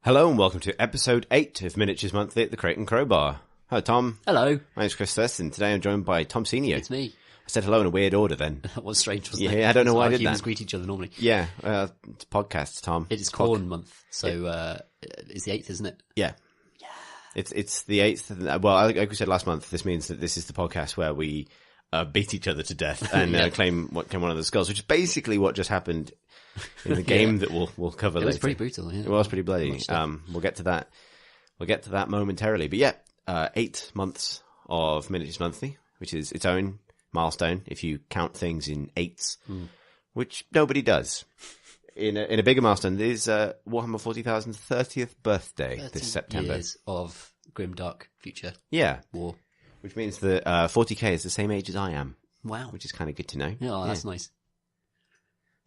Hello and welcome to episode 8 of Miniatures Monthly at the Crate and Crowbar. Hello, Tom. Hello. My name's Chris Thurston. Today I'm joined by Tom Senior. It's me. I said hello in a weird order then. That was strange, wasn't it? Yeah, I don't know why I did humans that. greet each other normally. Yeah, it's podcasts, Tom. It is corn month, so it's the 8th, isn't it? Yeah. It's the 8th. Well, like we said last month, this means that this is the podcast where we beat each other to death and claim one of the skulls, which is basically what just happened in the game that we'll cover later. It was pretty brutal, yeah. It was pretty bloody. We'll get to that. We'll get to that momentarily. But yeah, 8 months of Miniatures Monthly, which is its own milestone if you count things in eights, which nobody does. In a bigger milestone, there's Warhammer 40,000's 30th birthday this September. Years of grimdark future. Yeah. War. Which means that 40k is the same age as I am. Wow. Which is kind of good to know. Yeah, that's nice.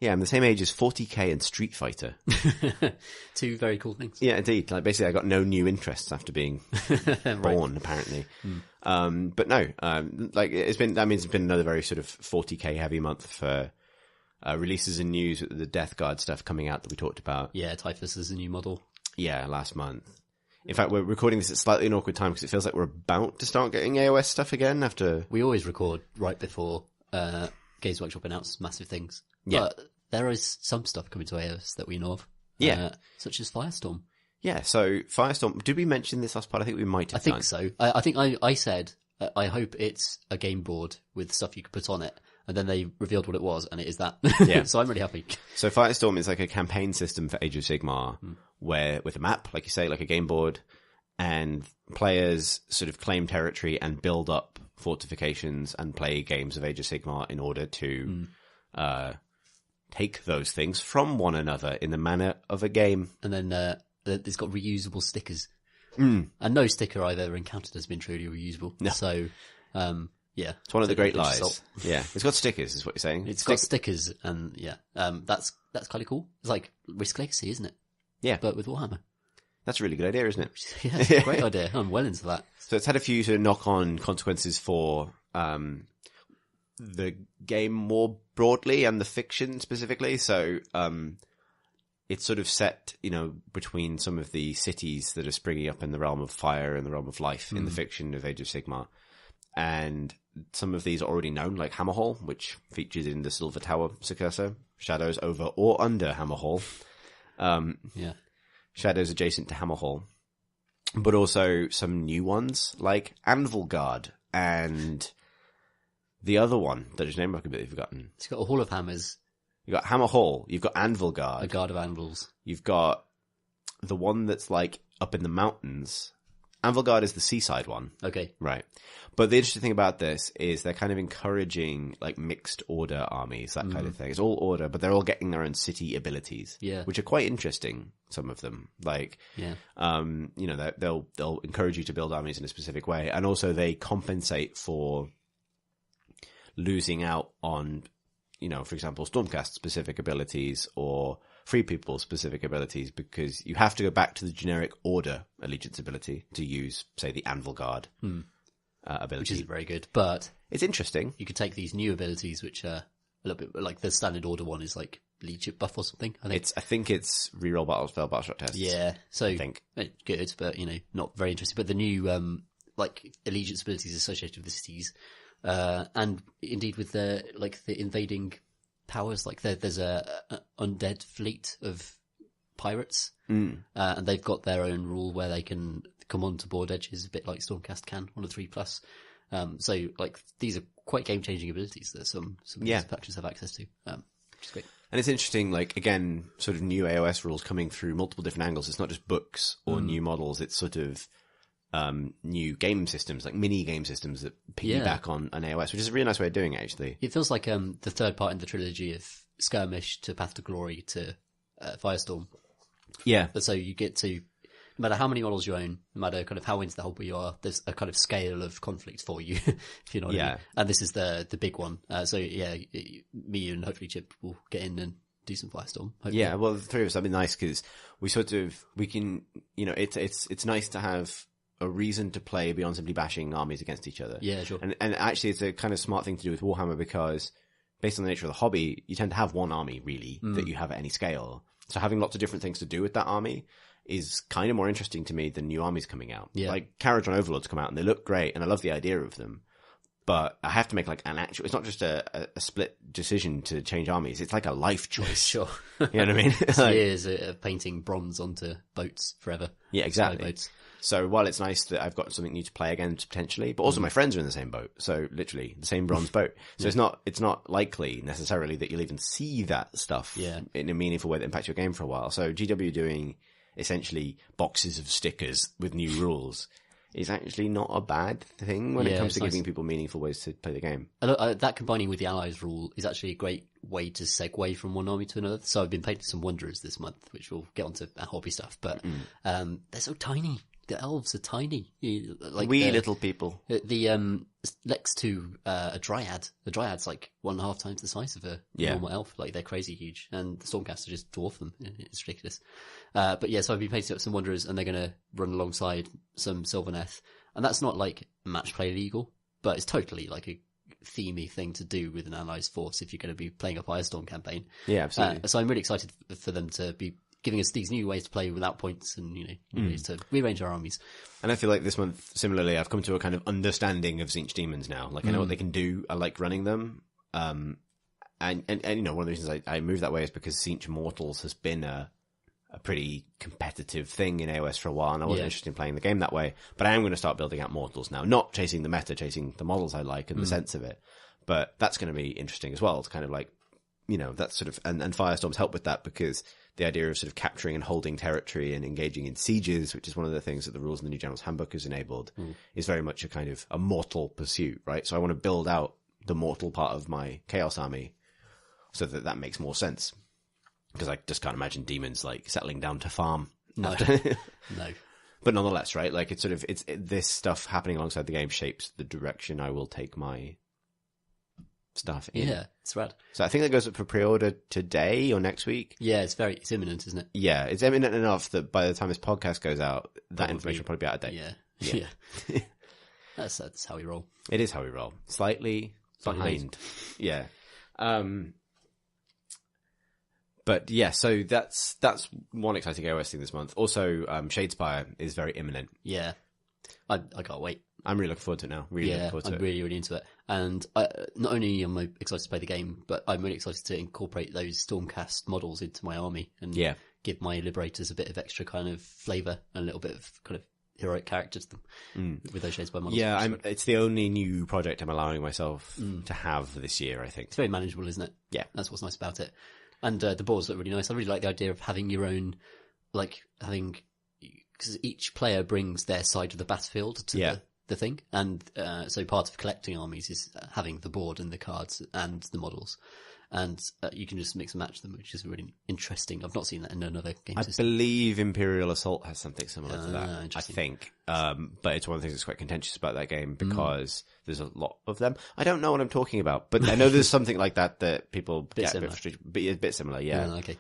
Yeah, I'm the same age as 40k and Street Fighter. Two very cool things. Yeah, indeed. Like basically I got no new interests after being born, apparently. But no, like it's been another very sort of 40k heavy month for releases and news with the Death Guard stuff coming out that we talked about. Yeah, Typhus is a new model. Yeah, last month. In fact, we're recording this at slightly an awkward time because it feels like we're about to start getting AOS stuff again after... We always record right before Games Workshop announce massive things. Yeah. But there is some stuff coming to AOS that we know of. Yeah. Such as Firestorm. Yeah, so Firestorm, did we mention this last part? I think we might have done. I think so. I think I said, I hope it's a game board with stuff you could put on it. And then they revealed what it was, and it is that. Yeah. So I'm really happy. So Firestorm is like a campaign system for Age of Sigmar, where with a map, like you say, like a game board, and players sort of claim territory and build up fortifications and play games of Age of Sigmar in order to take those things from one another in the manner of a game. And then it's got reusable stickers. And no sticker I've ever encountered has been truly reusable. No. So, yeah. It's one of the great lies. Yeah. It's got stickers, is what you're saying. It's got stickers, and yeah. That's kind of cool. It's like Risk Legacy, isn't it? Yeah. But with Warhammer. That's a really good idea, isn't it? Yeah, it's a great idea. I'm well into that. So it's had a few sort of knock-on consequences for the game more broadly and the fiction specifically. So it's sort of set, between some of the cities that are springing up in the realm of fire and the realm of life in the fiction of Age of Sigmar. And some of these are already known, like Hammerhall, which featured in the Silver Tower successor, Shadows over or under Hammerhall. Yeah. Shadows adjacent to Hammerhall. But also some new ones, like Anvil Guard and the other one that his name I completely forgotten. It's got a Hall of Hammers. You've got Hammerhall, you've got Anvil Guard. A Guard of Anvils. You've got the one that's like up in the mountains. Anvil Guard is the seaside one. Okay. Right. But the interesting thing about this is they're kind of encouraging like mixed order armies, that kind of thing. It's all order, but they're all getting their own city abilities. Yeah. Which are quite interesting, some of them. Like, yeah. They'll encourage you to build armies in a specific way. And also they compensate for losing out on, for example, Stormcast specific abilities or Free People specific abilities, because you have to go back to the generic order allegiance ability to use, say, the Anvil Guard ability. Which isn't very good, but it's interesting. You could take these new abilities, which are a little bit like the standard order one is like leadership buff or something. I think it's reroll battle spell, battle shot tests. Yeah, so I think good, but not very interesting. But the new allegiance abilities associated with the cities, and indeed with the invading powers, like there's a undead fleet of pirates, and they've got their own rule where they can come onto board edges, a bit like Stormcast can on a 3+. So these are quite game changing abilities that some of these patches have access to, which is great. And it's interesting, again, sort of new AOS rules coming through multiple different angles. It's not just books or new models. It's sort of new game systems, like mini game systems that piggyback on an AOS, which is a really nice way of doing it, actually. It feels like the third part in the trilogy of Skirmish to Path to Glory to Firestorm. Yeah. So you get to, no matter how many models you own, no matter kind of how into the whole you are, there's a kind of scale of conflict for you, if you know what I mean. And this is the big one. So yeah, me and hopefully Chip will get in and do some Firestorm. Hopefully. Yeah, well, the three of us, that'd be nice because we can, it's nice to have a reason to play beyond simply bashing armies against each other. Yeah, sure. And actually it's a kind of smart thing to do with Warhammer because based on the nature of the hobby, you tend to have one army really that you have at any scale. So having lots of different things to do with that army is kind of more interesting to me than new armies coming out. Yeah. Like Caradron Overlords come out and they look great, and I love the idea of them. But I have to make like an actual. It's not just a split decision to change armies. It's like a life choice. Sure. You know what I mean? It's Like, years of painting bronze onto boats forever. yeah, exactly. Boats. So while it's nice that I've got something new to play again potentially, but also my friends are in the same boat. So literally the same bronze boat. So it's not likely necessarily that you'll even see that stuff in a meaningful way that impacts your game for a while. So GW doing essentially boxes of stickers with new rules is actually not a bad thing when it comes to giving people meaningful ways to play the game. That combining with the allies rule is actually a great way to segue from one army to another. So I've been painting some Wanderers this month, which we'll get onto our hobby stuff, but they're so tiny. The elves are tiny. Like wee little people. Next to a dryad. The dryad's like 1.5 times the size of a normal elf. Like they're crazy huge, and the Stormcaster just dwarf them. It's ridiculous. But yeah, so I've been painting up some Wanderers, and they're going to run alongside some Sylvaneth, and that's not like match play legal, but it's totally like a themey thing to do with an allies force if you're going to be playing a Firestorm campaign. Yeah, absolutely. So I'm really excited for them to be giving us these new ways to play without points and, new ways to rearrange our armies. And I feel like this month, similarly, I've come to a kind of understanding of Tzeentch Demons now. Like, I know what they can do. I like running them. And one of the reasons I moved that way is because Tzeentch Mortals has been a pretty competitive thing in AOS for a while, and I wasn't interested in playing the game that way. But I am going to start building out Mortals now. Not chasing the meta, chasing the models I like and the sense of it. But that's going to be interesting as well. It's kind of like, that sort of, and Firestorms help with that because the idea of sort of capturing and holding territory and engaging in sieges, which is one of the things that the rules in the new General's Handbook has enabled, is very much a kind of a mortal pursuit, right? So I want to build out the mortal part of my Chaos Army so that makes more sense. Because I just can't imagine demons like settling down to farm. No. No. But nonetheless, right? Like this stuff happening alongside the game shapes the direction I will take my stuff in. Yeah, it's rad. So I think that goes up for pre-order today or next week. Yeah, it's imminent, isn't it? Yeah, it's imminent enough that by the time this podcast goes out, that information will probably be out of date. Yeah. That's how we roll. It is how we roll. Slightly behind. Yeah. But yeah, so that's one exciting AOS thing this month. Also, Shadespire is very imminent. Yeah. I can't wait. I'm really looking forward to it now. I'm really, really into it. And not only am I excited to play the game, but I'm really excited to incorporate those Stormcast models into my army and give my Liberators a bit of extra kind of flavour and a little bit of kind of heroic character to them with those Shadespire models. Yeah, it's the only new project I'm allowing myself to have this year, I think. It's very manageable, isn't it? Yeah. That's what's nice about it. And the boards look really nice. I really like the idea of having your own, because each player brings their side of the battlefield to the thing. And so part of collecting armies is having the board and the cards and the models. And you can just mix and match them, which is really interesting. I've not seen that in another game system. I believe Imperial Assault has something similar to that, I think. But it's one of the things that's quite contentious about that game because there's a lot of them. I don't know what I'm talking about, but I know there's something like that people get a bit frustrated. But a bit similar, yeah. Okay.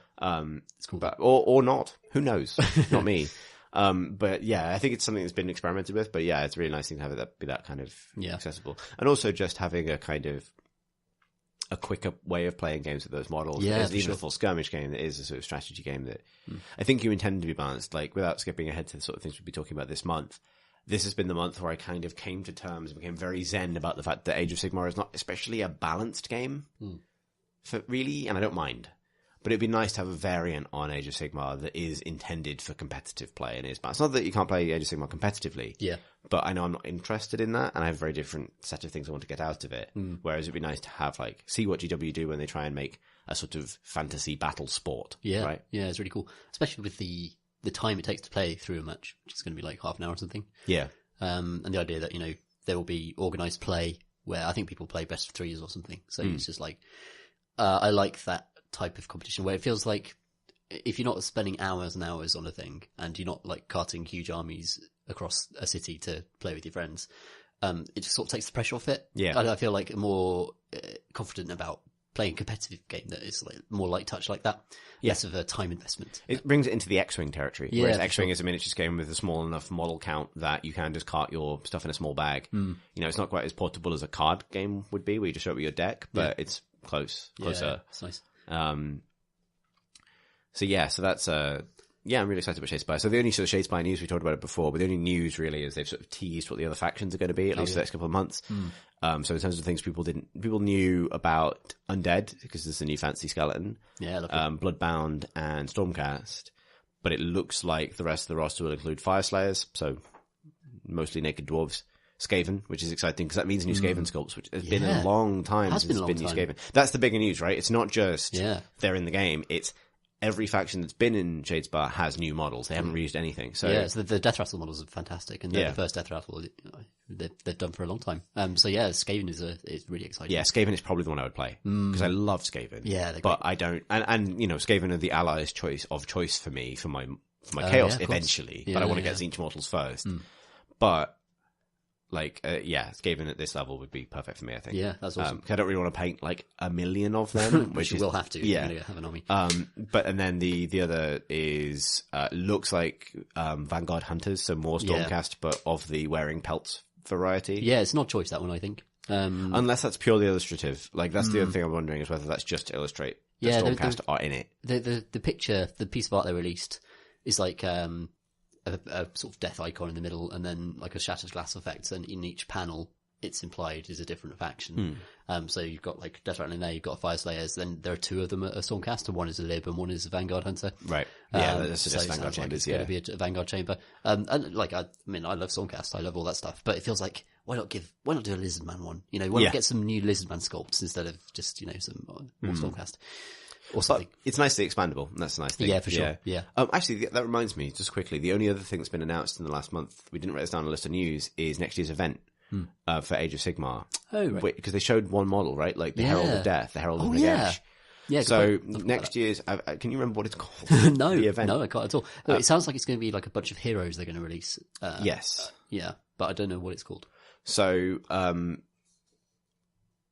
It's cool. But, or not. Who knows? Not me. But yeah, I think it's something that's been experimented with. But yeah, it's a really nice thing to have it be that kind of accessible. And also just having a kind of a quicker way of playing games with those models. Yeah, There's even a full skirmish game that is a sort of strategy game that I think you intend to be balanced. Like, without skipping ahead to the sort of things we'll be talking about this month, this has been the month where I kind of came to terms and became very zen about the fact that Age of Sigmar is not especially a balanced game for really, and I don't mind. But it'd be nice to have a variant on Age of Sigmar that is intended for competitive play and is balanced. It's not that you can't play Age of Sigmar competitively. Yeah. But I know I'm not interested in that, and I have a very different set of things I want to get out of it. Whereas it'd be nice to have, see what GW do when they try and make a sort of fantasy battle sport. Yeah. Right? Yeah, it's really cool. Especially with the time it takes to play through a match, which is going to be like half an hour or something. Yeah. And the idea that, there will be organised play where I think people play best of threes or something. So it's just I like that type of competition where it feels like if you're not spending hours and hours on a thing and you're not carting huge armies across a city to play with your friends, it just sort of takes the pressure off it. Yeah. I feel more confident about playing a competitive game that is more light touch like that. Less of a time investment. It brings it into the X-Wing territory. Yeah, whereas X-Wing is a miniatures game with a small enough model count that you can just cart your stuff in a small bag. It's not quite as portable as a card game would be where you just show up with your deck, but it's closer. Yeah, that's nice. So that's Yeah, I'm really excited about Shadespire. So the only sort of Shadespire news, we talked about it before, but the only news really is they've sort of teased what the other factions are going to be, at least for the next couple of months. So in terms of things people knew about Undead, because there's a new fancy skeleton. Yeah, lovely. Bloodbound and Stormcast. But it looks like the rest of the roster will include Fireslayers, so mostly naked dwarves. Skaven, which is exciting because that means new Skaven sculpts, which has been a long time since there's been new Skaven. That's the bigger news, right? It's not just they're in the game. It's every faction that's been in Shadespire has new models. They haven't reused anything. So so the Death Rattle models are fantastic, and they're the first Death Rattle they've done for a long time. Skaven is really exciting. Yeah, Skaven is probably the one I would play because I love Skaven. Yeah, but I don't, and Skaven are the allies of choice for me for my chaos eventually. But I want to get Tzeentch mortals first. But Skaven at this level would be perfect for me, I think. Yeah, that's awesome. I don't really want to paint like 1 million of them, which you will have to. Yeah, if you're going to have an army. And then the other is looks like Vanguard Hunters, so more Stormcast, but of the wearing pelts variety. Yeah, it's not choice, that one, I think. Unless that's purely illustrative. Like that's the other thing I'm wondering is whether that's just to illustrate the Stormcast are in it. The picture, the piece of art they released is like a sort of death icon in the middle, and then like a shattered glass effect, and in each panel it's implied is a different faction. So you've got like Death Rattle in there, you've got Fireslayers, then there are two of them at a Stormcast, and one is a Lib and one is a Vanguard Hunter. Right. Yeah, that's so just Vanguard Chambers, it's going to be a Vanguard Chamber. And like, I love Stormcast, I love all that stuff, but it feels like, why not do a Lizardman one? Why not get some new Lizardman sculpts instead of just, some more Stormcast? Or something. But it's nicely expandable, and that's a nice thing. Yeah, for sure. Yeah. Actually, that reminds me, just quickly, the only other thing that's been announced in the last month, we didn't write this down on a list of news, is next year's event for Age of Sigmar. Oh, right. Because they showed one model, right? Like the Herald of Death, the Herald of Nagash. Yeah, so next year's, can you remember what it's called? No, the event? No, I can't at all. It sounds like it's going to be like a bunch of heroes they're going to release. Yes. Yeah, but I don't know what it's called. So,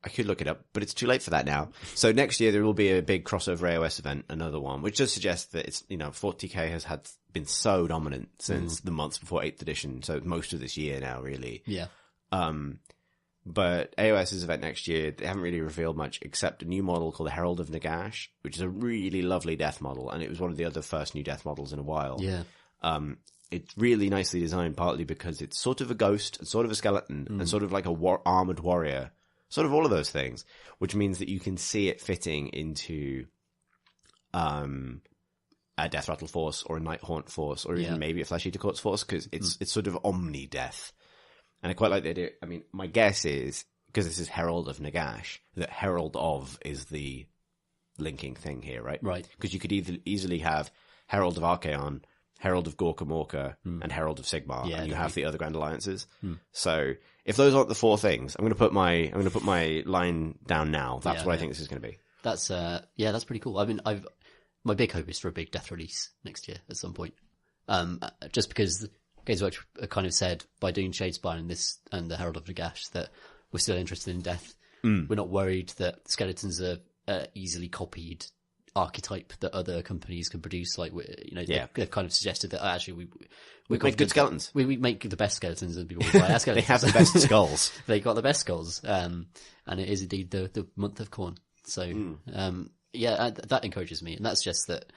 I could look it up, but it's too late for that now. So next year there will be a big crossover AOS event, another one, which does suggest that it's, 40k has been so dominant since the months before 8th edition. So most of this year now, really. Yeah. But AOS's event next year, they haven't really revealed much except a new model called the Herald of Nagash, which is a really lovely death model. And it was one of the other first new death models in a while. Yeah. It's really nicely designed, partly because it's sort of a ghost, and sort of a skeleton, and sort of like a armored warrior. Sort of all of those things, which means that you can see it fitting into a Death Rattle force or a Night Haunt force or even maybe a Flesh Eater Courts force, because it's sort of omni-death. And I quite like the idea. I mean, my guess is, because this is Herald of Nagash, that Herald of is the linking thing here, right? Right. Because you could easily have Herald of Archaon, Herald of Gorka Morka, and Herald of Sigmar, and you have the other Grand Alliances. So if those aren't the four things, I'm going to put my line down now. That's what I think this is going to be. That's that's pretty cool. I mean, my big hope is for a big death release next year at some point. Just because Games Workshop kind of said by doing Shadespire and the Herald of Nagash that we're still interested in death. We're not worried that skeletons are easily copied archetype that other companies can produce. Like, they've kind of suggested that actually we make good skeletons. We make the best skeletons, and people will buy our skeletons. They have the best skulls. They got the best skulls, and it is indeed the month of corn. So, that encourages me, and that's just that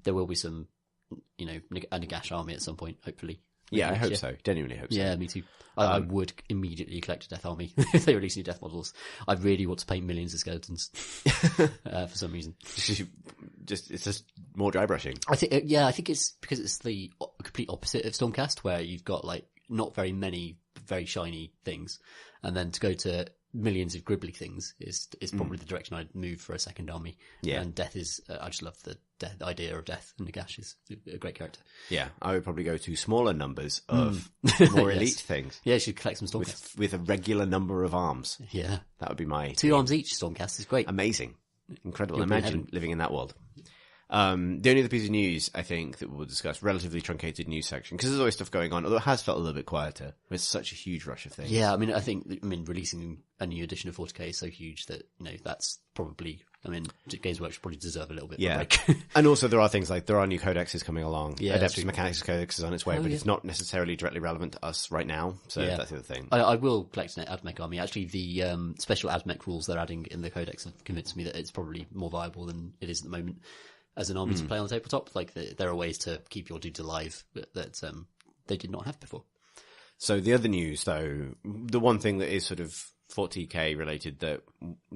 there will be some, a Nagash army at some point, hopefully. Yeah, I hope so. Genuinely hope so. Yeah, me too. I would immediately collect a death army if they release new death models. I really want to paint millions of skeletons for some reason. It's just more dry brushing. I think it's because it's the complete opposite of Stormcast, where you've got like not very many very shiny things, and then to go to millions of gribbly things is probably the direction I'd move for a second army. Yeah, and death is I just love the idea of death, and Nagash is a great character. Yeah, I would probably go to smaller numbers of more elite things. Yeah, you should collect some Stormcast with a regular number of arms. Yeah, that would be my 2 arms each. Stormcast is great, amazing, incredible. Imagine living in that world. The only other piece of news, I think, that we'll discuss, relatively truncated news section, because there's always stuff going on, although it has felt a little bit quieter. It's such a huge rush of things. Yeah, I think releasing a new edition of 40k is so huge that, that's probably, Games Workshop probably deserve a little bit of a break. And also there are things like, there are new codexes coming along. Yeah, Adeptus Mechanicus Codex is on its way, but it's not necessarily directly relevant to us right now, so that's the other thing. I will collect an AdMech army. Actually, the special AdMech rules they're adding in the codex have convinced me that it's probably more viable than it is at the moment. as an army to play on the tabletop. Like there are ways to keep your dudes alive that they did not have before. So the other news, though, the one thing that is sort of 40k related that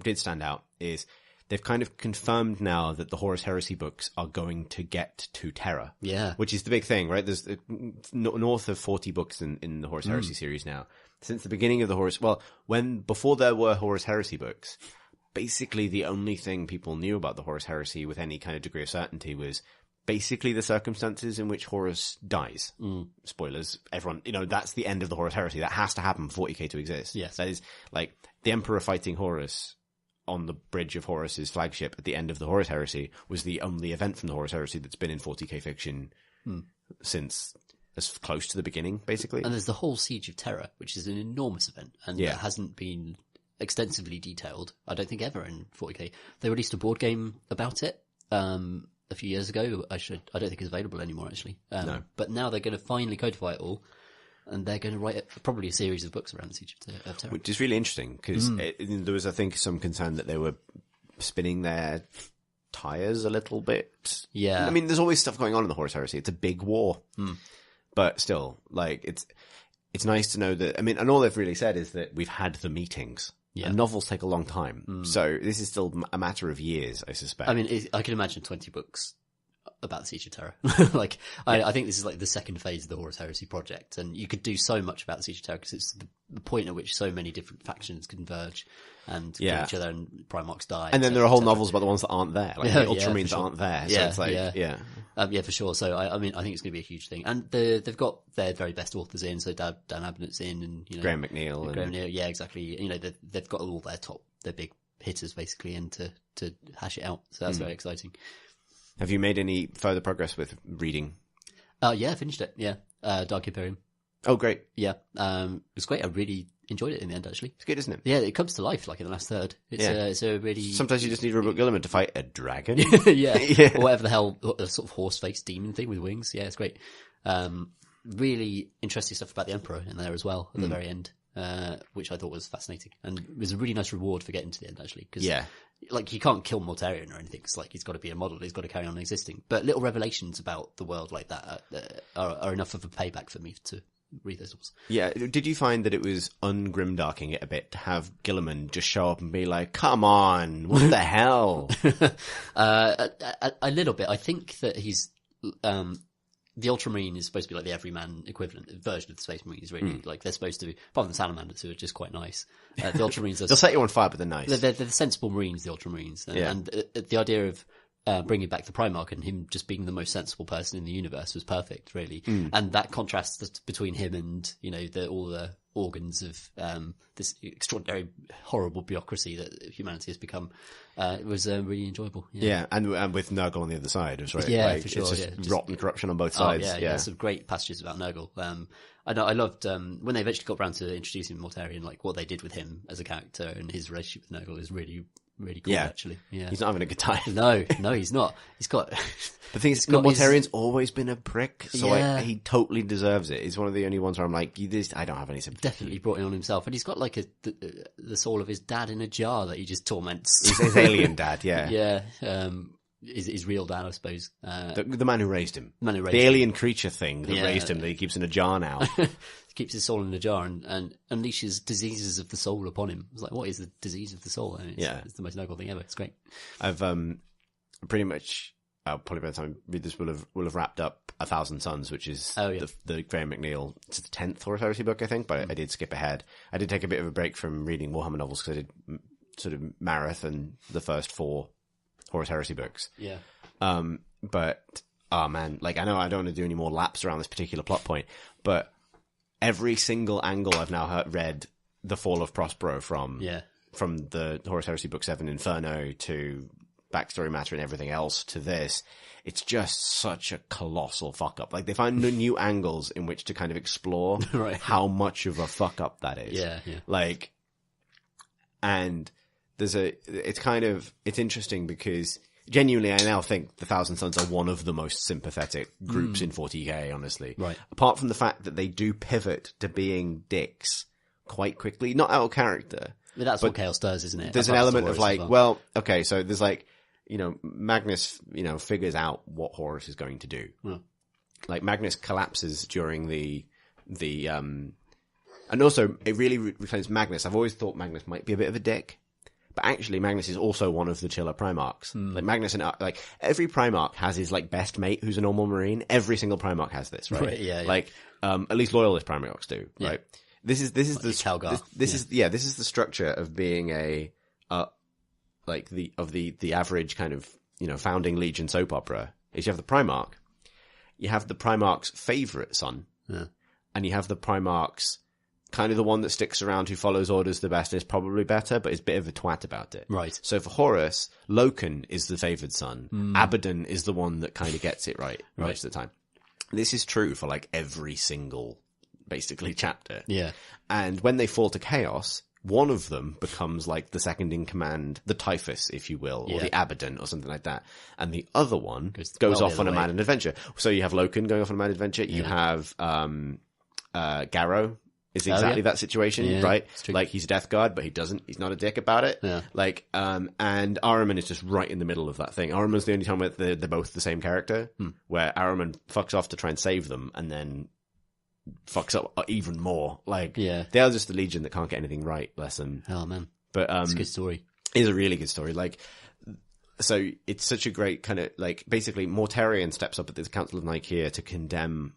did stand out is they've kind of confirmed now that the Horus Heresy books are going to get to Terra. Yeah. Which is the big thing, right? There's north of 40 books in the Horus Heresy series now. Since the beginning of the Horus, before there were Horus Heresy books, basically the only thing people knew about the Horus Heresy with any kind of degree of certainty was basically the circumstances in which Horus dies. Spoilers, everyone, that's the end of the Horus Heresy. That has to happen for 40k to exist. Yes. That is, like, the Emperor fighting Horus on the bridge of Horus's flagship at the end of the Horus Heresy was the only event from the Horus Heresy that's been in 40k fiction since as close to the beginning, basically. And there's the whole Siege of Terra, which is an enormous event, and that hasn't been extensively detailed, I don't think, ever in 40k. They released a board game about it a few years ago. I don't think it's available anymore, actually. No. But now they're going to finally codify it all, and they're going to write probably a series of books around the Siege of Terra. Which is really interesting, because there was, I think, some concern that they were spinning their tires a little bit. Yeah. I mean, there's always stuff going on in the Horus Heresy. It's a big war. But still, like, it's nice to know that, I mean, and all they've really said is that we've had the meetings. Yeah. And novels take a long time. So this is still a matter of years, I suspect. I mean, I can imagine 20 books about the Siege of Terra. Like, I think this is like the second phase of the Horus Heresy project, and you could do so much about the Siege of Terra because it's the point at which so many different factions converge and kill each other, and Primarchs die. And then there are whole novels about the ones that aren't there, like the Ultramarines aren't there. So it's like, yeah, for sure. So I mean, I think it's going to be a huge thing, and they've got their very best authors in. So Dan Abnett's in, and Graham McNeill, yeah, exactly. They've got all their big hitters basically in to hash it out. So that's very exciting. Have you made any further progress with reading? Yeah, I finished it. Yeah, Dark Imperium. Oh, great. Yeah, it was great. I really enjoyed it in the end, actually. It's good, isn't it? Yeah, it comes to life, like, in the last third. It's a really... Sometimes you just need Robert Gilliman to fight a dragon. yeah. Or whatever the hell, a sort of horse-faced demon thing with wings. Yeah, it's great. Really interesting stuff about the Emperor in there as well, at the very end, which I thought was fascinating. And it was a really nice reward for getting to the end, actually. Cause, like, he can't kill Mortarion or anything. It's like, he's got to be a model. He's got to carry on existing. But little revelations about the world like that are enough of a payback for me to read those novels. Yeah. Did you find that it was ungrimdarking it a bit to have Gilliman just show up and be like, come on, what the hell? A little bit. I think that he's, the Ultramarine is supposed to be like the everyman equivalent version of the Space Marines, really. Like, they're supposed to be, apart from the Salamanders, who are just quite nice. The Ultramarines are... They'll set you on fire, but they're nice. They're the sensible Marines, the Ultramarines. And the idea of bringing back the Primarch and him just being the most sensible person in the universe was perfect, really. And that contrast between him and, all the organs of this extraordinary, horrible bureaucracy that humanity has become, it was really enjoyable. Yeah, and with Nurgle on the other side, it was right. Yeah, like, for sure. It's just rotten corruption on both sides. Yeah, some great passages about Nurgle. I loved when they eventually got around to introducing Mortarion, like what they did with him as a character and his relationship with Nurgle is really, really cool, actually. Yeah. He's not having a good time. No, he's not. He's got... The thing is, Mortarion's always been a prick, so he totally deserves it. He's one of the only ones where I'm like, I don't have any sympathy. Definitely brought it on himself. And he's got like the soul of his dad in a jar that he just torments. He's his alien dad, yeah. Yeah. His real dad, I suppose. The man who raised him. The alien creature thing that raised him that he keeps in a jar now. Keeps his soul in a jar and unleashes diseases of the soul upon him. It's like, what is the disease of the soul? I mean, it's the most Nurgle thing ever. It's great. I've pretty much... probably by the time I read this, will have wrapped up 1,000 Suns, which is the Graham McNeill. It's the 10th Horus Heresy book, I think, but I did skip ahead. I did take a bit of a break from reading Warhammer novels because I did sort of marathon the first 4 Horus Heresy books. Yeah. But, oh man, like, I know I don't want to do any more laps around this particular plot point, but every single angle I've now read The Fall of Prospero from the Horus Heresy book 7 Inferno to backstory matter and everything else to this, it's just such a colossal fuck up. Like, they find new angles in which to kind of explore how much of a fuck up that is. Yeah. Like, and it's interesting because genuinely I now think the Thousand Sons are one of the most sympathetic groups in 40k, honestly. Right. Apart from the fact that they do pivot to being dicks quite quickly, not out of character. But that's what Chaos does, isn't it? There's an element of like, so there's like, Magnus, figures out what Horus is going to do. Yeah. Like Magnus collapses during and also it really reclaims Magnus. I've always thought Magnus might be a bit of a dick, but actually Magnus is also one of the chiller Primarchs. Like Magnus and every Primarch has his like best mate who's a normal Marine. Every single Primarch has this, right? Yeah. Like at least loyalist Primarchs do, right? This is the this is the structure of being the average kind of founding Legion soap opera. Is you have the Primarch, you have the Primarch's favorite son, and you have the Primarch's kind of the one that sticks around, who follows orders the best, and is probably better, but is a bit of a twat about it. Right. So for Horus, Loken is the favored son. Abaddon is the one that kind of gets it right most of the time. This is true for like every single, basically, chapter. Yeah. And when they fall to chaos, one of them becomes like the second in command, the Typhus, if you will, or the Abaddon, or something like that. And the other one goes off on a mad adventure. So you have Loken going off on a mad adventure. You have Garrow is exactly that situation, right? Like he's a Death Guard, but he's not a dick about it. Yeah. Like, and Ahriman is just right in the middle of that thing. Ahriman's the only time where they're both the same character, where Ahriman fucks off to try and save them, and then fucks up even more. Like, they are just the Legion that can't get anything right, bless them. Oh man. But, it's a good story. It's a really good story. Like, so it's such a great kind of like, basically Mortarion steps up at the Council of Nicaea to condemn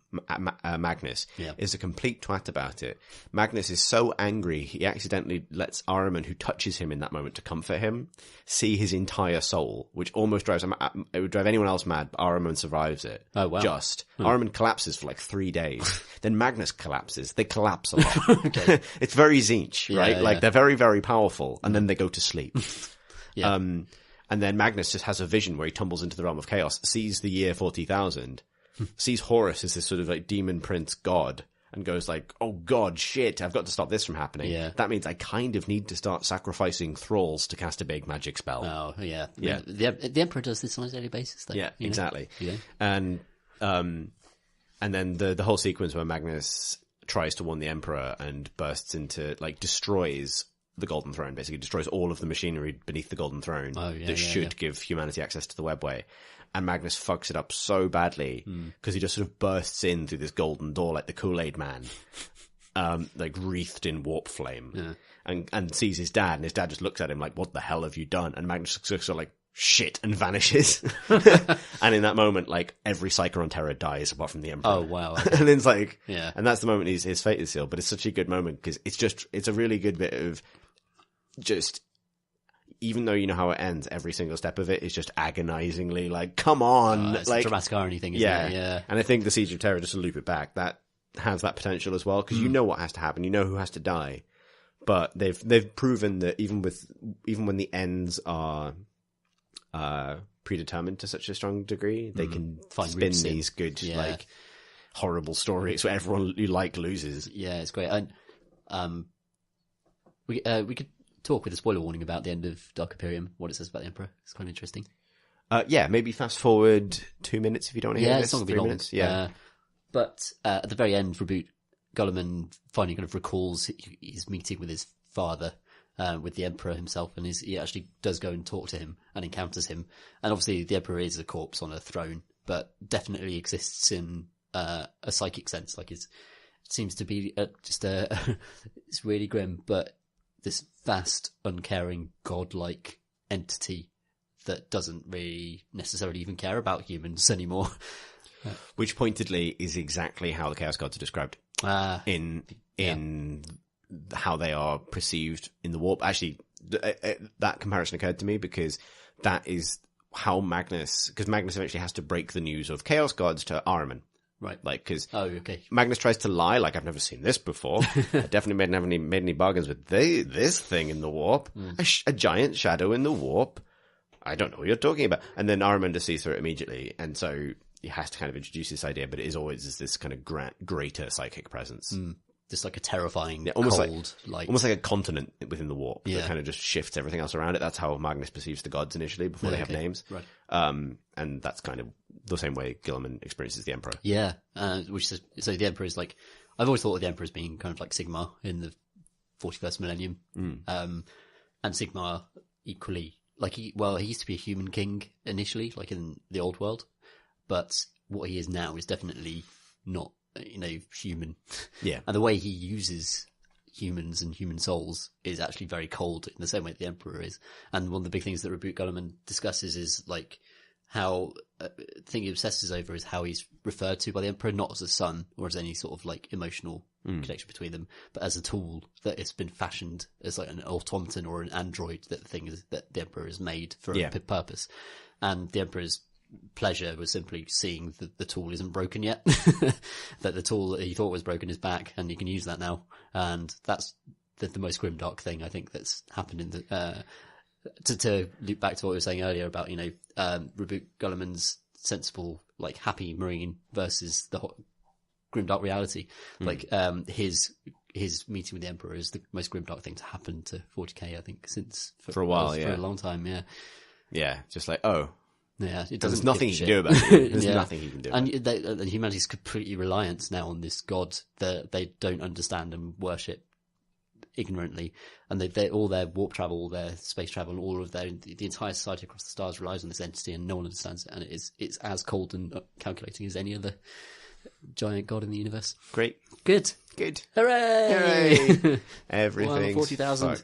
Magnus. Is a complete twat about it. Magnus is so angry he accidentally lets Ahriman, who touches him in that moment to comfort him, see his entire soul, which almost drives him. It would drive anyone else mad, but Ahriman survives it. Oh wow! Ahriman collapses for like 3 days. Then Magnus collapses. They collapse a lot. Okay. It's very Tzeentch, right? Like they're very, very powerful, and then they go to sleep. And then Magnus just has a vision where he tumbles into the realm of chaos, sees the year 40,000, sees Horus as this sort of like demon prince god, and goes like, oh god, shit, I've got to stop this from happening. Yeah. That means I kind of need to start sacrificing thralls to cast a big magic spell. Oh, yeah. Yeah. The Emperor does this on a daily basis, though. Yeah, exactly. Yeah. And then the whole sequence where Magnus tries to warn the Emperor and bursts into, like, destroys the Golden Throne, basically destroys all of the machinery beneath the Golden Throne that should give humanity access to the webway. And Magnus fucks it up so badly because he just sort of bursts in through this golden door like the Kool-Aid Man, like wreathed in warp flame, and sees his dad, and his dad just looks at him like, what the hell have you done? And Magnus just sort of like, shit, and vanishes. And in that moment, like, every Psyker on Terra dies apart from the Emperor. Oh, wow. Okay. And it's like, and that's the moment his fate is sealed. But it's such a good moment because it's a really good bit of just, even though you know how it ends, every single step of it is just agonizingly like, come on. It's like, a dramatic irony thing, isn't it? Yeah. And I think the Siege of Terra, just to loop it back, that has that potential as well, because you know what has to happen, you know who has to die. But they've proven that even when the ends are predetermined to such a strong degree, they can spin these good, like, horrible stories where everyone you like loses. Yeah, it's great. And we could talk with a spoiler warning about the end of Dark Imperium, what it says about the Emperor. It's quite interesting. Maybe fast forward 2 minutes if you don't want to hear this. It's not going to be long. Minutes. Yeah. But at the very end, Reboot Guilliman finally kind of recalls his meeting with his father, with the Emperor himself, and he actually does go and talk to him and encounters him. And obviously the Emperor is a corpse on a throne, but definitely exists in a psychic sense. Like it seems to be it's really grim, but this vast, uncaring, godlike entity that doesn't really necessarily even care about humans anymore. Which pointedly is exactly how the Chaos Gods are described in how they are perceived in the warp. Actually, that comparison occurred to me because that is how Magnus eventually has to break the news of Chaos Gods to Ahriman. Right. Like, because okay. Magnus tries to lie, like, I've never seen this before. I definitely made any bargains with this thing in the warp. A giant shadow in the warp. I don't know what you're talking about. And then Ahriman just sees through it immediately. And so he has to kind of introduce this idea, but it is always this kind of greater psychic presence. Just like a terrifying, almost cold light. Almost like a continent within the warp that kind of just shifts everything else around it. That's how Magnus perceives the gods initially before they have names. Right. And that's kind of the same way Guilliman experiences the Emperor. Yeah. Which is, so the Emperor is like, I've always thought of the Emperor as being kind of like Sigmar in the 41st millennium. And Sigmar equally like he used to be a human king initially, like in the old world, but what he is now is definitely not, human. Yeah. And the way he uses humans and human souls is actually very cold in the same way that the Emperor is. And one of the big things that Reboot Gulliman discusses is like how the thing he obsesses over is how he's referred to by the Emperor, not as a son or as any sort of like emotional connection between them, but as a tool that it's been fashioned as like an automaton or an android that the Emperor has made for a purpose. And the Emperor's pleasure was simply seeing that the tool isn't broken yet, that the tool that he thought was broken is back and he can use that now. And that's the most grimdark thing I think that's happened in the, to loop back to what we were saying earlier about, Reboot Gulliman's sensible, like happy marine versus the grimdark reality. Like, his meeting with the Emperor is the most grimdark thing to happen to 40k, I think, since for a while, for a long time. Yeah. Yeah. Just like, oh, yeah, it there's doesn't. nothing he can do about it. There's nothing he can do. And humanity's completely reliant now on this god that they don't understand and worship ignorantly. And they all their warp travel, all their space travel, and all of the entire society across the stars relies on this entity, and no one understands it. And it's as cold and calculating as any other giant god in the universe. Great, good. Hooray! Everything 40,000.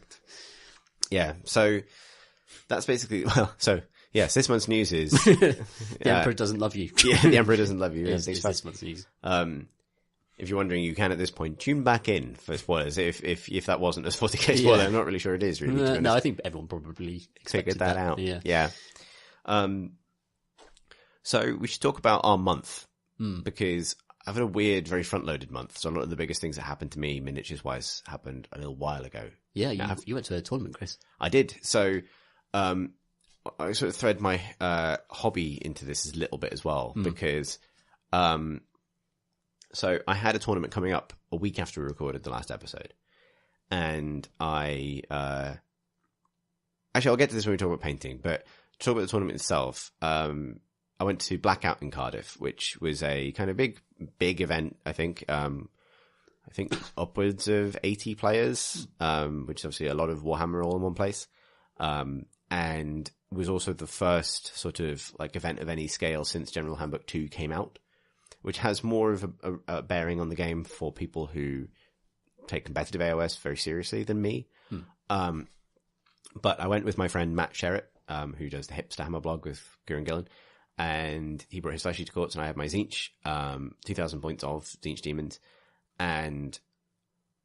Yeah. So that's basically yes, this month's news is the Emperor doesn't love you. Yeah, the Emperor doesn't love you. Yes, it's this month's news. If you're wondering, you can at this point tune back in for spoilers. If that wasn't a 40k spoiler, I'm not really sure it is. Really, no, I think everyone probably figured that out. Yeah. So we should talk about our month because I've had a weird, very front-loaded month. So a lot of the biggest things that happened to me, miniatures-wise, happened a little while ago. Yeah, you went to a tournament, Chris. I did. So I sort of thread my hobby into this a little bit as well because so I had a tournament coming up a week after we recorded the last episode, and actually I'll get to this when we talk about painting, but to talk about the tournament itself, I went to Blackout in Cardiff, which was a kind of big event. I think upwards of 80 players, which is obviously a lot of Warhammer all in one place, and was also the first sort of like event of any scale since General Handbook 2 came out, which has more of a bearing on the game for people who take competitive AOS very seriously than me. But I went with my friend Matt Sherritt, who does the Hipster Hammer blog with Gurren Gillen, and he brought his fleshy to courts and I had my Tzeentch, 2,000 points of Tzeentch Demons, and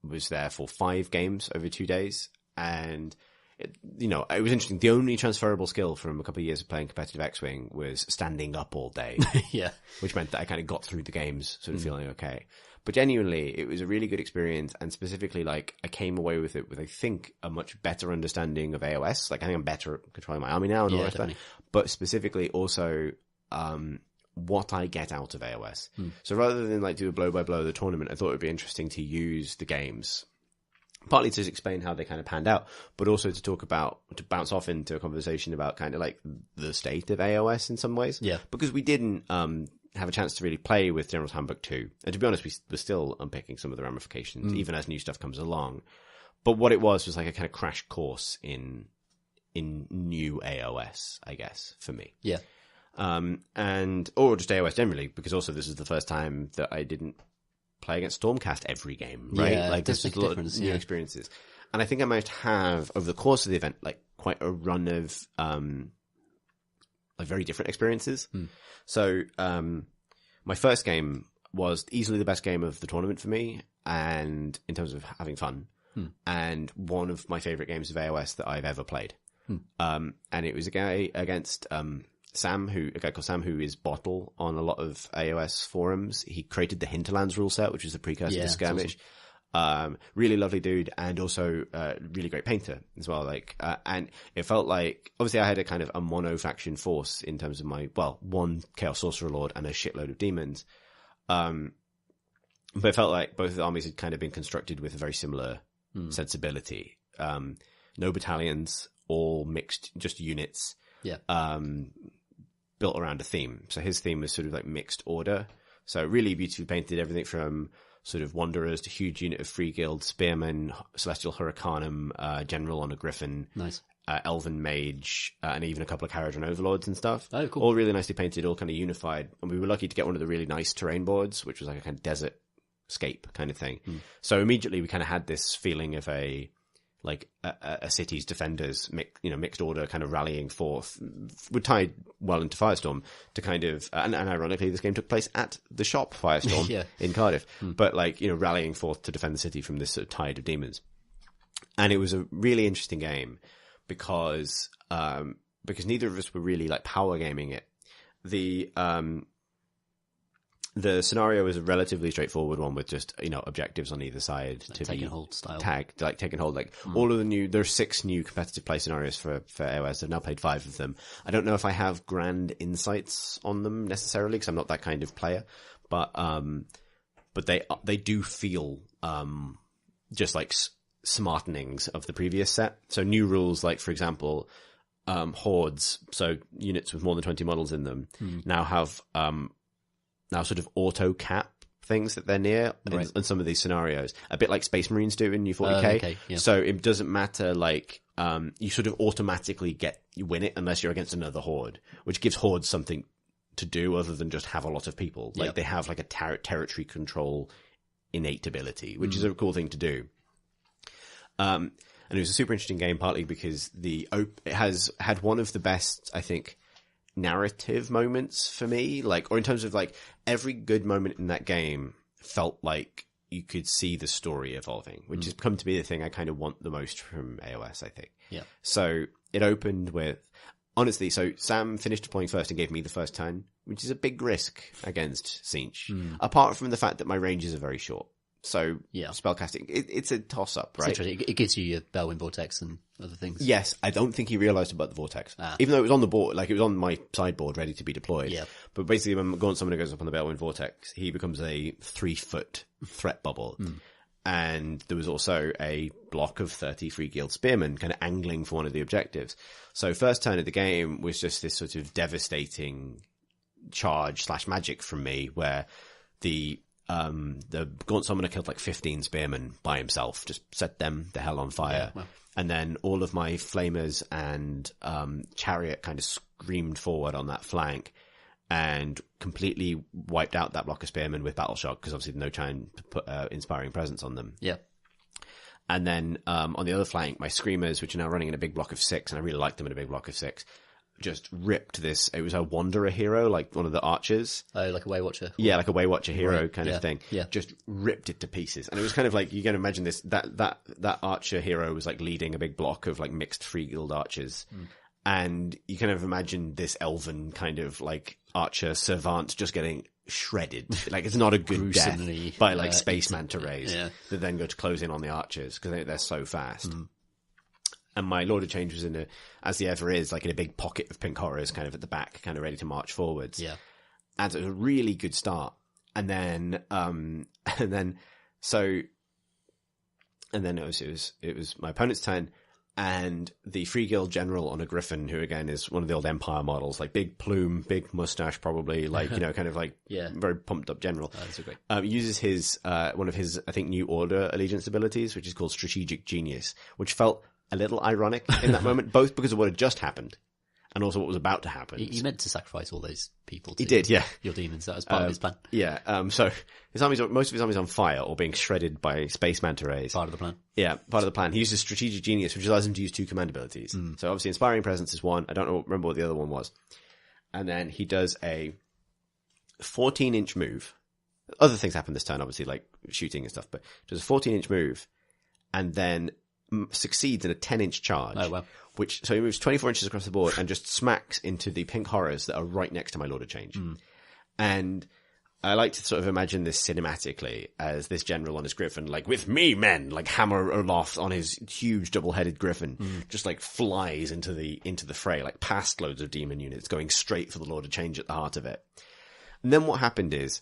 was there for 5 games over 2 days. And it was interesting. The only transferable skill from a couple of years of playing competitive X-Wing was standing up all day. Yeah. Which meant that I kind of got through the games sort of feeling okay. But genuinely, it was a really good experience. And specifically, like, I came away with it with, I think, a much better understanding of AOS. Like, I think I'm better at controlling my army now and all that stuff. But specifically also, what I get out of AOS. So rather than like do a blow by blow of the tournament, I thought it would be interesting to use the games partly to explain how they kind of panned out, but also to bounce off into a conversation about kind of like the state of AOS in some ways. Yeah. Because we didn't have a chance to really play with General's Handbook 2. And to be honest, we're still unpicking some of the ramifications, even as new stuff comes along. But what it was like a kind of crash course in new AOS, I guess, for me. Yeah. Or just AOS generally, because also this is the first time that I didn't play against Stormcast every game, right? Yeah, like there's a lot of new experiences. And I think I managed to have, over the course of the event, like quite a run of like very different experiences. So my first game was easily the best game of the tournament for me, and in terms of having fun, and one of my favorite games of AOS that I've ever played. And it was a guy against a guy called Sam, who is Bottle on a lot of AOS forums. He created the Hinterlands rule set, which is the precursor to Skirmish. Awesome. Really lovely dude, and also really great painter as well. Like, and it felt like, obviously I had a kind of a mono faction force in terms of one Chaos Sorcerer Lord and a shitload of demons. But it felt like both of the armies had kind of been constructed with a very similar sensibility. No battalions, all mixed, just units. Yeah. Built around a theme. So his theme was sort of like mixed order. So really beautifully painted, everything from sort of Wanderers to huge unit of Free Guild, Spearmen, Celestial Hurricanum, General on a Griffin. Nice. elven mage, and even a couple of Kharadron overlords and stuff. Oh, cool. All really nicely painted, all kind of unified. And we were lucky to get one of the really nice terrain boards, which was like a kind of desert scape kind of thing. So immediately we kind of had this feeling of a city's defenders, mixed order kind of rallying forth, would tie well into Firestorm to kind of, and ironically this game took place at the shop Firestorm in Cardiff, but rallying forth to defend the city from this sort of tide of demons. And it was a really interesting game because neither of us were really like power gaming it. The scenario was a relatively straightforward one with just, objectives on either side to take be and hold style. tagged, like take and hold. All of there's 6 new competitive play scenarios for AOS. I've now played 5 of them. I don't know if I have grand insights on them necessarily because I'm not that kind of player, but they do feel, just like smartenings of the previous set. So new rules, like for example, hordes, so units with more than 20 models in them now have, now sort of auto cap things that they're near in some of these scenarios, a bit like Space Marines do in New 40k. Okay, yeah. So it doesn't matter, you sort of automatically you win it unless you're against another horde, which gives hordes something to do other than just have a lot of people. Like they have like a territory control innate ability, which is a cool thing to do. And it was a super interesting game, partly because it has had one of the best, I think, narrative moments for me, or in terms of every good moment in that game felt like you could see the story evolving, which has come to be the thing I kind of want the most from AOS, I think. Yeah. So it opened with, honestly, so Sam finished deploying first and gave me the first turn, which is a big risk against Tzeentch, apart from the fact that my ranges are very short. So spellcasting, it's a toss-up, right? It gives you your Bellwind Vortex and other things. Yes, I don't think he realised about the Vortex. Even though it was on the board, it was on my sideboard ready to be deployed. Yeah. But basically when someone goes up on the Bellwind Vortex, he becomes a 3-foot threat bubble. And there was also a block of 30 Free Guild Spearmen kind of angling for one of the objectives. So first turn of the game was just this sort of devastating charge/magic from me where the Gaunt Summoner killed 15 spearmen by himself, just set them the hell on fire. Yeah, wow. And then all of my flamers and chariot kind of screamed forward on that flank and completely wiped out that block of spearmen with battle shock because obviously no time to put inspiring presence on them. Yeah. And then on the other flank, my screamers, which are now running in a big block of 6, and I really like them in a big block of 6, just ripped this. It was a Wanderer hero, like one of the archers. Oh, like a Waywatcher. Yeah, like a Waywatcher hero kind of thing. Yeah. Just ripped it to pieces. And it was kind of like, you can imagine this, that archer hero was leading a big block of mixed Free Guild archers. And you kind of imagine this elven kind of archer savant just getting shredded. It's not a good death by space manta rays that then go to close in on the archers because they're so fast. And my Lord of Change was as the ever is, in a big pocket of pink horrors kind of at the back, kind of ready to march forwards. Yeah. And so it was a really good start. And then, it was my opponent's turn, and the Free Guild general on a griffin, who again is one of the old Empire models, big plume, big mustache, probably, very pumped up general. Oh, that's great. Uses his, one of his, I think, New Order allegiance abilities, which is called Strategic Genius, which felt a little ironic in that moment, both because of what had just happened and also what was about to happen. He meant to sacrifice all those people to he did, yeah. your demons. That was part of his plan. Yeah. So most of his army's on fire or being shredded by space manta rays. Part of the plan. Yeah, part of the plan. He uses Strategic Genius, which allows him to use 2 command abilities. So obviously Inspiring Presence is one. I don't remember what the other one was. And then he does a 14-inch move. Other things happen this turn, obviously, like shooting and stuff, but does a 14-inch move and then succeeds in a 10-inch charge. Oh, wow. So he moves 24 inches across the board and just smacks into the pink horrors that are right next to my Lord of Change. And I like to sort of imagine this cinematically as this general on his griffin, with me, men, hammer aloft on his huge double-headed griffin, just flies into the fray, past loads of demon units, going straight for the Lord of Change at the heart of it. And then what happened is,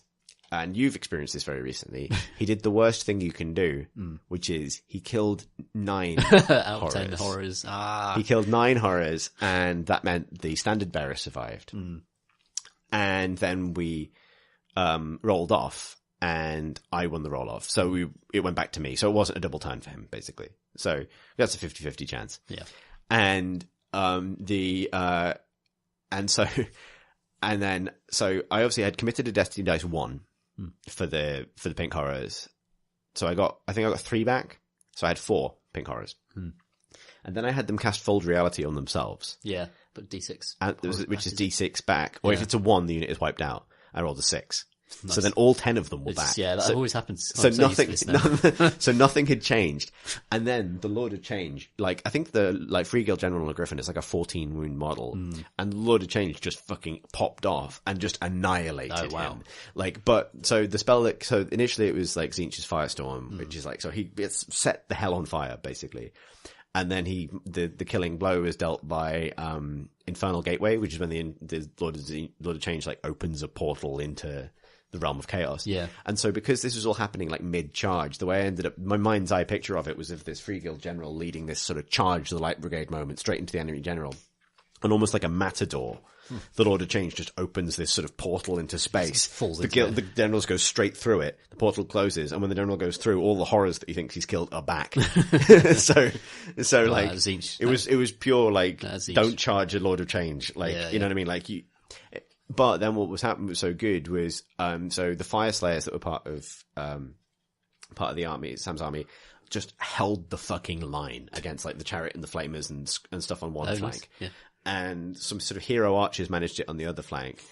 and you've experienced this very recently, he did the worst thing you can do, which is he killed 9 out of 10 horrors. He killed 9 horrors, and that meant the standard bearer survived. And then we rolled off, and I won the roll-off. So it went back to me. So it wasn't a double turn for him, basically. So that's a 50-50 chance. Yeah. And so I obviously had committed to Destiny Dice 1 for the Pink Horrors. So I think I got 3 back. So I had 4 Pink Horrors. And then I had them cast Fold Reality on themselves. Yeah, but D6. Which is D6 back. Or if it's a 1, the unit is wiped out. I rolled a 6. Nice. So then all 10 of them were back. Yeah, that always happens. So nothing had changed. And then the Lord of Change, like, I think Free Guild General on a Griffin is like a 14 wound model. And the Lord of Change just fucking popped off and just annihilated him. Like, so the spell so initially it was like Tzeentch's Firestorm, which is like, so it's set the hell on fire, basically. And then the killing blow is dealt by, Infernal Gateway, which is when the Lord of Change, like, opens a portal into the realm of chaos. Yeah. And so because this was all happening like mid-charge, the way I ended up, my mind's eye picture of it was of this Free Guild General leading this sort of charge the Light Brigade moment straight into the enemy general. And almost like a matador, the Lord of Change just opens this sort of portal into space. The generals go straight through it. The portal closes, and when the general goes through, all the horrors that he thinks he's killed are back. so like it was pure like don't charge a Lord of Change, like you know what I mean, like you. But then what was happening was so good was, so the Fire Slayers that were part of the army, Sam's army, just held the fucking line against like the Chariot and the Flamers and stuff on one flank. Nice. Yeah. And some sort of hero archers managed it on the other flank.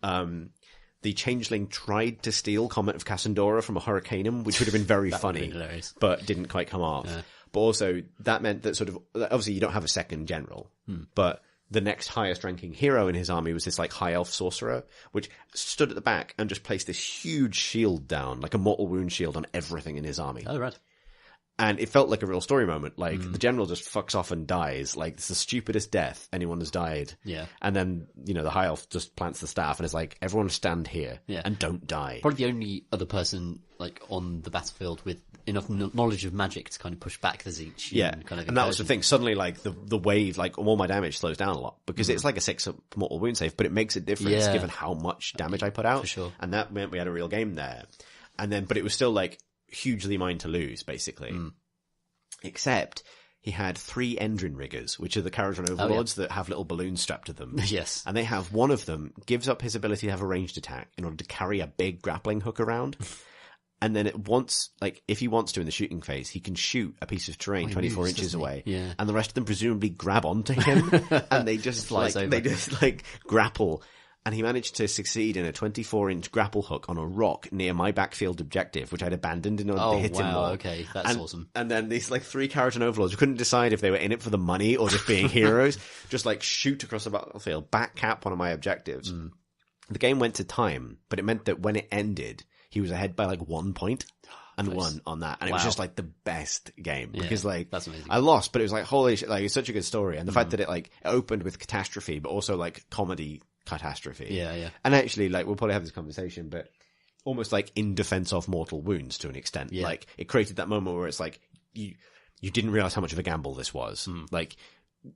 The Changeling tried to steal Comet of Cassandora from a Hurricanum, which would have been very funny, but didn't quite come off. Yeah. But also that meant that sort of, obviously you don't have a second general, but the next highest ranking hero in his army was this like high elf sorcerer, which stood at the back and just placed this huge shield down, like a mortal wound shield on everything in his army. Oh, right. And it felt like a real story moment. Like the general just fucks off and dies. Like it's the stupidest death anyone has died. Yeah. And then, the high elf just plants the staff and is like, everyone stand here and don't die. Probably the only other person like on the battlefield with enough knowledge of magic to kind of push back the Tzeentch. And that was the thing. Suddenly, like the wave, like all my damage slows down a lot because it's like a 6 mortal wound save, but it makes a difference given how much damage I put out. For sure. And that meant we had a real game there. And then, but it was still like hugely mine to lose, basically. Except he had 3 Endrin Riggers, which are the Kharadron Overlords that have little balloons strapped to them. Yes. And they have one of them gives up his ability to have a ranged attack in order to carry a big grappling hook around. And then if he wants to in the shooting phase, he can shoot a piece of terrain 24 inches away. Yeah. And the rest of them presumably grab onto him and they just grapple. And he managed to succeed in a 24-inch grapple hook on a rock near my backfield objective, which I'd abandoned in order to hit him more. Okay, that's awesome. And then these like 3 Kharadron Overlords who couldn't decide if they were in it for the money or just being heroes, just like shoot across the battlefield, back cap one of my objectives. The game went to time, but it meant that when it ended, he was ahead by like 1 point. And won on that. And it was just like the best game. Because like, that's amazing. I lost, but it was like, holy shit, like it's such a good story. And the fact that it like opened with catastrophe, but also like comedy catastrophe. Yeah. And actually, like, we'll probably have this conversation, but almost like in defense of mortal wounds to an extent. Yeah. Like, it created that moment where it's like, you didn't realize how much of a gamble this was. Like,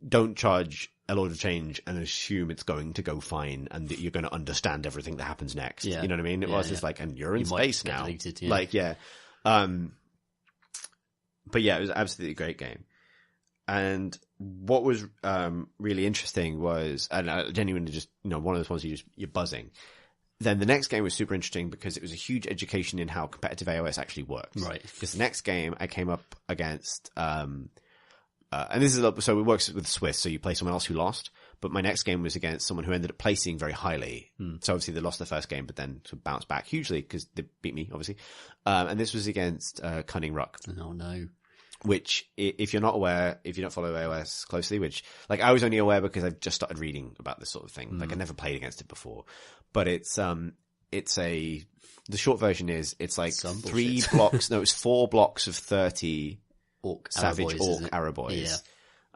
don't charge a Lord of Change and assume it's going to go fine and that you're going to understand everything that happens next. Yeah. You know what I mean? It was just like, and you're in space now. Deleted, Like, but yeah, it was an absolutely great game. And what was really interesting was, and I genuinely just, one of those ones you're buzzing. Then the next game was super interesting because it was a huge education in how competitive AOS actually works. Right. Because the next game I came up against, and this is, so it works with Swiss, so you play someone else who lost. But my next game was against someone who ended up placing very highly. So obviously they lost the first game, but then sort of bounced back hugely because they beat me, obviously. And this was against Cunning Ruck. Oh no. Which, if you're not aware, if you don't follow AOS closely, which, like, I was only aware because I've just started reading about this sort of thing. Like, I never played against it before. But the short version is, it's like 3 blocks, no, it's 4 blocks of 30 Savage Orc Araboys.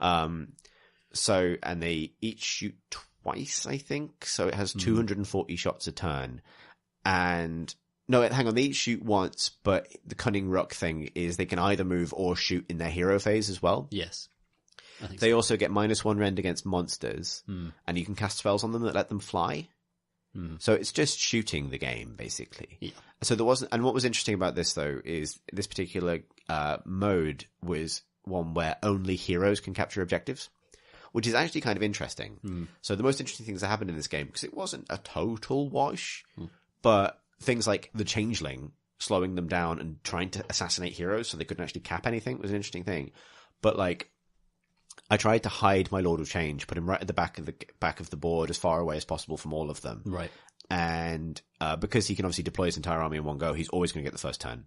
Yeah. So, and they each shoot twice, I think. So it has 240 shots a turn. And, no, hang on, they each shoot once, but the Cunning Ruck thing is they can either move or shoot in their hero phase as well. Yes. They also get -1 rend against monsters, and you can cast spells on them that let them fly. So it's just shooting the game, basically. Yeah. So there wasn't, and what was interesting about this though is this particular mode was one where only heroes can capture objectives. which is actually kind of interesting. So the most interesting things that happened in this game, because it wasn't a total wash, but things like the Changeling slowing them down and trying to assassinate heroes so they couldn't actually cap anything was an interesting thing. But like, I tried to hide my Lord of Change, put him right at the back of the board as far away as possible from all of them. Right. And because he can obviously deploy his entire army in one go, he's always going to get the first turn.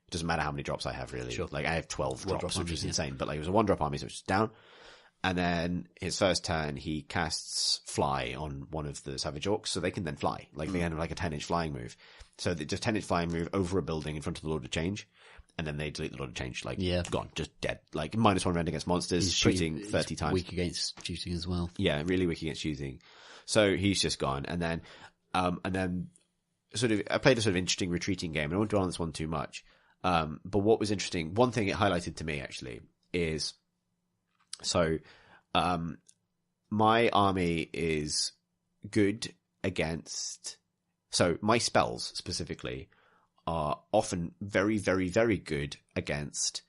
It doesn't matter how many drops I have, really. Sure. Like, I have 12 drops, which is yeah. insane. But like, it was a 1-drop army, so it's down. And then his first turn, he casts Fly on one of the Savage Orcs, so they can then fly. Like, they have like a 10-inch flying move. So they just 10-inch flying move over a building in front of the Lord of Change. And then they delete the Lord of Change, like, gone, just dead. Like, -1 rend against monsters, shooting 30 times. Weak against shooting as well. Yeah, really weak against shooting. So he's just gone. And then sort of, I played a sort of interesting retreating game, and I won't dwell on this one too much. But what was interesting, one thing it highlighted to me, actually, is, so, my army is good against, so my spells, specifically, are often very, very, very good against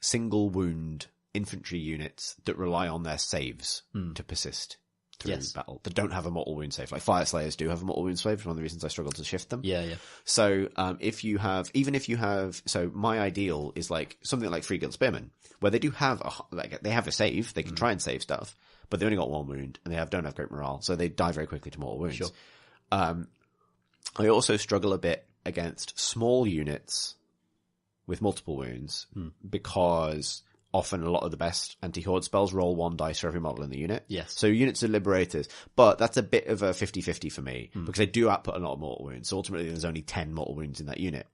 single wound infantry units that rely on their saves to persist through battle, that don't have a mortal wound save. Like Fire Slayers do have a mortal wound save, which is one of the reasons I struggle to shift them. Yeah. So, so my ideal is like something like Free Guild Spearmen, where they do have they have a save, they can try and save stuff, but they only got 1 wound, and they don't have great morale, so they die very quickly to mortal wounds. Sure. I also struggle a bit against small units with multiple wounds because often a lot of the best anti-horde spells roll 1 dice for every model in the unit. Yes. So units are liberators, but that's a bit of a 50-50 for me because they do output a lot of mortal wounds. So ultimately there's only 10 mortal wounds in that unit.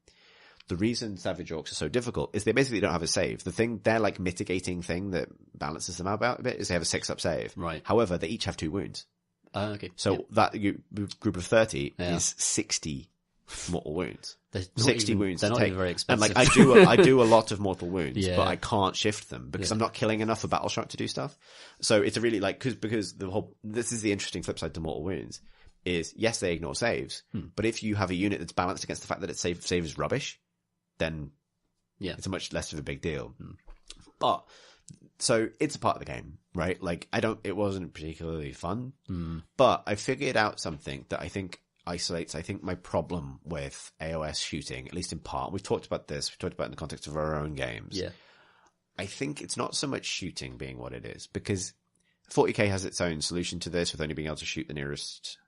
The reason Savage Orcs are so difficult is they basically don't have a save. Their like mitigating thing that balances them out a bit is they have a 6-up save. Right. However, they each have 2 wounds. Okay. So that group of 30 is 60 mortal wounds. 60 wounds. They're not even very expensive. And like I do a lot of mortal wounds, but I can't shift them because I'm not killing enough for Battleshock to do stuff. So it's a really like because this is the interesting flip side to mortal wounds is yes, they ignore saves, but if you have a unit that's balanced against the fact that its save is rubbish, then it's a much less of a big deal. But so it's a part of the game, right? Like it wasn't particularly fun, but I figured out something that I think isolates, my problem with AOS shooting, at least in part. We've talked about this. We've talked about it in the context of our own games. Yeah. I think it's not so much shooting being what it is, because 40k has its own solution to this with only being able to shoot the nearest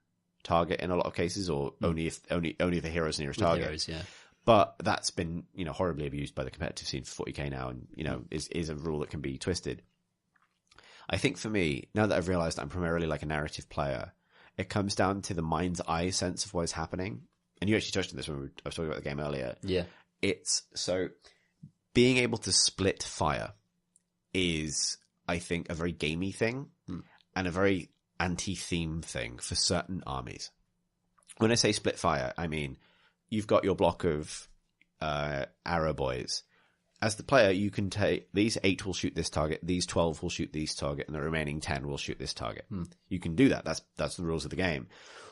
target in a lot of cases, or only if the hero's nearest target. Heroes, yeah. But that's been, horribly abused by the competitive scene for 40k now, and, is a rule that can be twisted. I think for me, now that I've realized I'm primarily like a narrative player, it comes down to the mind's eye sense of what is happening. And you actually touched on this when I was talking about the game earlier. Yeah. It's so being able to split fire is, I think, a very gamey thing and a very anti-theme thing for certain armies. When I say split fire, I mean, you've got your block of arrow boys. As the player, you can take these 8 will shoot this target, these 12 will shoot this target, and the remaining 10 will shoot this target. You can do that. That's the rules of the game.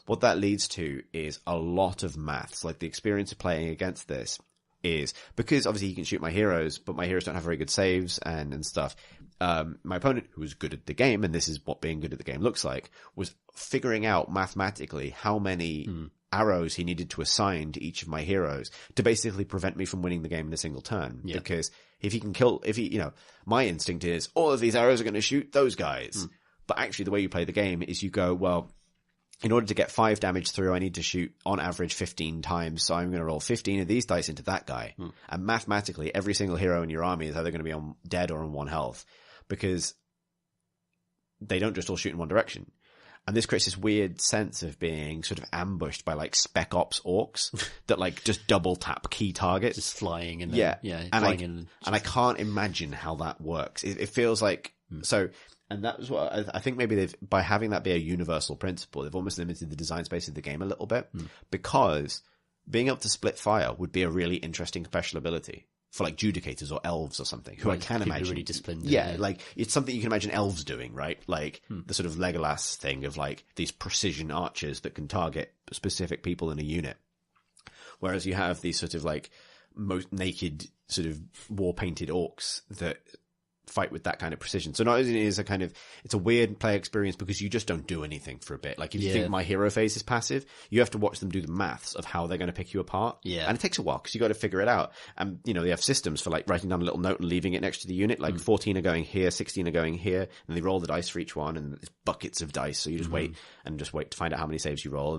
What that leads to is a lot of maths. Like the experience of playing against this is, because obviously you can shoot my heroes, but my heroes don't have very good saves and stuff. My opponent, who was good at the game, and this is what being good at the game looks like, was figuring out mathematically how many arrows he needed to assign to each of my heroes to basically prevent me from winning the game in a single turn. Yeah. Because if he can kill, my instinct is all of these arrows are going to shoot those guys. But actually the way you play the game is you go, well, in order to get 5 damage through, I need to shoot on average 15 times. So I'm going to roll 15 of these dice into that guy. And mathematically, every single hero in your army is either going to be on dead or on 1 health, because they don't just all shoot in one direction. And this creates this weird sense of being sort of ambushed by like Spec Ops orcs that like just double tap key targets. Just flying and and I can't imagine how that works. It feels like so, and that was what I think maybe by having that be a universal principle, they've almost limited the design space of the game a little bit, because being able to split fire would be a really interesting special ability for like judicators or elves or something, who I can imagine really disciplined. Yeah, like it's something you can imagine elves doing, right? Like the sort of Legolas thing of like these precision archers that can target specific people in a unit. Whereas you have these sort of like most naked sort of war painted orcs that fight with that kind of precision. So not only is it's a weird play experience because you just don't do anything for a bit. Like if you think my hero phase is passive, you have to watch them do the maths of how they're going to pick you apart. Yeah. And it takes a while because you got to figure it out. And, they have systems for like writing down a little note and leaving it next to the unit. Like 14 are going here, 16 are going here, and they roll the dice for each one, and it's buckets of dice. So you just wait to find out how many saves you roll,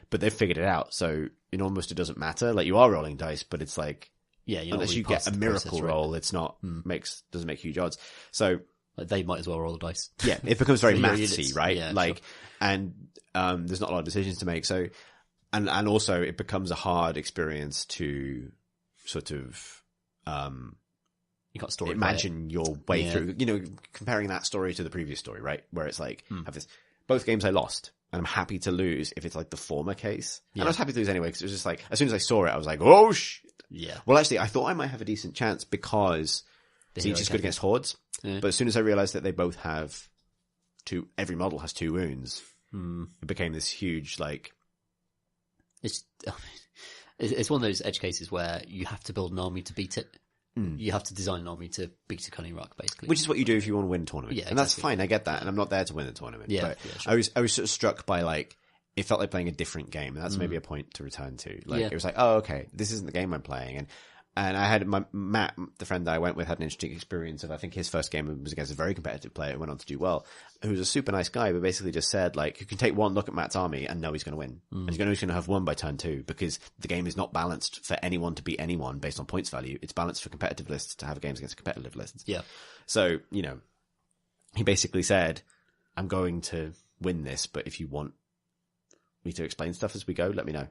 but they've figured it out. So it doesn't matter. Like you are rolling dice, but it's like, unless you get a miracle roll, it's not doesn't make huge odds. So they might as well roll the dice. Yeah, it becomes very mathsy, units. right? Yeah, like, and there's not a lot of decisions to make. So, and also it becomes a hard experience to sort of you got story. Imagine your way through. Comparing that story to the previous story, right? Where it's like have this. Both games I lost. And I'm happy to lose if it's like the former case. And I was happy to lose anyway because it was just like, as soon as I saw it, I was like, oh shit. Yeah. Well, actually, I thought I might have a decent chance because Siege is good against hordes. Yeah. But as soon as I realized that they both have every model has 2 wounds, it became this huge, like... It's one of those edge cases where you have to build an army to beat it. You have to design an army to beat a cunning rock, basically. Which is what you do if you want to win a tournament. Yeah, and that's fine, I get that. And I'm not there to win a tournament. Yeah, but sure. I was sort of struck by like, it felt like playing a different game. And that's maybe a point to return to. Like, it was like, oh, okay, this isn't the game I'm playing. And I had Matt, the friend that I went with, had an interesting experience of, I think his first game was against a very competitive player who went on to do well, who was a super nice guy, but basically just said, like, you can take one look at Matt's army and know he's going to win. And he's going to have won by turn 2 because the game is not balanced for anyone to beat anyone based on points value. It's balanced for competitive lists to have games against competitive lists. Yeah. So, he basically said, I'm going to win this, but if you want me to explain stuff as we go, let me know.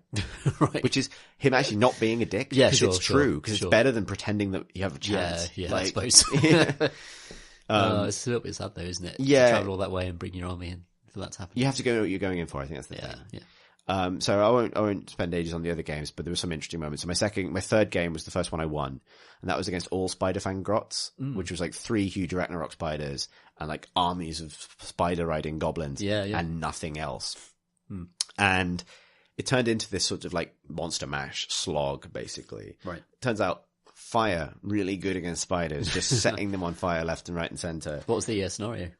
Right. Which is him actually not being a dick. Yeah, because it's true. Because it's better than pretending that you have a chance. Yeah, like, I suppose. It's a little bit sad though, isn't it? Yeah. To travel all that way and bring your army in for that to happen. You have to go know what you're going in for. I think that's the thing. Yeah. So I won't spend ages on the other games, but there were some interesting moments. So my third game was the first one I won, and that was against all Spiderfang Grots, which was like 3 huge Ragnarok spiders and like armies of spider riding goblins, and nothing else. And it turned into this sort of like monster mash slog, basically. Right. Turns out fire really good against spiders, just setting them on fire left and right and center. What was the scenario?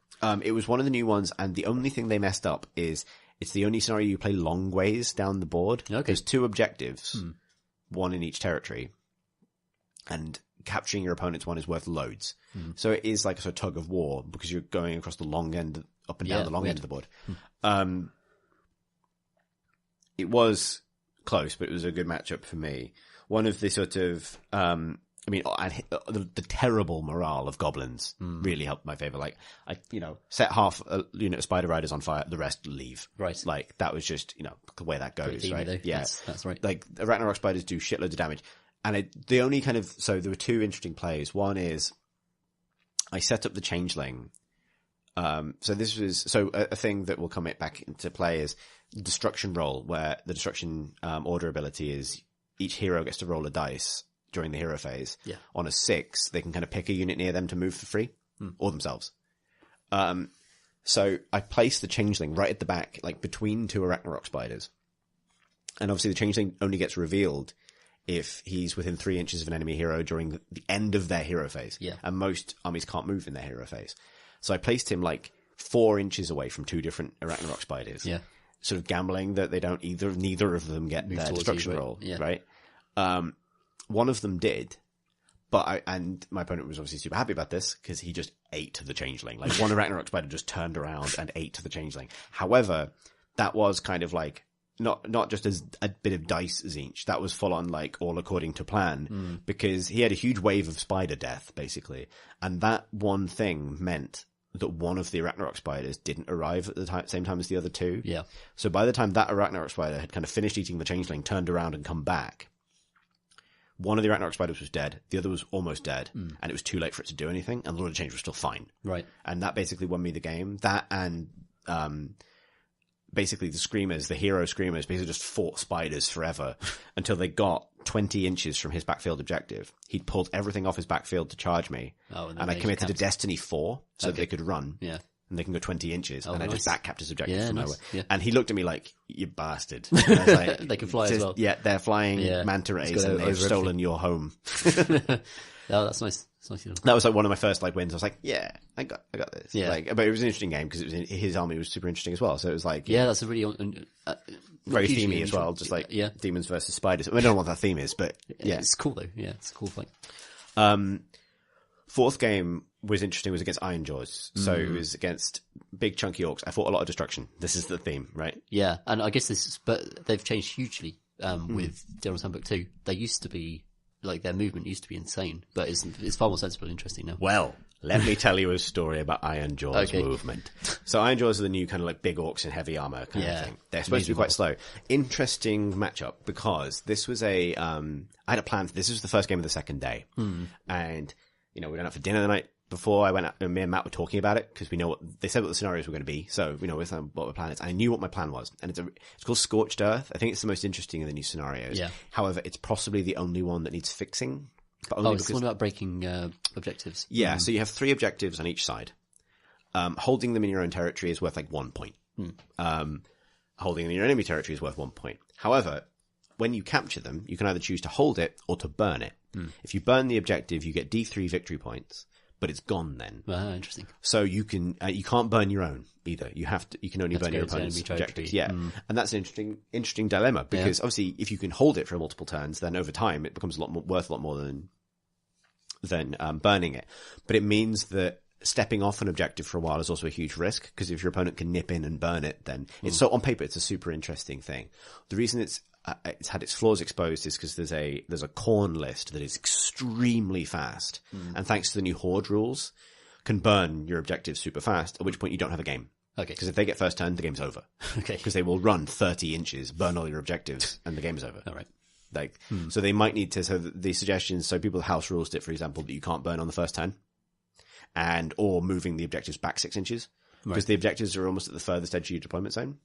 It was one of the new ones, and the only thing they messed up is it's the only scenario you play long ways down the board. Okay. There's 2 objectives, one in each territory, and capturing your opponent's one is worth loads. So it is like a sort of tug of war because you're going across the long end, up and down the long end of the board. It was close, but it was a good matchup for me. One of the sort of, the terrible morale of goblins really helped my favor. Like, set half a unit of spider riders on fire, the rest leave. Right. Like, that was just, the way that goes, right? Though. Yeah. That's right. Like, the Ragnarok spiders do shitloads of damage. And the only so there were 2 interesting plays. One is, I set up the Changeling. So this was, a thing that will come back into play is destruction roll, where the destruction order ability is each hero gets to roll a dice during the hero phase. Yeah. On a 6, they can kind of pick a unit near them to move for free, or themselves. So I placed the Changeling right at the back, like between 2 Ragnarok spiders. And obviously the Changeling only gets revealed if he's within 3 inches of an enemy hero during the end of their hero phase. Yeah. And most armies can't move in their hero phase. So I placed him like 4 inches away from 2 different Ragnarok spiders. Yeah. Sort of gambling that they don't neither of them get their destruction roll. Yeah. Right. One of them did, and my opponent was obviously super happy about this because he just ate the Changeling. Like one Ragnarok spider just turned around and ate the Changeling. However, that was kind of like, not just as a bit of dice Zinch, that was full on like all according to plan because he had a huge wave of spider death basically. And that one thing meant that one of the Ragnarok spiders didn't arrive at the same time as the other 2. Yeah. So by the time that Ragnarok spider had kind of finished eating the Changeling, turned around and come back, one of the Ragnarok spiders was dead, the other was almost dead, and it was too late for it to do anything, and the Lord of Change was still fine. Right. And that basically won me the game. That and basically the Screamers, the hero Screamers, basically just fought spiders forever until they got 20 inches from his backfield objective. He'd pulled everything off his backfield to charge me, and I committed a Destiny 4 so that they could run. Yeah. And they can go 20 inches, and I just backcapped his objective from nowhere. Yeah. And he looked at me like, you bastard. And I was like, they can fly as well. Yeah, they're flying manta rays, and they've stolen your home. Oh, that's nice. It's nicely done. That was like one of my first like wins. I was like, yeah, I got this. Yeah. Like, but it was an interesting game because his army was super interesting as well. So it was like, Yeah, that's a really very hugely themey as well. interesting- Just like yeah, demons versus spiders. I don't know what that theme is, but yeah. it's cool though. Yeah, it's a cool fight. Fourth game was interesting, was against Iron Jaws. So it was against big chunky orcs. I fought a lot of destruction. This is the theme, right? Yeah, and I guess but they've changed hugely with General's Handbook 2. They used to be, like, their movement used to be insane, but it's far more sensible and interesting now. Well, let me tell you a story about Iron Jaws movement. So Iron Jaws are the new kind of like big orcs in heavy armor kind of thing. They're supposed to be quite slow. Interesting matchup because this was I had a plan. This was the first game of the second day. And, we went out for dinner the night before. I went out, and me and Matt were talking about it because we know they said what the scenarios were going to be. So we know what the plan is. I knew what my plan was. And it's called Scorched Earth. I think it's the most interesting of the new scenarios. Yeah. However, it's possibly the only one that needs fixing. But only it's the one about breaking objectives. Yeah, so you have 3 objectives on each side. Holding them in your own territory is worth like 1 point. Holding them in your enemy territory is worth 1 point. However, when you capture them, you can either choose to hold it or to burn it. If you burn the objective, you get D3 victory points, but it's gone then. Interesting. So you can't burn your own either. You can only burn your opponent's objectives. Yeah. And that's an interesting dilemma because obviously if you can hold it for multiple turns, then over time it becomes worth a lot more than burning it. But it means that stepping off an objective for a while is also a huge risk because if your opponent can nip in and burn it, then it's so on paper, it's a super interesting thing. The reason it's had its flaws exposed is because there's a corn list that is extremely fast. And thanks to the new horde rules, can burn your objectives super fast, at which point you don't have a game. Okay. Because if they get first turn, the game's over. Okay. Because they will run 30 inches, burn all your objectives, and the game's over. All right. Like, so they might need to, so the suggestions, so people house rules it, for example, that you can't burn on the first turn. Or moving the objectives back 6 inches. Because the objectives are almost at the furthest edge of your deployment zone.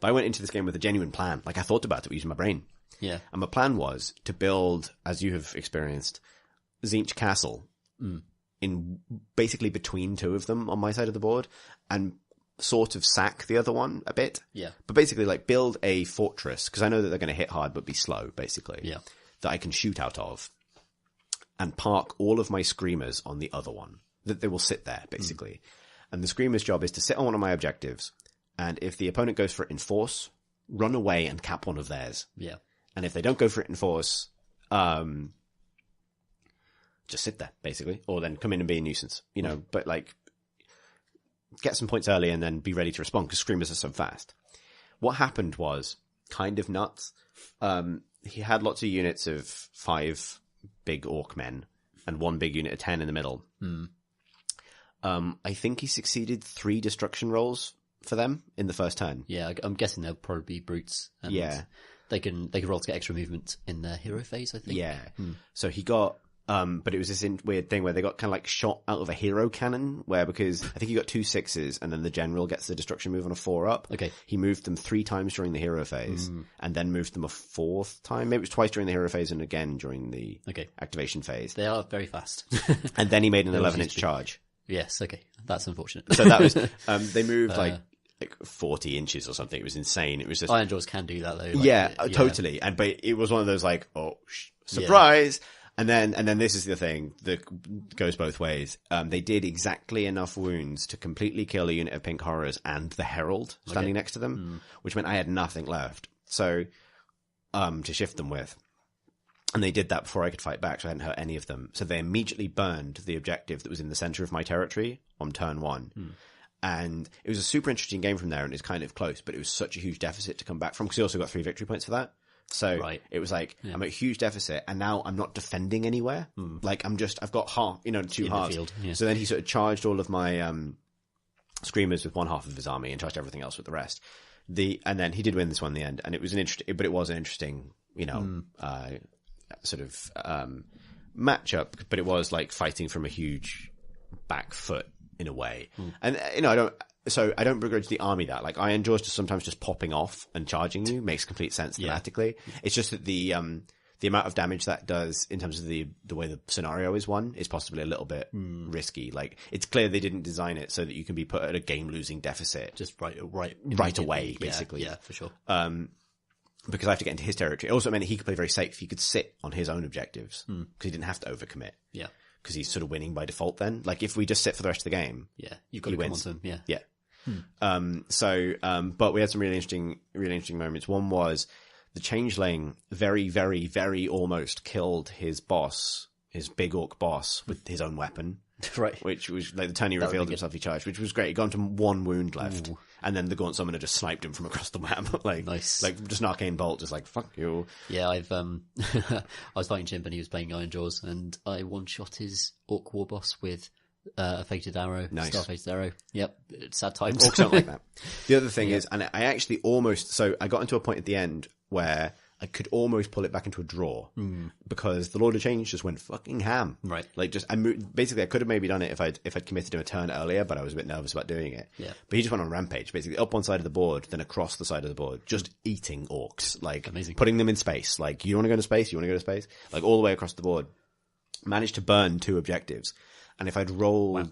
But I went into this game with a genuine plan. Like, I thought about it using my brain. Yeah. And my plan was to build, as you have experienced, Tzeentch Castle in basically between 2 of them on my side of the board and sort of sack the other one a bit. Yeah. But basically, like, build a fortress, because I know that they're going to hit hard but be slow, basically. Yeah. That I can shoot out of and park all of my screamers on the other one. That they will sit there, basically. And the screamer's job is to sit on one of my objectives. And if the opponent goes for it in force, run away and cap one of theirs. Yeah. And if they don't go for it in force, just sit there, basically. Or then come in and be a nuisance, but like, get some points early and then be ready to respond because screamers are so fast. What happened was kind of nuts. He had lots of units of 5 big orc men and 1 big unit of 10 in the middle. I think he succeeded 3 destruction rolls for them in the first turn. Yeah, I'm guessing they'll probably be brutes. And they can roll to get extra movement in their hero phase, I think. Yeah. So he got, but it was this weird thing where they got kind of like shot out of a hero cannon, because I think he got 2 6s and then the general gets the destruction move on a 4 up. Okay. He moved them 3 times during the hero phase and then moved them a 4th time. Maybe it was twice during the hero phase and again during the activation phase. They are very fast. And then he made an 11-inch charge. Yes, okay. That's unfortunate. So that was, they moved like 40 inches or something. It was insane. It was just... Iron Jaws can do that though. Totally. But it was one of those like, surprise! And then this is the thing that goes both ways. They did exactly enough wounds to completely kill a unit of pink horrors and the herald standing next to them, which meant I had nothing left. So, to shift them with. And they did that before I could fight back, so I hadn't hurt any of them. So they immediately burned the objective that was in the center of my territory on turn 1. And it was a super interesting game from there, and it's kind of close, but it was such a huge deficit to come back from, because he also got 3 victory points for that. So it was like, I'm at a huge deficit, and now I'm not defending anywhere. Like, I've got half, 2 halves. Yeah. So then he sort of charged all of my screamers with 1 half of his army and charged everything else with the rest. And then he did win this one in the end, and it was an interesting, sort of matchup, but it was like fighting from a huge back foot in a way. And I don't begrudge the army that. Like, Iron Jaws sometimes just popping off and charging you makes complete sense thematically. It's just that the amount of damage that does in terms of the way the scenario is won is possibly a little bit risky. Like, it's clear they didn't design it so that you can be put at a game losing deficit just right away, basically. Yeah, for sure. Because I have to get into his territory. It also meant he could play very safe. He could sit on his own objectives because he didn't have to overcommit. Yeah. because he's sort of winning by default then. Like, if we just sit for the rest of the game, Yeah, you've got to come on to him. Yeah. yeah. But we had some really interesting moments. One was the changeling very, very, very almost killed his boss, his big orc boss, with his own weapon. Right. Which was like the turn he revealed himself, he charged, which was great. He got him 1 wound left. Ooh. And then the Gaunt Summoner just sniped him from across the map. Like, Nice. Like, just an arcane bolt, just like, fuck you. Yeah, I've I was fighting Chimp and he was playing Iron Jaws, and I one-shot his Orc War Boss with a Fated Arrow, Nice. Star-Fated Arrow. Yep, it's sad times. Orcs don't like that. The other thing is, and I actually so I got into a point at the end where I could almost pull it back into a draw because the Lord of Change just went fucking ham. Right. Like, basically I could have maybe done it if I'd committed him a turn earlier, but I was a bit nervous about doing it. Yeah. But he just went on a rampage, basically up one side of the board, then across the side of the board, just eating orcs, like Amazing. putting them in space. Like, you want to go to space? You want to go to space? Like, all the way across the board. Managed to burn 2 objectives. And if I'd gotten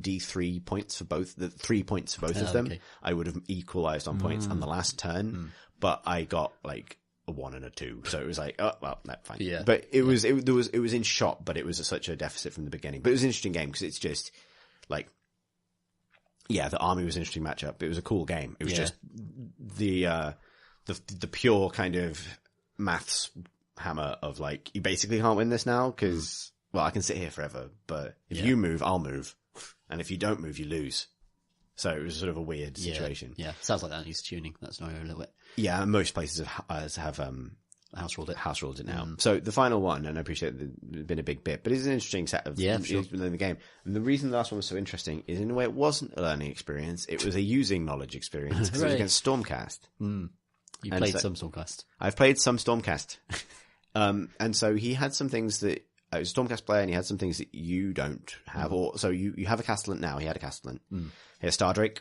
D3 points for both, the 3 points for both of them, okay. I would have equalized on points on the last turn. But I got like a 1 and a 2, so it was like, oh well, no, fine. Yeah. But it was in shot, but it was such a deficit from the beginning. But it was an interesting game because it's just like, yeah, the army was an interesting matchup. It was a cool game. It was just the pure kind of maths hammer of like, you basically can't win this now because, well, I can sit here forever, but if you move, I'll move. And if you don't move, you lose. So it was sort of a weird situation. Yeah, sounds like that needs tuning, that scenario a little bit. Yeah, most places have House ruled it. house ruled it now. So the final one, and I appreciate it's been a big bit, but it's an interesting set of within the game. And the reason the last one was so interesting is, in a way, it wasn't a learning experience; it was a using knowledge experience because it was against Stormcast. You played some Stormcast. I've played some Stormcast, and so he had some things that. I was a Stormcast player, and he had some things that you don't have. Or so you have a Castellan now. He had a Castellan. He had Stardrake.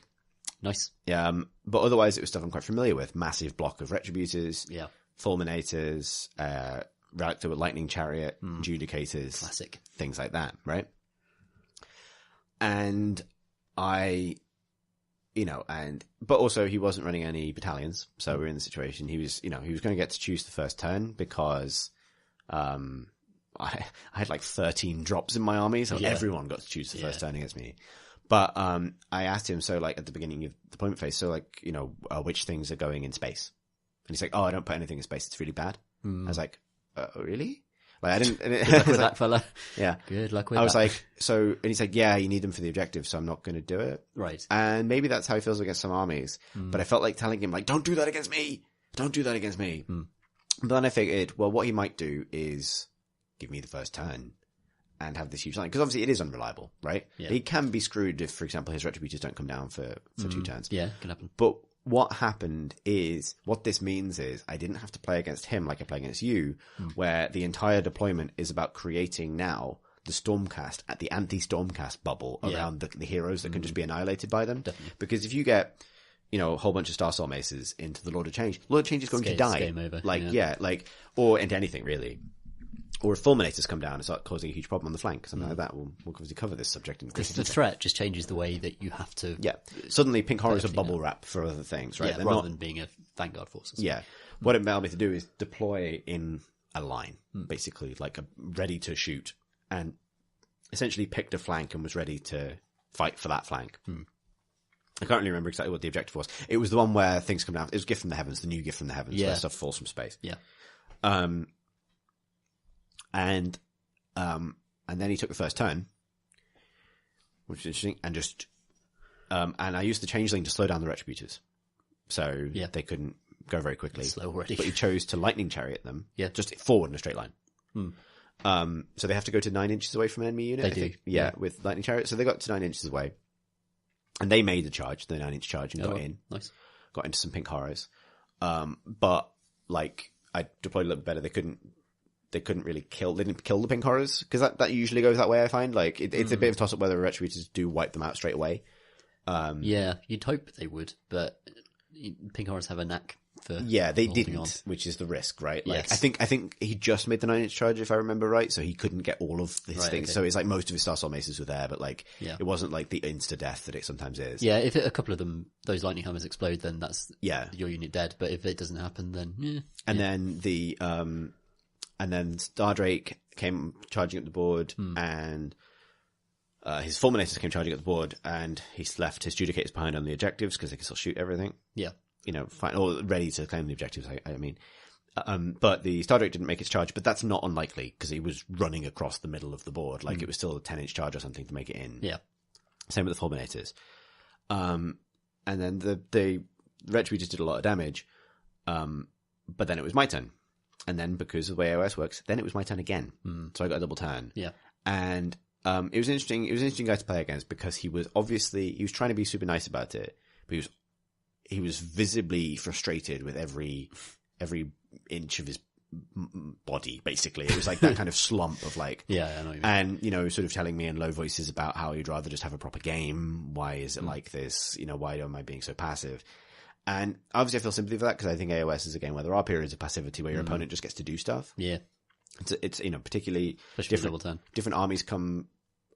Nice. But otherwise, it was stuff I'm quite familiar with. Massive block of Retributors. Yeah. Fulminators, Relictor with Lightning Chariot, Judicators. Classic. Things like that, right? And but also he wasn't running any battalions, so we're in the situation. He was going to get to choose the first turn because, I had like 13 drops in my army, so everyone got to choose the first turn against me. But I asked him, so like at the beginning of the deployment phase, so like, which things are going in space? And he's like, oh, I don't put anything in space, it's really bad. I was like, really? Like, I didn't. Good luck with that fella. Yeah. Good luck with that. I was like, and he's like, yeah, you need them for the objective, so I'm not going to do it. Right. And maybe that's how he feels against some armies. But I felt like telling him, like, don't do that against me. Don't do that against me. But then I figured, well, what he might do is give me the first turn and have this huge line. Because obviously it is unreliable, right? Yeah. He can be screwed if, for example, his Retributors don't come down for 2 turns. Yeah, can happen. But what this means is I didn't have to play against him like I play against you, where the entire deployment is about creating now the Stormcast, at the anti-Stormcast bubble around the heroes that can just be annihilated by them. Definitely. Because if you get, a whole bunch of Star Soul Maces into the Lord of Change is going to die. Game over. Or into anything really. Or if Fulminators come down and start causing a huge problem on the flank, something like that, we'll obviously cover this subject in The threat just changes the way that you have to... Yeah. Suddenly Pink Horror is a bubble wrap for other things, right? Yeah, rather than being a Vanguard force. Yeah. What it allowed me to do is deploy in a line, basically, like ready to shoot, and essentially picked a flank and was ready to fight for that flank. I can't really remember exactly what the objective was. It was the one where things come down. It was Gift from the Heavens, the new Gift from the Heavens, where stuff falls from space. Yeah. And then he took the first turn, which is interesting, and and I used the Changeling to slow down the Retributors. So they couldn't go very quickly. Slow already. But he chose to Lightning Chariot them. Yeah. Just forward in a straight line. So they have to go to 9 inches away from an enemy unit, They I do. think. Yeah, with Lightning Chariot. So they got to 9 inches away. And they made the 9-inch charge, and got in. Nice. Got into some Pink Horrors. But, like, I deployed a little bit better. They couldn't really kill the Pink Horrors, because that usually goes that way, I find. Like, it's a bit of a toss-up whether Retributors do wipe them out straight away. Yeah, you'd hope they would, but Pink Horrors have a knack for they holding didn't, on. which is the risk, right? Like, Yes. I think he just made the 9-inch charge, if I remember right, so he couldn't get all of his Right, things. okay. So it's like most of his Star Soul Maces were there, but like, Yeah. it wasn't like the insta-death that it sometimes is. Yeah, if a couple of them, those lightning hammers explode, then that's Yeah. your unit dead. But if it doesn't happen, then And then and then Stardrake came charging up the board, and his fulminators came charging up the board, and he left his judicators behind on the objectives because they can still shoot everything. Yeah. Fine, or ready to claim the objectives, I mean. But the Star Drake didn't make its charge, but that's not unlikely because he was running across the middle of the board. Like, it was still a 10-inch charge or something to make it in. Yeah. Same with the fulminators. And then the Retributors did a lot of damage. But then it was my turn. And then because of the way AOS works, then it was my turn again. So I got a double turn. Yeah. And it was interesting. It was an interesting guy to play against because he was trying to be super nice about it, but he was visibly frustrated with every inch of his body, basically. It was like that kind of slump of like, yeah, I know what you mean. And, sort of telling me in low voices about how he'd rather just have a proper game. Why is it like this? Why am I being so passive? And obviously I feel sympathy for that because I think AOS is a game where there are periods of passivity where your opponent just gets to do stuff. Yeah. It's particularly different armies come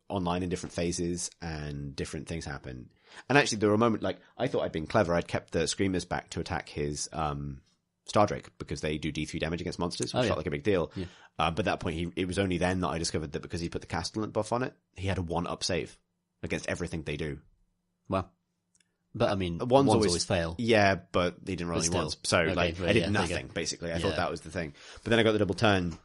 online in different phases and different things happen. And actually there were a moment, like, I thought I'd been clever. I'd kept the Screamers back to attack his Star Drake because they do D3 damage against monsters, which felt like a big deal. Yeah. But at that point, it was only then that I discovered that because he put the Castellant buff on it, he had a 1-up save against everything they do. Wow. But I mean, ones always fail. Yeah, but he didn't roll any ones. So, I did nothing, basically. I thought that was the thing. But then I got the double turn,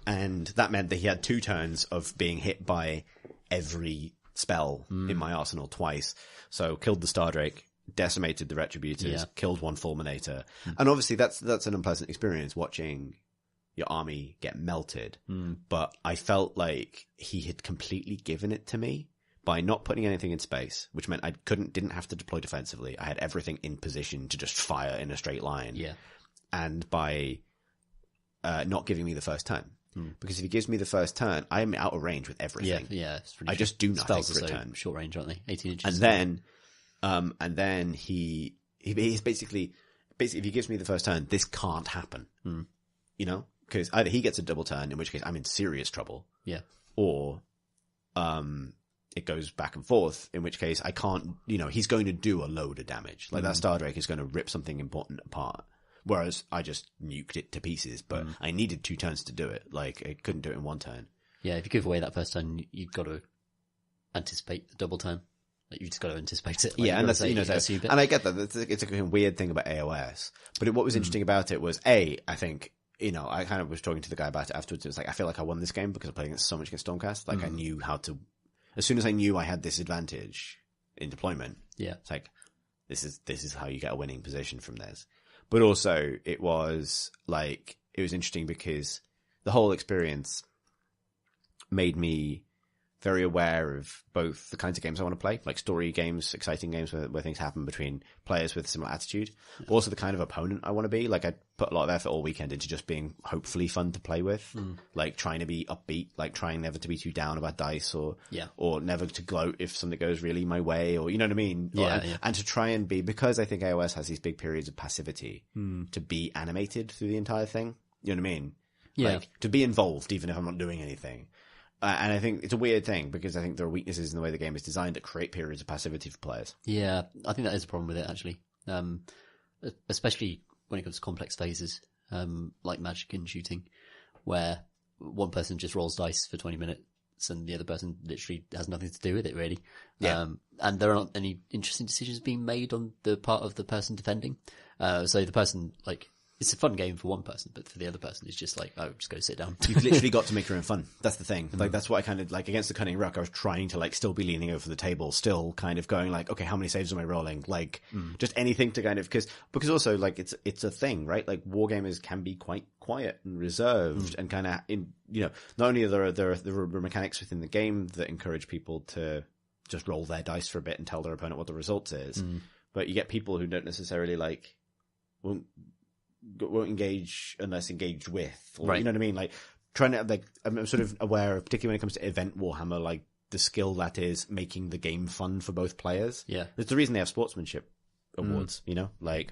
and that meant that he had 2 turns of being hit by every spell in my arsenal twice. So, killed the Star Drake, decimated the Retributors, killed 1 Fulminator. And obviously, that's an unpleasant experience, watching your army get melted. But I felt like he had completely given it to me by not putting anything in space, which meant I didn't have to deploy defensively. I had everything in position to just fire in a straight line. Yeah. And by not giving me the first turn. Because if he gives me the first turn, I am out of range with everything. Yeah. I just do nothing for a turn. Short range, aren't they? 18 inches. And then he's basically if he gives me the first turn, this can't happen. Because either he gets a double turn, in which case I'm in serious trouble. Yeah. Or, it goes back and forth, in which case I can't, he's going to do a load of damage. Like that Star Drake is going to rip something important apart. Whereas I just nuked it to pieces, but I needed 2 turns to do it. Like, I couldn't do it in 1 turn. Yeah, if you give away that first turn, you've got to anticipate the double turn. Like, you've just got to anticipate it. Like, yeah, and that's, and I get that. It's a kind of weird thing about AOS. But what was interesting about it was, I think, I kind of was talking to the guy about it afterwards. It was like, I feel like I won this game because I played against so much against Stormcast. Like, I knew how to, as soon as I knew I had this advantage in deployment, it's like, this is how you get a winning position from this. But also, it was interesting because the whole experience made me very aware of both the kinds of games I want to play, like story games, exciting games where things happen between players with similar attitude, but also the kind of opponent I want to be. Like, I put a lot of effort all weekend into just being hopefully fun to play with, like trying to be upbeat, like trying never to be too down about dice or never to gloat if something goes really my way, or you know what I mean? And to try and be, because I think AOS has these big periods of passivity, to be animated through the entire thing. You know what I mean? Yeah. Like, to be involved even if I'm not doing anything. And I think it's a weird thing because I think there are weaknesses in the way the game is designed that create periods of passivity for players. Yeah, I think that is a problem with it, actually. Especially when it comes to complex phases, like magic and shooting, where one person just rolls dice for 20 minutes and the other person literally has nothing to do with it, really. Yeah. And there aren't any interesting decisions being made on the part of the person defending. So the person, it's a fun game for one person, but for the other person, it's just like, just go sit down. You've literally got to make your own fun. That's the thing. Like, that's what I kind of, like, against the Cunning Ruck, I was trying to, still be leaning over the table, still kind of going, okay, how many saves am I rolling? Just anything to kind of, because also, it's a thing, right? Like, wargamers can be quite quiet and reserved and kind of, not only are there are mechanics within the game that encourage people to just roll their dice for a bit and tell their opponent what the result is, but you get people who don't necessarily, won't engage unless engaged with, or, you know what I mean? Like, trying to, I'm sort of aware of, particularly when it comes to event Warhammer, the skill that is making the game fun for both players. Yeah. It's the reason they have sportsmanship awards, I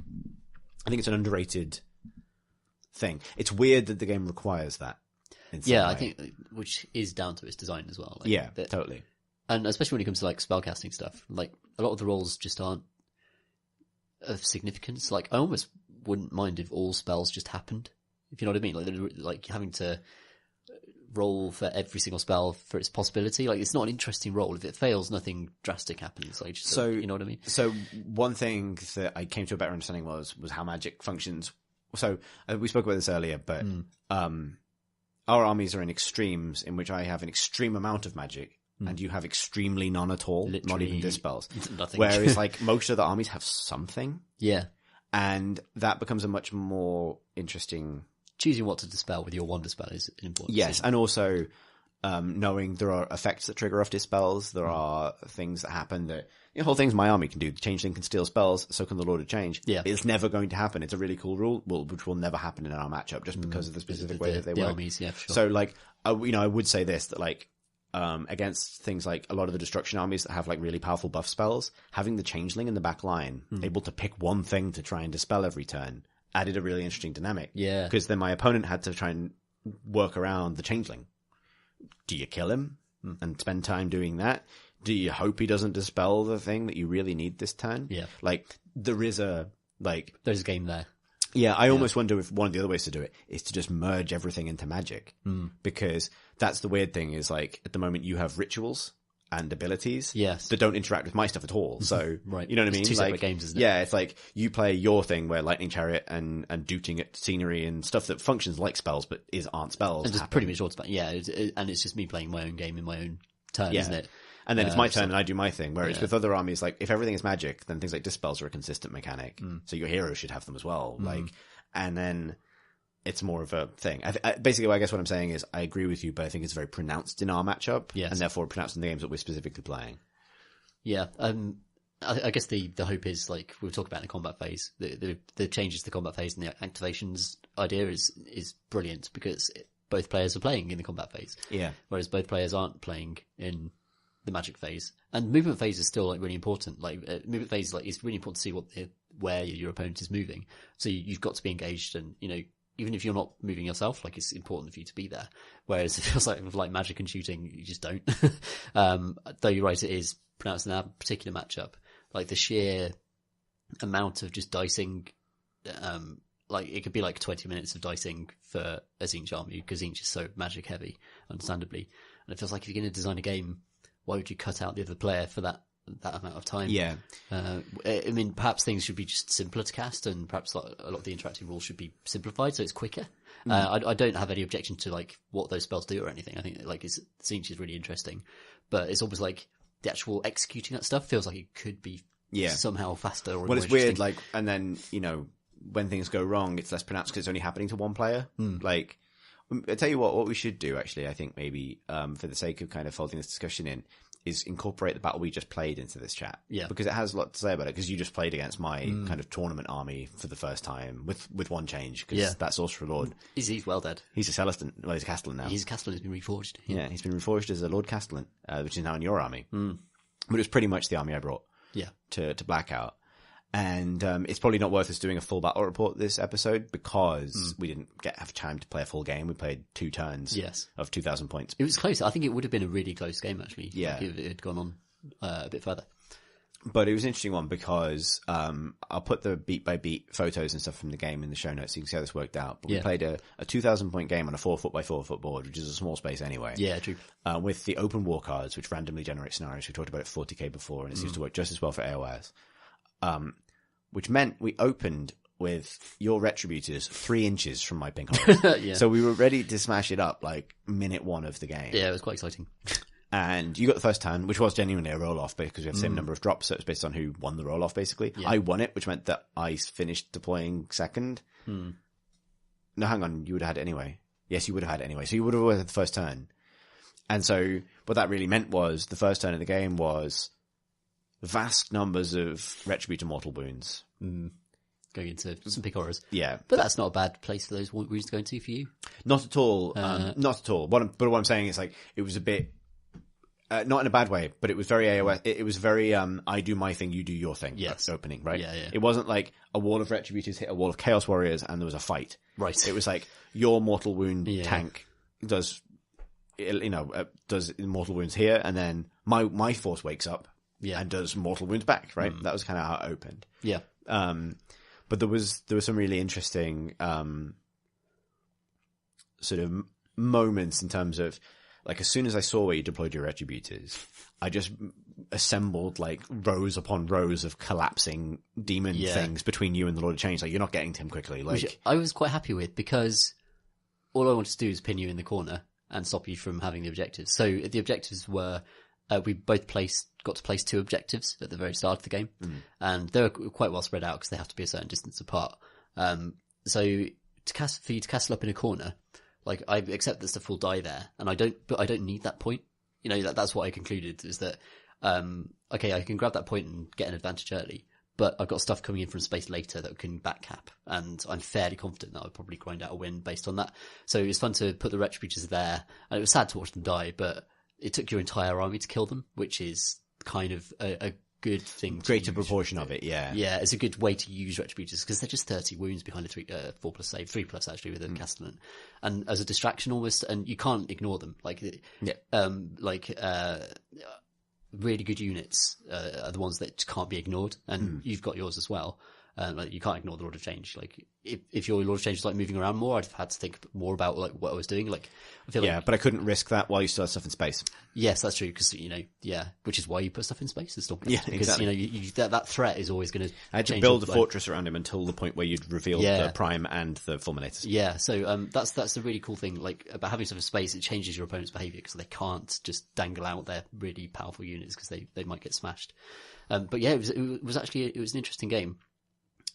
think it's an underrated thing. It's weird that the game requires that. I think, which is down to its design as well. Totally. And especially when it comes to, spellcasting stuff, a lot of the rolls just aren't of significance. I almost wouldn't mind if all spells just happened, if you know what I mean. Like having to roll for every single spell for its possibility. Like, it's not an interesting roll. If it fails, nothing drastic happens. Like, just, you know what I mean? So one thing that I came to a better understanding was how magic functions. So we spoke about this earlier, but our armies are in extremes in which I have an extreme amount of magic and you have extremely none at all, not even dispels. Nothing. Whereas like most of the armies have something. Yeah. And that becomes a much more interesting... Choosing what to dispel with your one dispel is an important Yes, decision. and also knowing there are effects that trigger off dispels. There are things that happen that... The whole things my army can do. The Changeling can steal spells, so can the Lord of Change. Yeah. It's never going to happen. It's a really cool rule, which will never happen in our matchup just because of the specific way that they work. Armies, yeah, for sure. So, like, I would say this, that, like, against things like a lot of the destruction armies that have, like, really powerful buff spells, having the Changeling in the back line, able to pick one thing to try and dispel every turn, added a really interesting dynamic. Yeah. Because then my opponent had to try and work around the Changeling. Do you kill him and spend time doing that? Do you hope he doesn't dispel the thing that you really need this turn? Yeah. Like, there's a game there. Yeah, I almost wonder if one of the other ways to do it is to just merge everything into magic. Because that's the weird thing is, like, at the moment you have rituals and abilities that don't interact with my stuff at all. So, right. You know what I mean? It's two separate like, games, isn't it? Yeah, it's like you play your thing where Lightning Chariot and dooting at scenery and stuff that functions like spells but aren't spells. And just pretty much all spell. Yeah, and it's just me playing my own game in my own turn, isn't it? And then it's my turn and I do my thing. Whereas with other armies, like, if everything is magic, then things like dispels are a consistent mechanic. So your hero should have them as well. Like, and then it's more of a thing. Basically, I guess what I'm saying is I agree with you, but I think it's very pronounced in our matchup. Yes. And therefore pronounced in the games that we're specifically playing. Yeah. I guess the hope is, like we'll talk about in the combat phase, the changes to the combat phase and the activations idea is brilliant because both players are playing in the combat phase. Yeah. Whereas both players aren't playing in the magic phase. And movement phase is still, like, really important. Like, movement phase, like, it's really important to see where your opponent is moving. So you've got to be engaged and, you know, even if you're not moving yourself, like, it's important for you to be there. Whereas it feels like with, like, magic and shooting, you just don't. Though you're right, it is pronounced in our particular matchup. Like, the sheer amount of just dicing, like, it could be like 20 minutes of dicing for a Tzeentch army, because Tzeentch is so magic heavy, understandably. And it feels like if you're going to design a game, why would you cut out the other player for that amount of time? Yeah. I mean, perhaps things should be just simpler to cast, and perhaps, like, a lot of the interactive rules should be simplified so it's quicker. I don't have any objection to, like, what those spells do or anything. I think, like, Tzeentch is really interesting, but it's almost like the actual executing that stuff feels like it could be somehow faster. Or well, it's weird, like, and then, you know, when things go wrong, it's less pronounced because it's only happening to one player. Like, I'll tell you what we should do, actually, I think maybe, for the sake of kind of folding this discussion in, is incorporate the battle we just played into this chat. Yeah. Because it has a lot to say about it, because you just played against my kind of tournament army for the first time with one change, because that Sorcerer Lord. He's well dead. He's a Celestin. Well, he's a Castellan now. He's a Castellan, he's been reforged. Yeah, he's been reforged as a Lord Castellan, which is now in your army. But it was pretty much the army I brought to Blackout. And it's probably not worth us doing a full battle report this episode because we didn't have time to play a full game. We played 2 turns of 2,000 points. It was close. I think it would have been a really close game, actually. Yeah. If it had gone on a bit further. But it was an interesting one because I'll put the beat-by-beat photos and stuff from the game in the show notes so you can see how this worked out. But we played a 2,000-point game on a 4-foot-by-4-foot board, which is a small space anyway. Yeah, true. With the open war cards, which randomly generate scenarios. We talked about it 40k before, and it seems to work just as well for AOS. Which meant we opened with your Retributors 3 inches from my pink horse. So we were ready to smash it up like minute 1 of the game. Yeah, it was quite exciting. And you got the first turn, which was genuinely a roll-off because we had the same number of drops, so it was based on who won the roll-off, basically. I won it, which meant that I finished deploying second. No, hang on, you would have had it anyway. Yes, you would have had it anyway. So you would have had the first turn. And so what that really meant was the first turn of the game was vast numbers of Retributor mortal wounds. Going into some big horrors. Yeah. But that's not a bad place for those wounds to go into for you. Not at all. Not at all. What I'm saying is, like, it was a bit, not in a bad way, but it was very AOS. It was very, I do my thing, you do your thing. Yes. Opening, right? Yeah. It wasn't like a wall of Retributors hit a wall of Chaos Warriors and there was a fight. Right. It was like your mortal wound tank does mortal wounds here, and then my force wakes up and does mortal wounds back, right? That was kind of how it opened. Yeah. But there was some really interesting sort of moments in terms of, like, as soon as I saw where you deployed your retributors, I just assembled like rows upon rows of collapsing demon things between you and the Lord of Change. Like, you're not getting to him quickly. Like, which I was quite happy with, because all I wanted to do is pin you in the corner and stop you from having the objectives. So the objectives were, we both got to place 2 objectives at the very start of the game, and they were quite well spread out because they have to be a certain distance apart. So for you to castle up in a corner, like, I accept that stuff will die there, and I don't need that point. You know, that's what I concluded, is that, okay, I can grab that point and get an advantage early, but I've got stuff coming in from space later that can back cap, and I'm fairly confident that I'll probably grind out a win based on that. So it was fun to put the retributors there, and it was sad to watch them die, but it took your entire army to kill them, which is kind of a good thing. Greater proportion of it, yeah. Yeah, it's a good way to use retributors, because they're just 30 wounds behind a 4+ save, 3+ actually with a castellan, and as a distraction almost, and you can't ignore them. Like, really good units are the ones that can't be ignored, and you've got yours as well. Like, you can't ignore the Lord of Change. Like, if your Lord of Change was like moving around more, I'd have had to think more about like what I was doing. Like, I feel but I couldn't risk that while you still had stuff in space. Yes, that's true, because, you know, which is why you put stuff in space as Stormcast. Yeah, because, exactly. you know, that threat is always going to. I had to build a fortress around him until the point where you'd revealed the Prime and the Fulminators. Yeah, so that's the really cool thing, like, about having stuff in space. It changes your opponent's behavior, because they can't just dangle out their really powerful units, because they might get smashed. But yeah, it was actually an interesting game.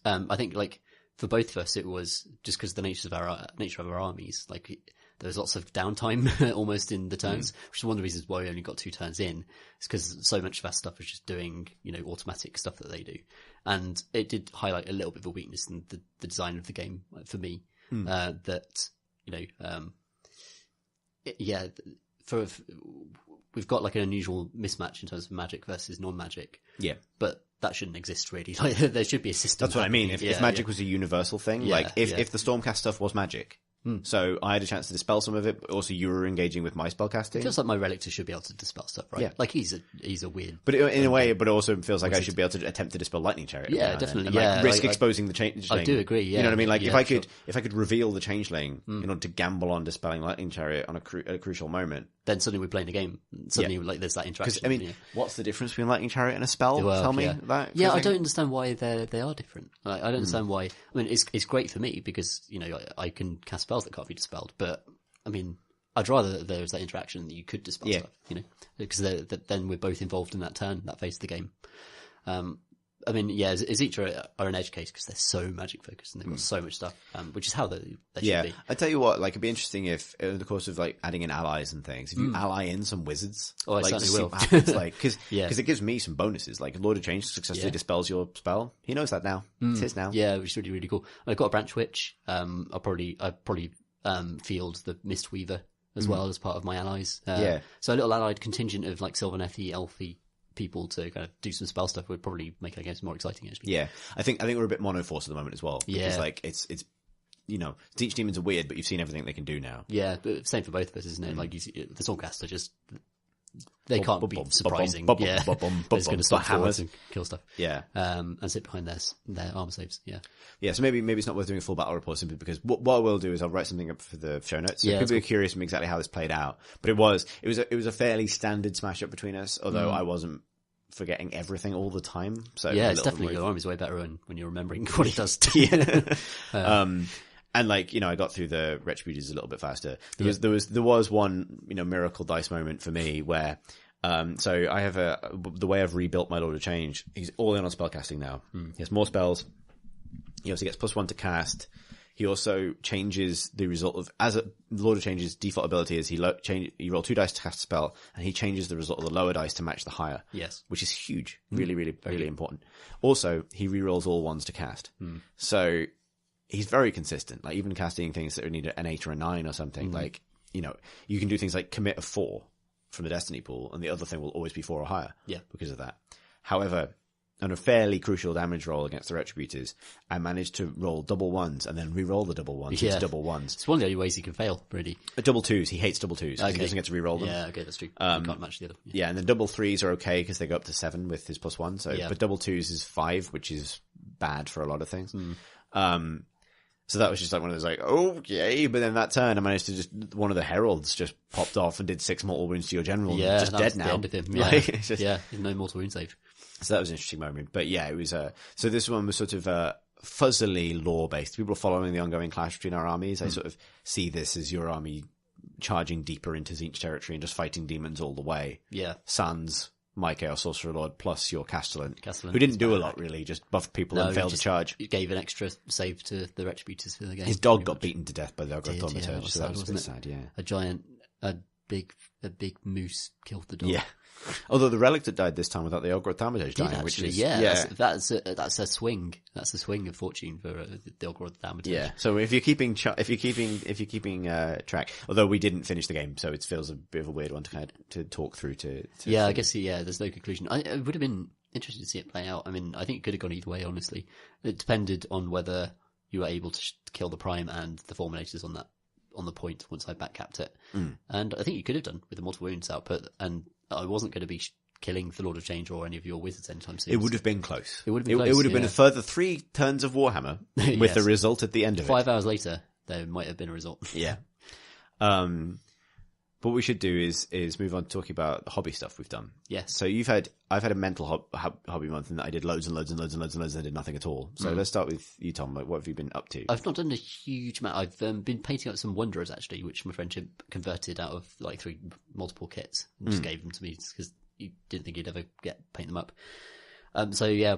I think, like, for both of us, it was just because the nature of our armies. Like, there was lots of downtime almost in the turns, which is one of the reasons why we only got 2 turns in. It's because so much of our stuff was just doing, you know, automatic stuff that they do, and it did highlight a little bit of a weakness in the design of the game for me. That, you know, we've got like an unusual mismatch in terms of magic versus non-magic. Yeah, but that shouldn't exist really. Like, there should be a system. That's what I mean. If magic was a universal thing, like if the Stormcast stuff was magic, so I had a chance to dispel some of it, but also you were engaging with my spellcasting. It feels like my Relictor should be able to dispel stuff, right? Yeah. Like, he's a weird. But in a way, but it also feels like I should be able to attempt to dispel Lightning Chariot. Yeah, definitely. And like, risk exposing the changeling. I do agree. Yeah, you know what I mean. Like, if I could reveal the changeling in order to gamble on dispelling Lightning Chariot on at a crucial moment, then suddenly we're playing a game. Suddenly, like, there's that interaction. Because, I mean, what's the difference between Lightning Chariot and a spell? Tell me that. Yeah, I don't understand why they are different. Like, I don't understand why. I mean, it's great for me because, you know, I can cast spells that can't be dispelled. But I mean, I'd rather that there's that interaction that you could dispel stuff. You know, because then we're both involved in that phase of the game. I mean, Ezetra are an edge case because they're so magic focused and they've got so much stuff, which is how they should be. I tell you what, like, it'd be interesting if, in the course of like adding in allies and things, if you ally in some wizards, I like, certainly will. Because it gives me some bonoses. Like, Lord of Change successfully dispels your spell. He knows that now. It's his now. Yeah, which is really, really cool. I've got a Branch Witch. I'll probably field the Mist Weaver as well as part of my allies. So a little allied contingent of like Sylvaneth-y, Elfy people to kind of do some spell stuff would probably make our games more exciting, actually. Yeah, I think we're a bit mono-force at the moment as well. Because like it's you know, Siege Demons are weird, but you've seen everything they can do now. Yeah, but same for both of us, isn't it? Like, the Stormcast are just, they can't be surprising. They're just going to stop hammers and kill stuff. Yeah. And sit behind their armor saves. Yeah. Yeah, so maybe it's not worth doing a full battle report simply because what I will do is I'll write something up for the show notes. So people are curious from exactly how this played out. But it was a fairly standard smash up between us, although I wasn't forgetting everything all the time. So yeah, it's definitely, your army's way better when you're remembering what it does. And like, you know, I got through the retributors a little bit faster. There was one, you know, miracle dice moment for me where, so I have the way I've rebuilt my Lord of Change. He's all in on spellcasting now. He has more spells. He also gets +1 to cast. He also changes the result of, as a Lord of Change's default ability is you roll 2 dice to cast a spell, and he changes the result of the lower dice to match the higher. Yes. Which is huge. Really, really, really important. Also, he rerolls all 1s to cast. So, he's very consistent. Like, even casting things that need an 8 or a 9 or something, like, you know, you can do things like commit a 4 from the Destiny pool, and the other thing will always be 4 or higher. Yeah. Because of that. However, on a fairly crucial damage roll against the Retributors, I managed to roll double 1s and then re-roll the double 1s into double 1s. It's one of the only ways he can fail, really. Double 2s, he hates double 2s because he doesn't get to re-roll them. Yeah, okay, that's true. You can't match the other. Yeah, and then double 3s are okay because they go up to 7 with his +1. So, but double 2s is 5, which is bad for a lot of things. So that was just like one of those like, okay, but then that turn I managed to just, one of the heralds just popped off and did 6 mortal wounds to your general. Yeah, just that dead was now. the end of him. Yeah, Like, it's just, yeah, no mortal wound save. So that was an interesting moment. But yeah, it was, so this one was sort of, fuzzily lore based. People are following the ongoing clash between our armies. I sort of see this as your army charging deeper into Tzeentch territory and just fighting demons all the way. Yeah. Sans my Chaos Sorcerer Lord plus your Castellan, Castellan who didn't do a back. lot really, just buffed people and failed to charge. It gave an extra save to the Retributors for the game. His dog got beaten to death by the Ogre Did, yeah, Thaumaturge, so that was a bit wasn't sad, yeah. A big moose killed the dog. Yeah. Although the relic that died this time without the Ogre Thaumaturge Did dying, which actually, is... yeah. That's a swing. That's a swing of fortune for the Ogre Thaumaturge. Yeah. So if you're keeping track, although we didn't finish the game, so it feels a bit of a weird one to kind of to talk through to yeah, I guess, yeah, there's no conclusion. It would have been interesting to see it play out. I mean, I think it could have gone either way, honestly. It depended on whether you were able to kill the Prime and the Fulminators on the point once I backcapped it. And I think you could have done with the multiple wounds output, and I wasn't going to be killing the Lord of Change or any of your wizards anytime soon. It would have been close. It would have been close, It would have been a further 3 turns of Warhammer with Yes. the result at the end of it. 5 hours later, there might have been a result. Yeah. But what we should do is move on to talking about the hobby stuff we've done. Yes. So I've had a mental hobby month in that I did loads and loads and loads and loads and loads and I did nothing at all. So let's start with you, Tom. Like, what have you been up to? I've not done a huge amount. I've been painting up some Wanderers, actually, which my friend converted out of like 3 multiple kits and just gave them to me because he didn't think he'd ever paint them up. So yeah,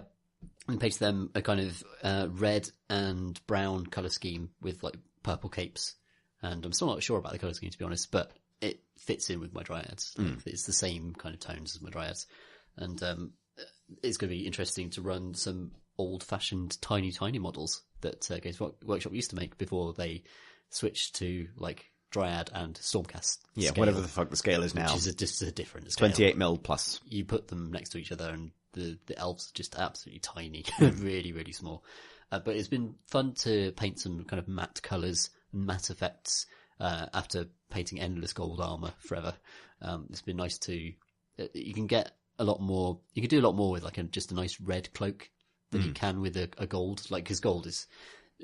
I painted them a kind of red and brown colour scheme with like purple capes. And I'm still not sure about the colour scheme, to be honest, but it fits in with my Dryads. It's the same kind of tones as my Dryads. And it's going to be interesting to run some old-fashioned tiny models that Games Workshop used to make before they switched to like Dryad and Stormcast. Yeah, scale, whatever the fuck the scale is now. which is just a different scale. 28 mil plus. You put them next to each other and the elves are just absolutely tiny, really, really small. But it's been fun to paint some kind of matte colours and matte effects after painting endless gold armour forever. It's been nice to... you can get a lot more... You can do a lot more with like just a nice red cloak than you can with a gold. Like, because gold is...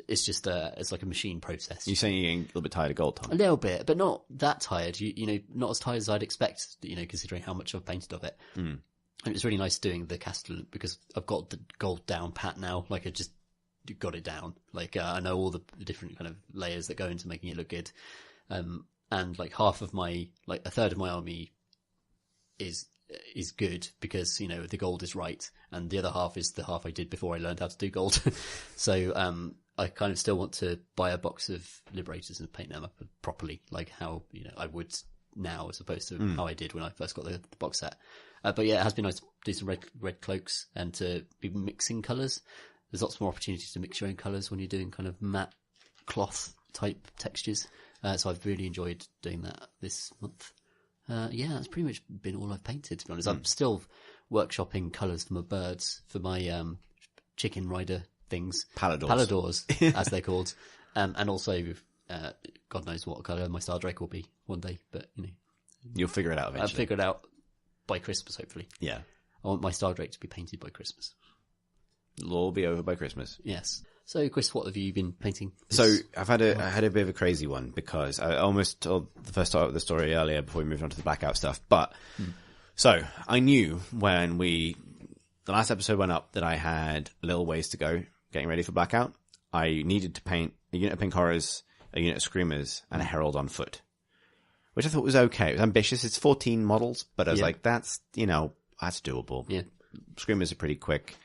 It's just it's like a machine process. You're saying you're getting a little bit tired of gold, Tom? A little bit, but not that tired. You know, not as tired as I'd expect, you know, considering how much I've painted of it. And it was really nice doing the Castellan because I've got the gold down pat now. Like, I just got it down. Like, I know all the different kind of layers that go into making it look good. And like a third of my army is good because, you know, the gold is right. And the other half is the half I did before I learned how to do gold. So, I kind of still want to buy a box of Liberators and paint them up properly, like how, you know, I would now as opposed to how I did when I first got the box set. But yeah, it has been nice to do some red cloaks and to be mixing colours. There's lots more opportunities to mix your own colours when you're doing kind of matte cloth type textures. So I've really enjoyed doing that this month. Yeah, that's pretty much been all I've painted, to be honest. I'm still workshopping colours for my birds, for my chicken rider things. Paladors, as they're called. And also, God knows what colour my Star Drake will be one day, but, you know. You'll figure it out eventually. I'll figure it out by Christmas, hopefully. Yeah. I want my Star Drake to be painted by Christmas. It'll all be over by Christmas. Yes. So, Chris, what have you been painting? So I had a bit of a crazy one because I almost told the first part of the story earlier before we moved on to the blackout stuff. But so I knew when the last episode went up that I had a little ways to go getting ready for blackout. I needed to paint a unit of Pink Horrors, a unit of Screamers, and a Herald on foot, which I thought was okay. It was ambitious. It's 14 models, but I was like, that's, you know, that's doable. Yeah. Screamers are pretty quick.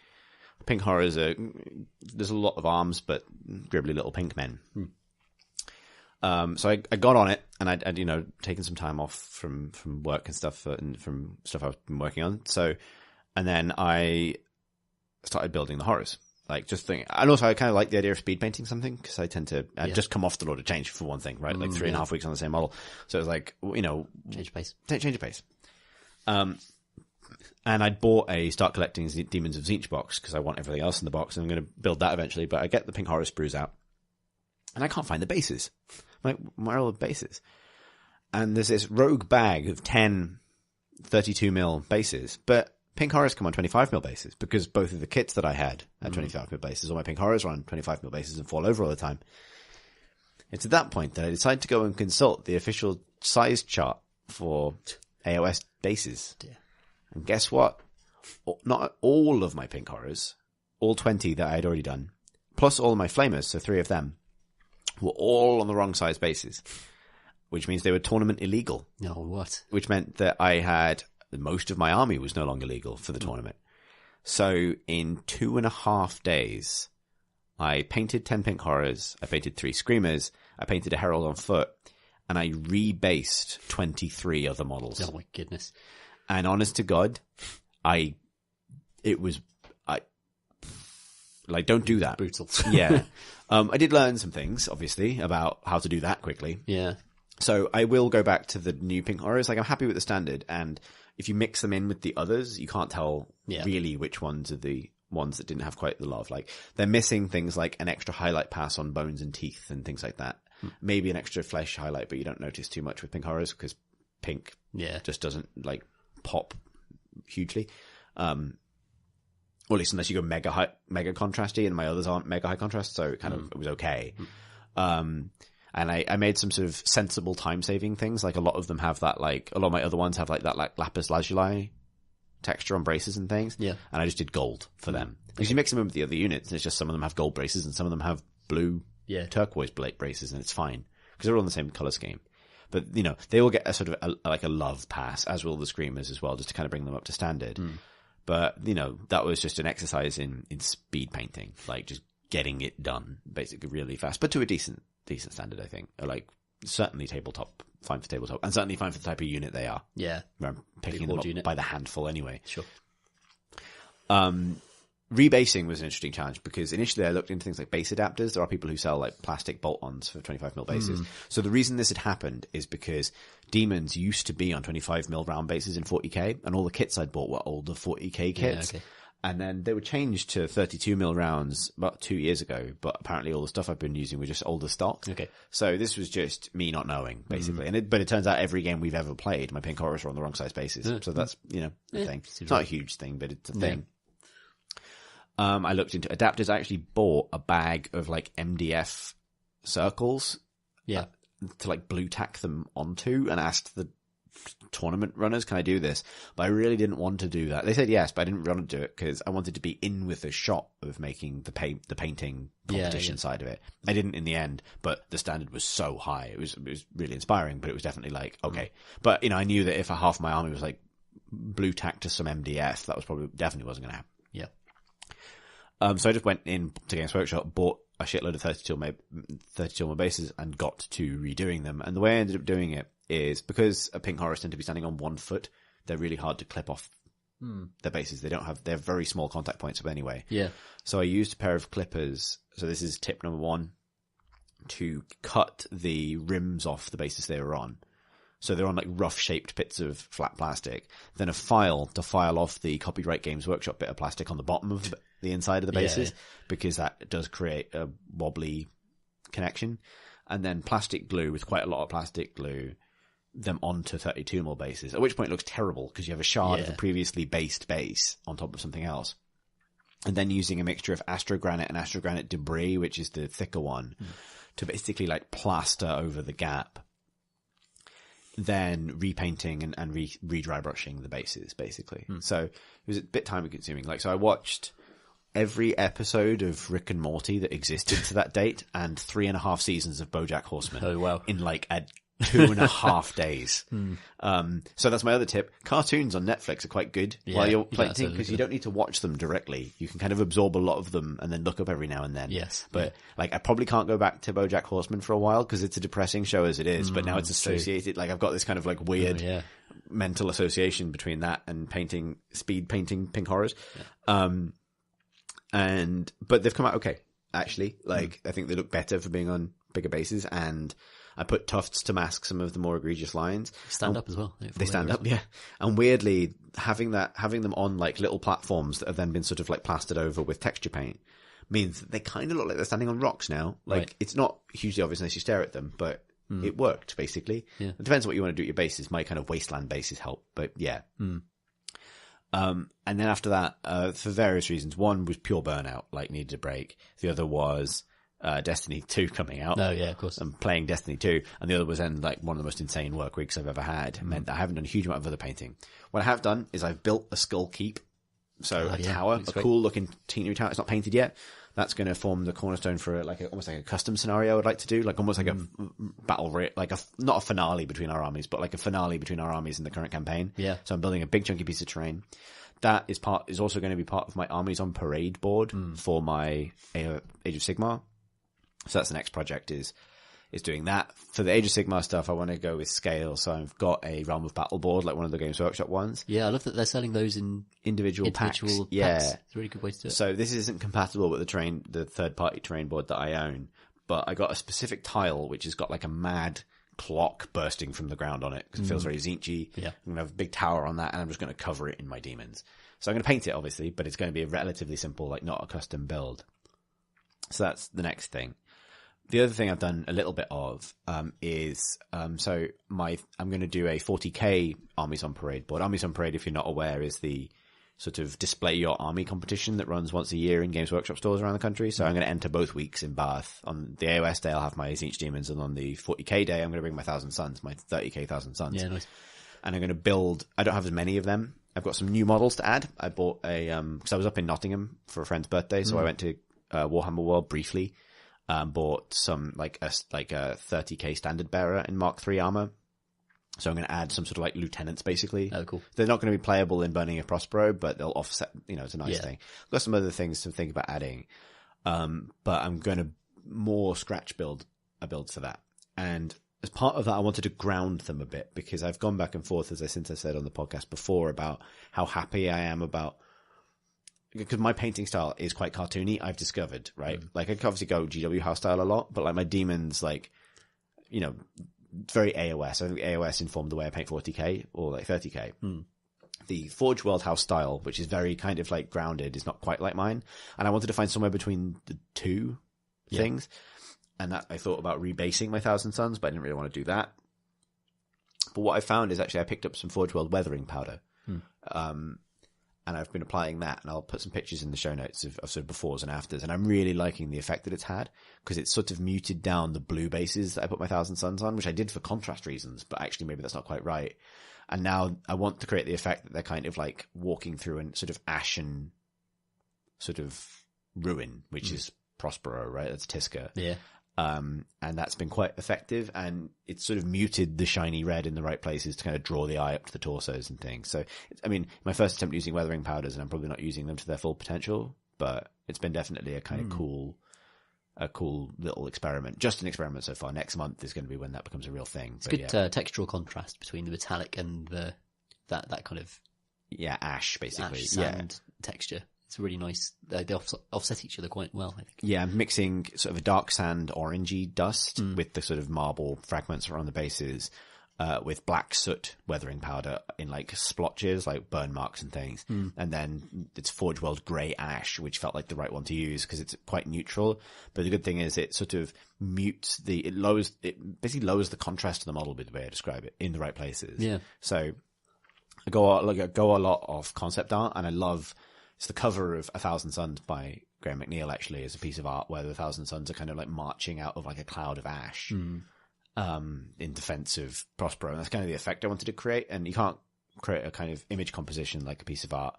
Pink Horrors there's a lot of arms, but gribbly little pink men. So I got on it, and I'd you know, taken some time off from work and stuff, and from stuff I've been working on. So, and then I started building the horrors. Like, just thinking, and also I kind of like the idea of speed painting something, because I tend to, I'd just come off the Lord of Change for one thing, right? Like 3.5 weeks on the same model. So it was like, you know, Change of pace. Change of pace. And I'd bought a Start Collecting Demons of Tzeentch box because I want everything else in the box, and I'm going to build that eventually. But I get the Pink Horror sprues out, and I can't find the bases. I'm like, where are all the bases? And there's this rogue bag of 10 32 mil bases, but pink horrors come on 25mm bases because both of the kits that I had 25mm bases. All my pink horrors are on 25mm bases and fall over all the time. It's at that point that I decided to go and consult the official size chart for AOS bases. Dear. And guess what? Not all of my pink horrors, all 20 that I had already done, plus all of my flamers, so 3 of them, were all on the wrong size bases, which means they were tournament illegal. No, what? Which meant that I had most of my army was no longer legal for the tournament. So in 2.5 days, I painted 10 pink horrors, I painted 3 screamers, I painted a herald on foot, and I rebased 23 other models. Oh my goodness. And honest to God, don't do that. Brutal. Yeah. I did learn some things, obviously, about how to do that quickly. Yeah. So I will go back to the new pink horrors. Like, I'm happy with the standard, and if you mix them in with the others, you can't tell really which ones are the ones that didn't have quite the love. Like, they're missing things like an extra highlight pass on bones and teeth and things like that. Maybe an extra flesh highlight, but you don't notice too much with pink horrors because pink just doesn't like pop hugely. Or at least unless you go mega contrasty, and my others aren't mega high contrast, so it it was okay. And I made some sort of sensible time saving things. Like, a lot of them have that, like, a lot of my other ones have like that, like, lapis lazuli texture on braces and things. Yeah. And I just did gold for them. Because you mix them in with the other units, and it's just some of them have gold braces and some of them have blue turquoise braces, and it's fine. Because they're all in the same color scheme. But, you know, they all get a sort of like a love pass, as will the screamers as well, just to kind of bring them up to standard. But, you know, that was just an exercise in speed painting, like just getting it done basically really fast, but to a decent standard, I think. Like, certainly tabletop, fine for tabletop, and certainly fine for the type of unit they are. Yeah. I'm picking them up by the handful anyway. Sure. Rebasing was an interesting challenge because initially I looked into things like base adapters. There are people who sell like plastic bolt-ons for 25mm bases. So the reason this had happened is because demons used to be on 25mm round bases in 40k, and all the kits I'd bought were older 40k kits. Yeah, okay. And then they were changed to 32mm rounds about 2 years ago, but apparently all the stuff I've been using were just older stock. Okay. So this was just me not knowing, basically. But it turns out every game we've ever played, my pink horrors are on the wrong size bases. So that's, you know, a thing. It's not a huge thing, but it's a thing. I looked into adapters. I actually bought a bag of like MDF circles. Yeah. To like blue tack them onto, and asked the tournament runners, can I do this? But I really didn't want to do that. They said yes, but I didn't want to do it because I wanted to be in with the shot of making the painting competition side of it. I didn't in the end, but the standard was so high. It was really inspiring, but it was definitely like, okay. But, you know, I knew that if half my army was like blue tacked to some MDF, that was definitely wasn't going to happen. Yeah. So I just went in to Games Workshop, bought a shitload of 32mm bases, and got to redoing them. And the way I ended up doing it is because pink horrors tend to be standing on 1 foot, they're really hard to clip off their bases. They have very small contact points anyway. Yeah. So I used a pair of clippers. So this is tip number 1, to cut the rims off the bases they were on. So they're on like rough shaped bits of flat plastic. Then a file to file off the Copyright Games Workshop bit of plastic on the bottom of the inside of the bases, because that does create a wobbly connection. And then plastic glue, with quite a lot of plastic glue, them onto 32mm bases, at which point it looks terrible because you have a shard of a previously based base on top of something else. And then using a mixture of astrogranite and astrogranite debris, which is the thicker one, to basically like plaster over the gap. Then repainting and re-dry brushing the bases, basically. So it was a bit time consuming. Like, so I watched every episode of Rick and Morty that existed to that date, and 3.5 seasons of BoJack Horseman. Oh, wow. In like a 2.5 days. So that's my other tip. Cartoons on Netflix are quite good while you're painting, because you don't need to watch them directly. You can kind of absorb a lot of them and then look up every now and then. Yes. But like, I probably can't go back to BoJack Horseman for a while because it's a depressing show as it is, but now it's associated. Like, I've got this kind of like weird mental association between that and speed painting pink horrors. But they've come out okay, actually. Like, I think they look better for being on bigger bases, and I put tufts to mask some of the more egregious lines. Stand up as well. They stand up, yeah. And weirdly, having them on like little platforms that have then been sort of like plastered over with texture paint means that they kind of look like they're standing on rocks now. Like, it's not hugely obvious unless you stare at them, but it worked, basically. Yeah. It depends on what you want to do at your bases. My kind of wasteland bases help, but yeah. And then after that, for various reasons, one was pure burnout, like needed a break. The other was Destiny 2 coming out. Oh, yeah, of course. And playing Destiny 2. And the other was then like one of the most insane work weeks I've ever had. It meant that I haven't done a huge amount of other painting. What I have done is I've built a skull keep. So tower, a cool looking teeny tower. It's not painted yet. That's going to form the cornerstone for almost like a custom scenario I'd like to do, like almost like a battle, not a finale between our armies, but like a finale between our armies in the current campaign. Yeah. So I'm building a big chunky piece of terrain. That is also going to be part of my armies on parade board for my Age of Sigmar. So that's the next project is doing that. For the Age of Sigmar stuff, I want to go with scale. So I've got a Realm of Battle board, like one of the Games Workshop ones. Yeah, I love that they're selling those in individual packs. Yeah. It's a really good way to do it. So this isn't compatible with the third-party terrain board that I own, but I got a specific tile which has got like a mad clock bursting from the ground on it because it feels very Zinchi. Yeah. I'm going to have a big tower on that, and I'm just going to cover it in my demons. So I'm going to paint it, obviously, but it's going to be a relatively simple, like not a custom build. So that's the next thing. The other thing I've done a little bit of is I'm going to do a 40k Armies on Parade board. Armies on Parade, if you're not aware, is the sort of display your army competition that runs once a year in Games Workshop stores around the country. So I'm going to enter both weeks in Bath. On the AOS day, I'll have my Zinch Demons, and on the 40k day, I'm going to bring my 1,000 Suns, my 30k 1,000 Suns. Yeah, nice. And I'm going to build. I don't have as many of them. I've got some new models to add. I bought because I was up in Nottingham for a friend's birthday, so I went to Warhammer World briefly. Bought some like a 30k standard bearer in Mark III armor. So I'm going to add some sort of like lieutenants basically. Oh, cool. They're not going to be playable in Burning of Prospero, but they'll offset, it's a nice thing. I've got some other things to think about adding. But I'm going to more scratch build a build for that. And as part of that, I wanted to ground them a bit because I've gone back and forth, since I said on the podcast before, about how happy I am about, because my painting style is quite cartoony, I've discovered, right? Like I can obviously go GW house style a lot, but like my demons, like, very AOS. I think AOS informed the way I paint 40k or like 30k. The Forge World house style, which is very kind of like grounded, is not quite like mine. And I wanted to find somewhere between the two things. And that I thought about rebasing my 1,000 Suns, but I didn't really want to do that. But what I found is actually I picked up some Forge World weathering powder. And I've been applying that, and I'll put some pictures in the show notes of sort of befores and afters. And I'm really liking the effect that it's had because it's sort of muted down the blue bases that I put my 1,000 Suns on, which I did for contrast reasons, but actually maybe that's not quite right. And now I want to create the effect that they're kind of like walking through a sort of ashen sort of ruin, which is Prospero, right? That's Tisca. Yeah. And that's been quite effective, and it's sort of muted the shiny red in the right places to kind of draw the eye up to the torsos and things. So, my first attempt using weathering powders, and I'm probably not using them to their full potential, but it's been definitely a kind of cool little experiment. Just an experiment so far. Next month is going to be when that becomes a real thing. It's good textural contrast between the metallic and that kind of ash basically, ash sand texture. It's really nice. They offset each other quite well, I think. Yeah, I'm mixing sort of a dark sand orangey dust with the sort of marble fragments around the bases, with black soot weathering powder in like splotches, like burn marks and things. And then it's Forge World grey ash, which felt like the right one to use because it's quite neutral. But the good thing is it sort of it basically lowers the contrast of the model, the way I describe it, in the right places. Yeah. So I go a lot of concept art, and I love. It's the cover of 1,000 Suns by Graham McNeil, actually, is a piece of art where the 1,000 Suns are kind of like marching out of like a cloud of ash in defense of Prospero. And that's kind of the effect I wanted to create. And you can't create a kind of image composition like a piece of art,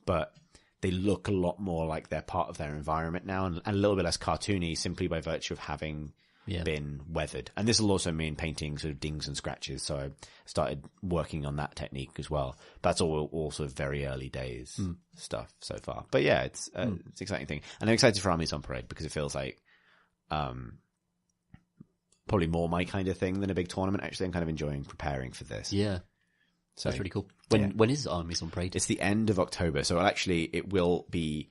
but they look a lot more like they're part of their environment now, and a little bit less cartoony simply by virtue of having been weathered. And this will also mean painting sort of dings and scratches. So I started working on that technique as well. That's all sort of very early days stuff so far. But yeah, it's an exciting thing. And I'm excited for Armies on Parade because it feels like probably more my kind of thing than a big tournament. Actually, I'm kind of enjoying preparing for this. Yeah. So that's really cool. When is Armies on Parade? It's the end of October. So it will be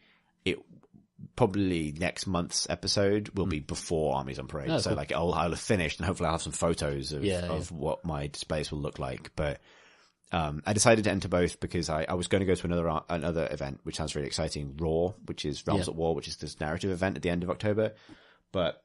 probably next month's episode will be before Armies on Parade. So cool. I'll have finished, and hopefully I'll have some photos of what my displays will look like. But I decided to enter both because I was going to go to another event, which sounds really exciting, Raw, which is Realms at War, which is this narrative event at the end of October. But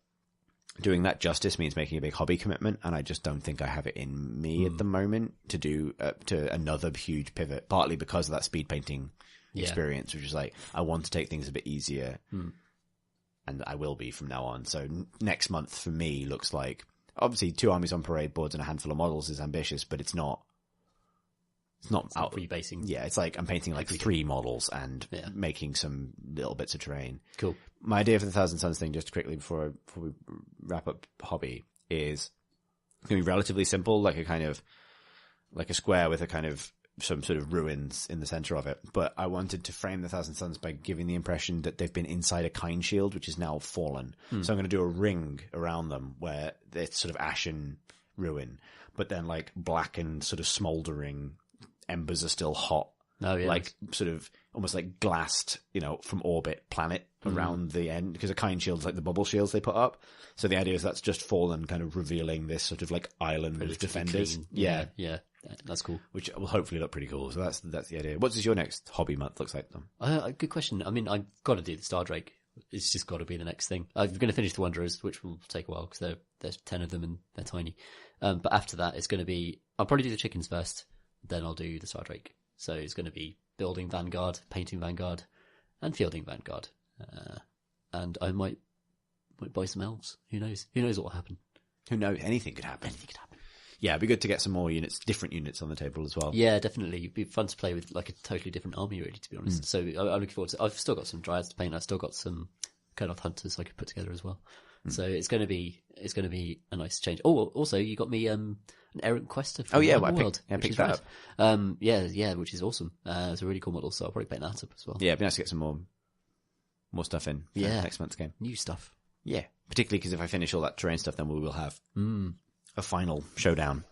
doing that justice means making a big hobby commitment, and I just don't think I have it in me at the moment to do to another huge pivot, partly because of that speed painting experience, which is like, I want to take things a bit easier, and I will be from now on. So next month for me looks like, obviously 2 armies on parade boards and a handful of models is ambitious, but it's not out rebasing. Yeah, it's like I'm painting like 3 models and making some little bits of terrain. Cool. My idea for the Thousand Suns thing, just quickly before we wrap up hobby, is going to be relatively simple, like a square with a kind of some sort of ruins in the center of it. But I wanted to frame the Thousand Suns by giving the impression that they've been inside a Kind Shield, which is now fallen. So I'm going to do a ring around them where it's sort of ashen ruin, but then like blackened, sort of smoldering embers are still hot. Oh, yeah. Like sort of almost like glassed, from orbit planet around the end, because a Kind Shield's like the bubble shields they put up. So the idea is that's just fallen, kind of revealing this sort of like island of defenders. Clean. Yeah. That's cool. Which will hopefully look pretty cool. So that's the idea. What does your next hobby month looks like, then? Good question. I mean, I've got to do the Star Drake. It's just got to be the next thing. I'm going to finish the Wanderers, which will take a while because there's 10 of them and they're tiny. But after that, it's going to be, I'll probably do the chickens first, then I'll do the Star Drake. So it's going to be building Vanguard, painting Vanguard, and fielding Vanguard. And I might buy some elves. Who knows? Who knows what will happen? Who knows? Anything could happen. Yeah, it'd be good to get some more units, different units on the table as well. Yeah, definitely. It'd be fun to play with like a totally different army, really, to be honest. So I'm looking forward to it. I've still got some Dryads to paint. I've still got some Kurnoth Hunters I could put together as well. So it's going to be a nice change. Oh, also you got me an Errant Quester from World. I picked that up. Yeah, which is awesome. It's a really cool model, so I'll probably paint that up as well. Yeah, it'd be nice to get some more stuff in for next month's game. New stuff. Yeah, particularly because if I finish all that terrain stuff, then we will have a final showdown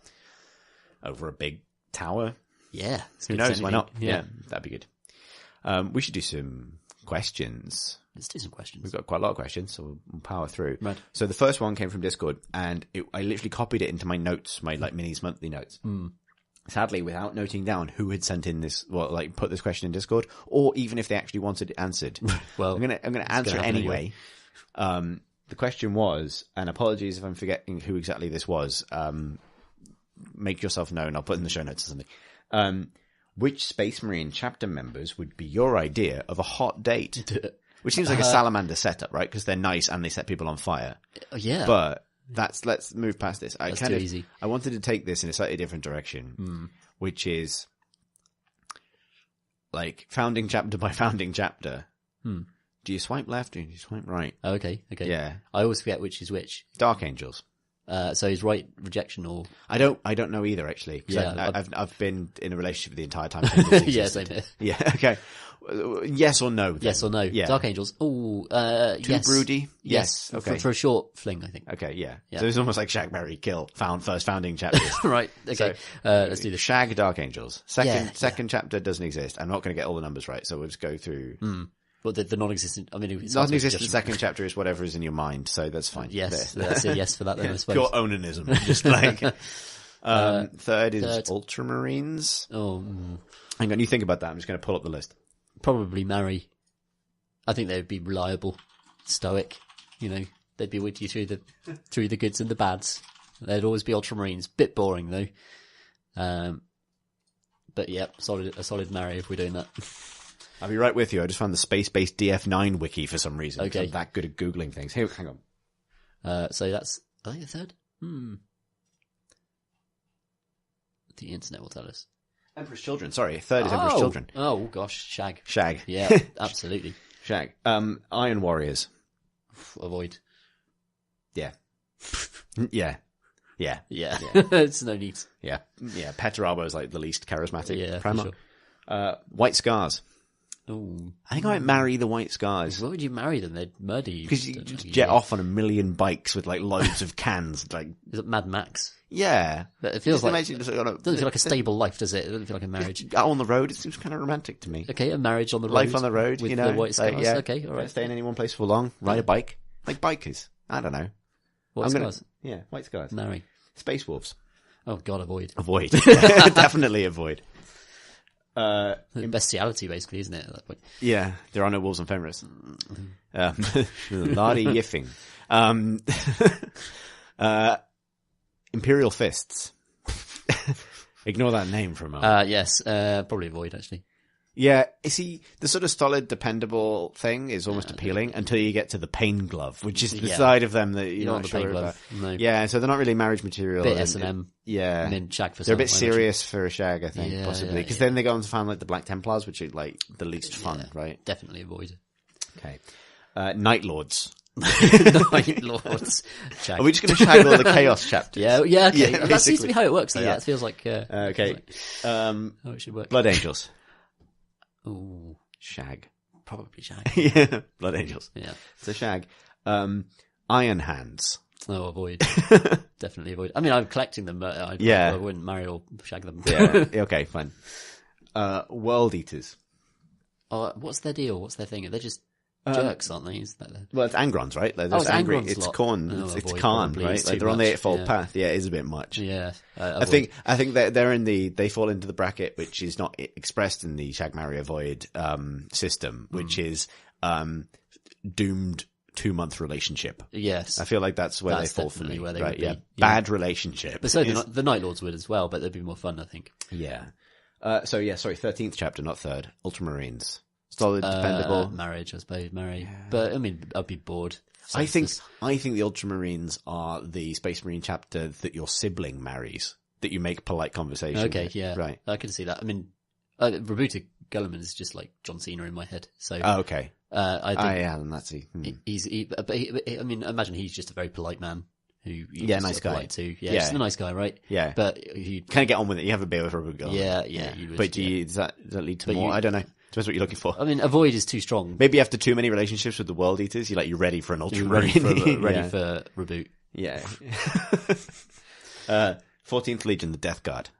over a big tower. Yeah. Who knows? Why not? Yeah, that'd be good. We should do some questions. Let's do some questions. We've got quite a lot of questions, so we'll power through. Right. So the first one came from Discord, and I literally copied it into my notes, my like Minis monthly notes. Sadly, without noting down who had sent in this, put this question in Discord, or even if they actually wanted it answered. Well, I'm gonna answer it anyway. The question was, and apologies if I'm forgetting who exactly this was. Make yourself known. I'll put in the show notes or something. Which Space Marine chapter members would be your idea of a hot date? Which seems like a salamander setup, right? Because they're nice and they set people on fire. Yeah. But let's move past this. That's too easy. I wanted to take this in a slightly different direction, which is like founding chapter by founding chapter. Do you swipe left or do you swipe right? Okay. Yeah. I always forget which is which. Dark Angels. So is right rejection or? I don't know either actually. Yeah, I've been in a relationship the entire time. Yeah, same here. Yeah. Okay. Yes or no? Then? Yes or no? Yeah. Dark Angels. Oh, Too yes. broody. Yes. Okay. For a short fling, I think. Okay. Yeah. So it's almost like Shag, Marry, Kill. First founding chapters. Right. Okay. Let's do this. Shag Dark Angels. Second chapter doesn't exist. I'm not going to get all the numbers right, so we'll just go through. But the non-existent, I mean, non-existent second chapter is whatever is in your mind, so that's fine. Yes, let's say yes for that then, I suppose. Pure onanism, just like. Third is Ultramarines. Oh. Hang on, you think about that. I'm just going to pull up the list. Probably marry. I think they'd be reliable, stoic, they'd be with you through the goods and the bads. They'd always be Ultramarines. Bit boring though. But yeah, a solid marry if we're doing that. I'll be right with you. I just found the space-based DF9 wiki for some reason. Okay. I'm that good at Googling things. Here, hang on. So that's, I think the third? The internet will tell us. Emperor's Children. Sorry, third is Emperor's Children. Oh gosh, Shag. Yeah, absolutely. Shag. Iron Warriors. Avoid. Yeah. Yeah. It's no need. Yeah. Petarabo is like the least charismatic. Yeah, Primarch. for sure. White Scars. Oh, I think I might marry the White Scars. Why would you marry them? They'd murder you. Because you just jet off on a million bikes with like loads of cans. Like, is it Mad Max? Yeah. But it feels like, doesn't feel like a stable life, does it? It doesn't feel like a marriage. Out on the road, it seems kind of romantic to me. Okay, a marriage on the road. Life on the road, with the White Scars. Like, Okay, all right. Stay in any one place for long, ride a bike. Like bikers. I don't know. White Scars? Yeah, White Scars. Marry. Space Wolves. Oh God, avoid. Avoid. Definitely avoid. Bestiality, basically, isn't it? At that point? Yeah, there are no wolves and fenris. Lardy yiffing. Imperial fists. Ignore that name for a moment. Yes, probably avoid, actually. Yeah, see, the sort of solid, dependable thing is almost appealing until you get to the pain glove, which is the side of them that you're not sure about. No. Yeah, so they're not really marriage material. Bit S&M. Yeah. And then shag for they're a bit serious for a shag, I think, possibly. Because then they go on to find, like, the Black Templars, which are, like, the least fun, right? Definitely avoid. Okay. Night Lords. Night Lords. Shag. Are we just going to shag all the Chaos chapters? Yeah, okay. Yeah, that seems to be how it works, though. Yeah. That feels like... okay. How it should work. Blood Angels. Ooh. Shag. Probably shag. Yeah. Blood Angels. Yeah. So shag. Iron Hands. Oh, avoid. Definitely avoid. I mean, I'm collecting them, but I wouldn't marry or shag them. Yeah. Okay, fine. World Eaters. What's their deal? What's their thing? They're just jerks, aren't they? Is that well, it's Angrons, right? Like, it's angry. Angrons It's lot. Khorne. It's Khan, right? Like they're on the Eightfold Path. Yeah, it is a bit much. Yeah. I think they're in they fall into the bracket which is not expressed in the shag, marry, avoid system, which is doomed 2-month relationship. Yes. I feel like that's where they fall for me. Where they right? would be. Yeah. Bad relationship. But so the Night Lords would as well, but they'd be more fun, I think. Yeah. 13th chapter, not 3rd. Ultramarines. Solid, dependable. Marriage, I suppose, marry. Yeah. But, I mean, I'd be bored. I think the Ultramarines are the Space Marine chapter that your sibling marries, that you make polite conversation Okay, with. yeah. Right. I can see that. I mean, Robuta Gulliman is just like John Cena in my head. So. Okay. I think. yeah, then that's he. I mean, imagine he's just a very polite man. Nice guy too. Yeah, just a nice guy, right? Yeah, but you kind of get on with it. You have a beer with Robert Gulliman. Yeah. You would, but does that lead to more? I don't know. Depends what you're looking for. I mean, avoid is too strong. Maybe after too many relationships with the World Eaters, you're ready for an Ultramarine. Ready for reboot. Yeah. 14th Legion, the Death Guard.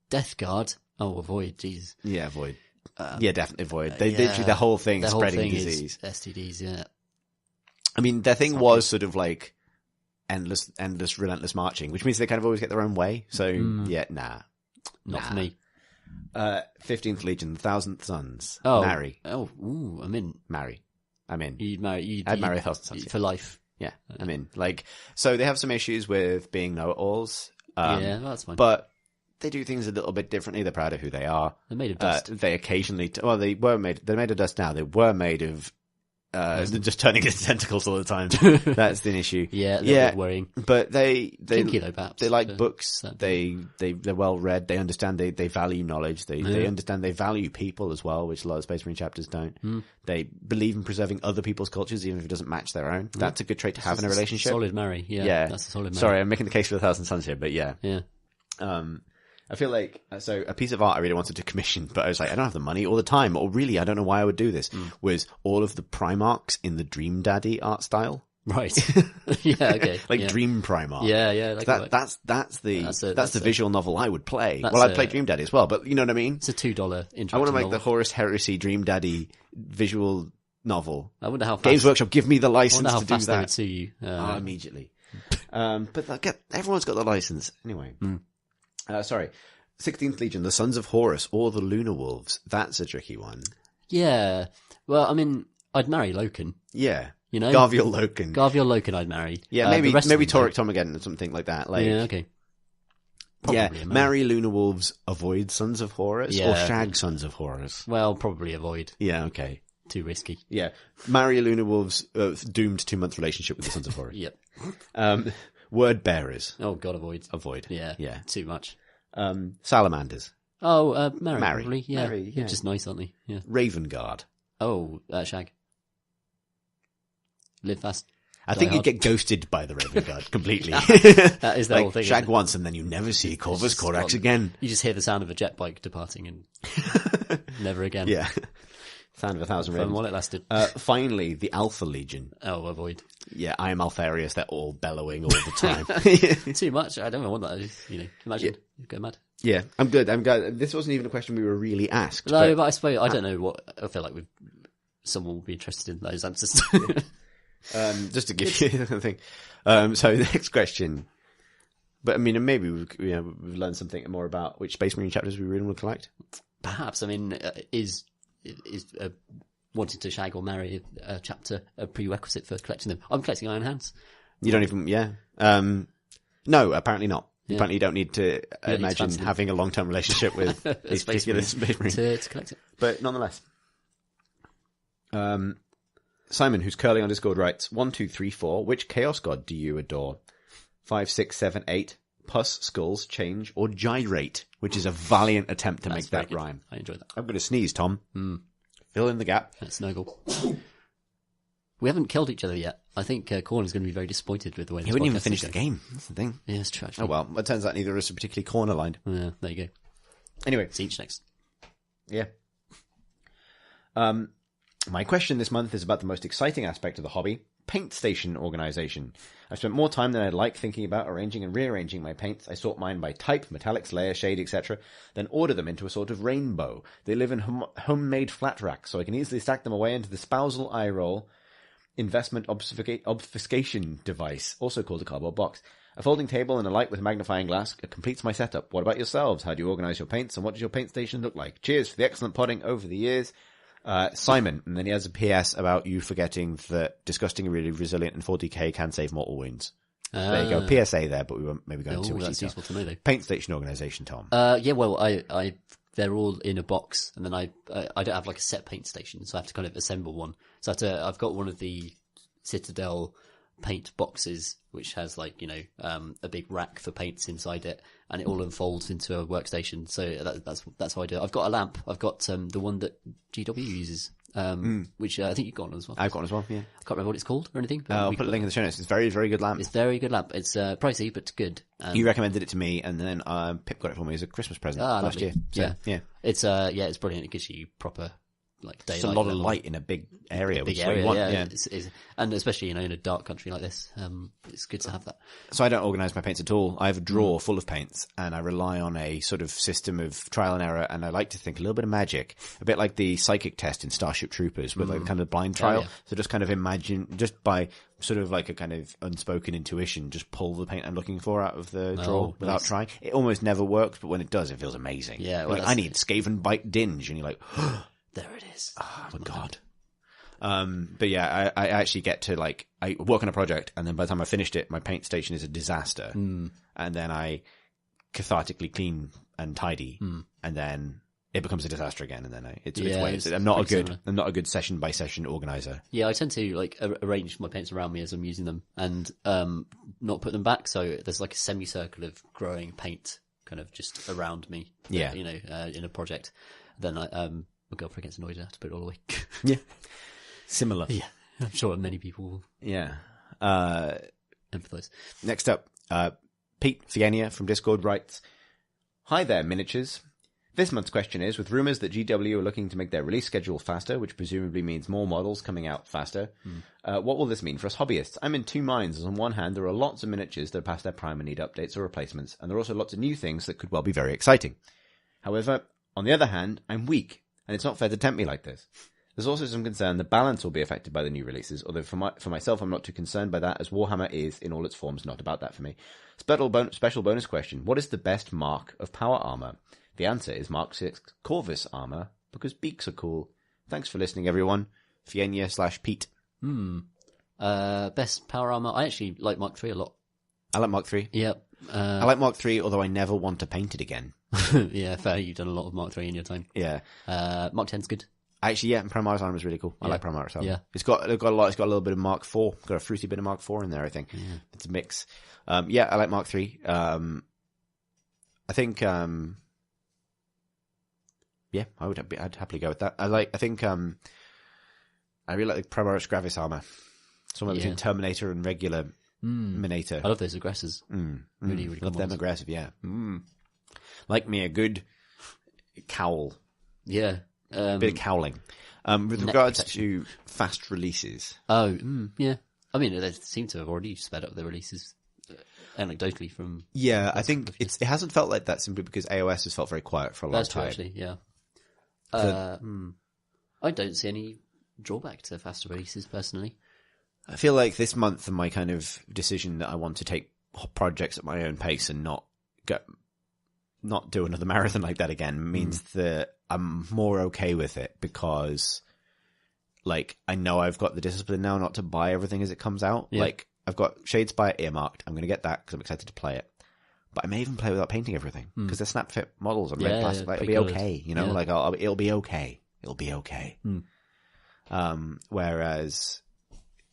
Death Guard? Oh, avoid. Jeez. Yeah, avoid. Definitely avoid. They literally their whole thing is spreading disease. STDs. Yeah. I mean, their thing was sort of like endless, relentless marching, which means they kind of always get their own way. So nah. Not for me. 15th Legion, the Thousandth Sons. Oh. Marry. Oh, ooh, I'm in. Marry. I'm in. You'd marry. I'd marry a Thousandth Sons. For life. Yeah, I'm in. So they have some issues with being know-it-alls. Yeah, that's fine. But they do things a little bit differently. They're proud of who they are. They're made of dust. They occasionally, they're made of dust now. They were made of, just turning into tentacles all the time. That's the issue. Yeah, they're worrying. But they kinky though, perhaps. They like books. They're well read. They understand. They value knowledge. They understand. They value people as well, which a lot of Space Marine chapters don't. They believe in preserving other people's cultures, even if it doesn't match their own. That's a good trait to have in a relationship. Solid marry. Yeah. That's a solid marry. Sorry, I'm making the case for the Thousand Sons here, but yeah. Yeah. I feel like, so a piece of art I really wanted to commission, but I was like, I don't have the money all the time, or really, I don't know why I would do this, was all of the Primarchs in the Dream Daddy art style. Right. Yeah, okay. Dream Primarch. Yeah. That's the visual novel I would play. Well, I'd play Dream Daddy as well, but you know what I mean? It's a $2 interactive I want to make novel. the Horus Heresy Dream Daddy visual novel. I wonder how fast... Games Workshop, give me the license to do I wonder how fast that. they would sue you. Immediately. But everyone's got the license. Anyway. Sorry. 16th Legion, the Sons of Horus, or the Lunar Wolves. That's a tricky one. Yeah. Well, I mean, I'd marry Loken. Yeah. You know? Garviel Loken I'd marry. Yeah, maybe Torek Tomageddon or something like that. Yeah, okay. Probably marry Lunar Wolves, avoid Sons of Horus, or shag Sons of Horus. Well, probably avoid. Yeah, okay. Too risky. Yeah. Marry Lunar Wolves, doomed 2-month relationship with the Sons of Horus. Yep. Word Bearers. Oh, God, avoid. Avoid. Yeah. Too much. Salamanders. Oh, marry. Probably. Yeah. Marry, They're just nice, aren't they? Yeah. Raven Guard. Oh, shag. Live fast. I think you'd get ghosted by the Raven Guard completely. That is the whole thing. Shag once and then you never see Corvus Corax again. You just hear the sound of a jet bike departing and never again. Yeah. Sound of 1,000 ravens. While it lasted. Finally, the Alpha Legion. Oh, avoid. Yeah, I am Alpharius. They're all bellowing all the time. Too much. I don't want that. Imagine. You go mad. Yeah, I'm good. This wasn't even a question we were really asked. No, but I suppose, I don't know what, I feel like someone will be interested in those answers. Just to give you the thing. So the next question. But I mean, maybe we've learned something more about which Space Marine chapters we really want to collect. Perhaps. I mean, is wanting to shag or marry a chapter a prerequisite for collecting them? I'm collecting Iron Hands. You don't even, no, apparently not. Yeah. Apparently you don't need to imagine fancy having a long-term relationship with these particular Space Marines. to collect it. But nonetheless. Simon, who's curling on Discord, writes, 1, 2, 3, 4, which Chaos God do you adore? 5, 6, 7, 8, pus, skulls, change, or gyrate, which is a valiant attempt to make that rhyme. I enjoy that. I'm going to sneeze, Tom. Fill in the gap. That's Snuggle. We haven't killed each other yet. I think Corn is going to be very disappointed with the way this He wouldn't even podcast finish is the going. game. That's the thing. Yeah, it's true, actually. Oh, well. It turns out neither of us are particularly corner-lined. Yeah, there you go. Anyway. See each next. Yeah. My question this month is about the most exciting aspect of the hobby, paint station organization. I've spent more time than I'd like thinking about arranging and rearranging my paints. I sort mine by type, metallics, layer, shade, etc., then order them into a sort of rainbow. They live in homemade flat racks, so I can easily stack them away into the spousal eye roll investment obfuscation device, also called a cardboard box. A folding table and a light with magnifying glass completes my setup. What about yourselves? How do you organize your paints, and what does your paint station look like? Cheers for the excellent podding over the years. Simon, and then he has a PS about you forgetting that disgustingly really resilient and 40k can save mortal wounds. There you go. PSA there, but we won't maybe go into too much that's detail. useful to know, though. Paint station organization, Tom. Yeah, well, they're all in a box, and then I don't have like a set paint station, so I have to kind of assemble one. So I've got one of the Citadel paint boxes, which has like, a big rack for paints inside it, and it all unfolds into a workstation. So that's how I do it. I've got a lamp. I've got the one that GW uses, which I think you've got one as well. I've got one as well, yeah. I can't remember what it's called or anything. But I'll put a link in the show notes. It's a very, very good lamp. It's a very good lamp. It's pricey, but good. You recommended it to me, and then Pip got it for me as a Christmas present last year. So, yeah. It's brilliant. It gives you proper daylight. Just a lot of light in a big area. Big area, yeah. And especially, in a dark country like this, it's good to have that. So I don't organise my paints at all. I have a drawer full of paints, and I rely on a sort of system of trial and error, and I like to think a little bit of magic, a bit like the psychic test in Starship Troopers, with like kind of blind trial. yeah. So just kind of imagine, just by sort of like a kind of unspoken intuition, just pull the paint I'm looking for out of the drawer without trying. It almost never works, but when it does, it feels amazing. Yeah, well, I need Skaven Bite Dinge, and you're like, there it is. Oh my God. But yeah, I actually get to I work on a project, and then by the time I finished it, my paint station is a disaster. And then I cathartically clean and tidy, and then it becomes a disaster again. And then it's waves. I'm not a good session by session organizer. Yeah, I tend to arrange my paints around me as I'm using them, and not put them back. So there's like a semicircle of growing paint kind of just around me. Yeah, in a project. Then my girlfriend gets annoyed. I have to put it all away. Yeah. Similar. Yeah. I'm sure many people will empathise. Next up, Pete Fienia from Discord writes, "Hi there, miniatures. This month's question is, with rumours that GW are looking to make their release schedule faster, which presumably means more models coming out faster, what will this mean for us hobbyists? I'm in two minds, as on one hand, there are lots of miniatures that are past their prime and need updates or replacements, and there are also lots of new things that could well be very exciting. However, on the other hand, I'm weak, and it's not fair to tempt me like this. There's also some concern the balance will be affected by the new releases, although for myself I'm not too concerned by that, as Warhammer is, in all its forms, not about that for me. Special bonus question, what is the best mark of power armor? The answer is Mark 6 Corvus armor, because beaks are cool. Thanks for listening, everyone. Fienia/Pete. Best power armor. I actually like Mark 3 a lot. I like Mark 3. Yeah. I like Mark 3, although I never want to paint it again. Yeah, fair. You've done a lot of Mark 3 in your time. Yeah. Mark 10's good. Actually, yeah, Primaris armor is really cool. I like Primaris armor. Yeah. It's got a little bit of Mark 4. Got a fruity bit of Mark 4 in there, I think. Yeah. It's a mix. Yeah, I like Mark 3. I think, yeah, I'd happily go with that. I really like the Primaris Gravis armor. Somewhere between Terminator and regular Minator. I love those aggressors. Really, really love them aggressive, yeah. Like me a good cowl. Yeah. Bit of cowling. With regards to fast releases. Yeah. I mean, they seem to have already sped up their releases anecdotally from... Yeah, I think it hasn't felt like that simply because AOS has felt very quiet for a long time. That's true, actually, yeah. I don't see any drawback to faster releases, personally. I feel like this month my kind of decision that I want to take projects at my own pace and not do another marathon like that again means that I'm more okay with it because, like, I know I've got the discipline now not to buy everything as it comes out. Yeah. Like, I've got Shadespire earmarked. I'm going to get that because I'm excited to play it. But I may even play without painting everything because they're snap fit models on red plastic. Like, it'll be okay, you know. Like, it'll be okay. It'll be okay. Whereas,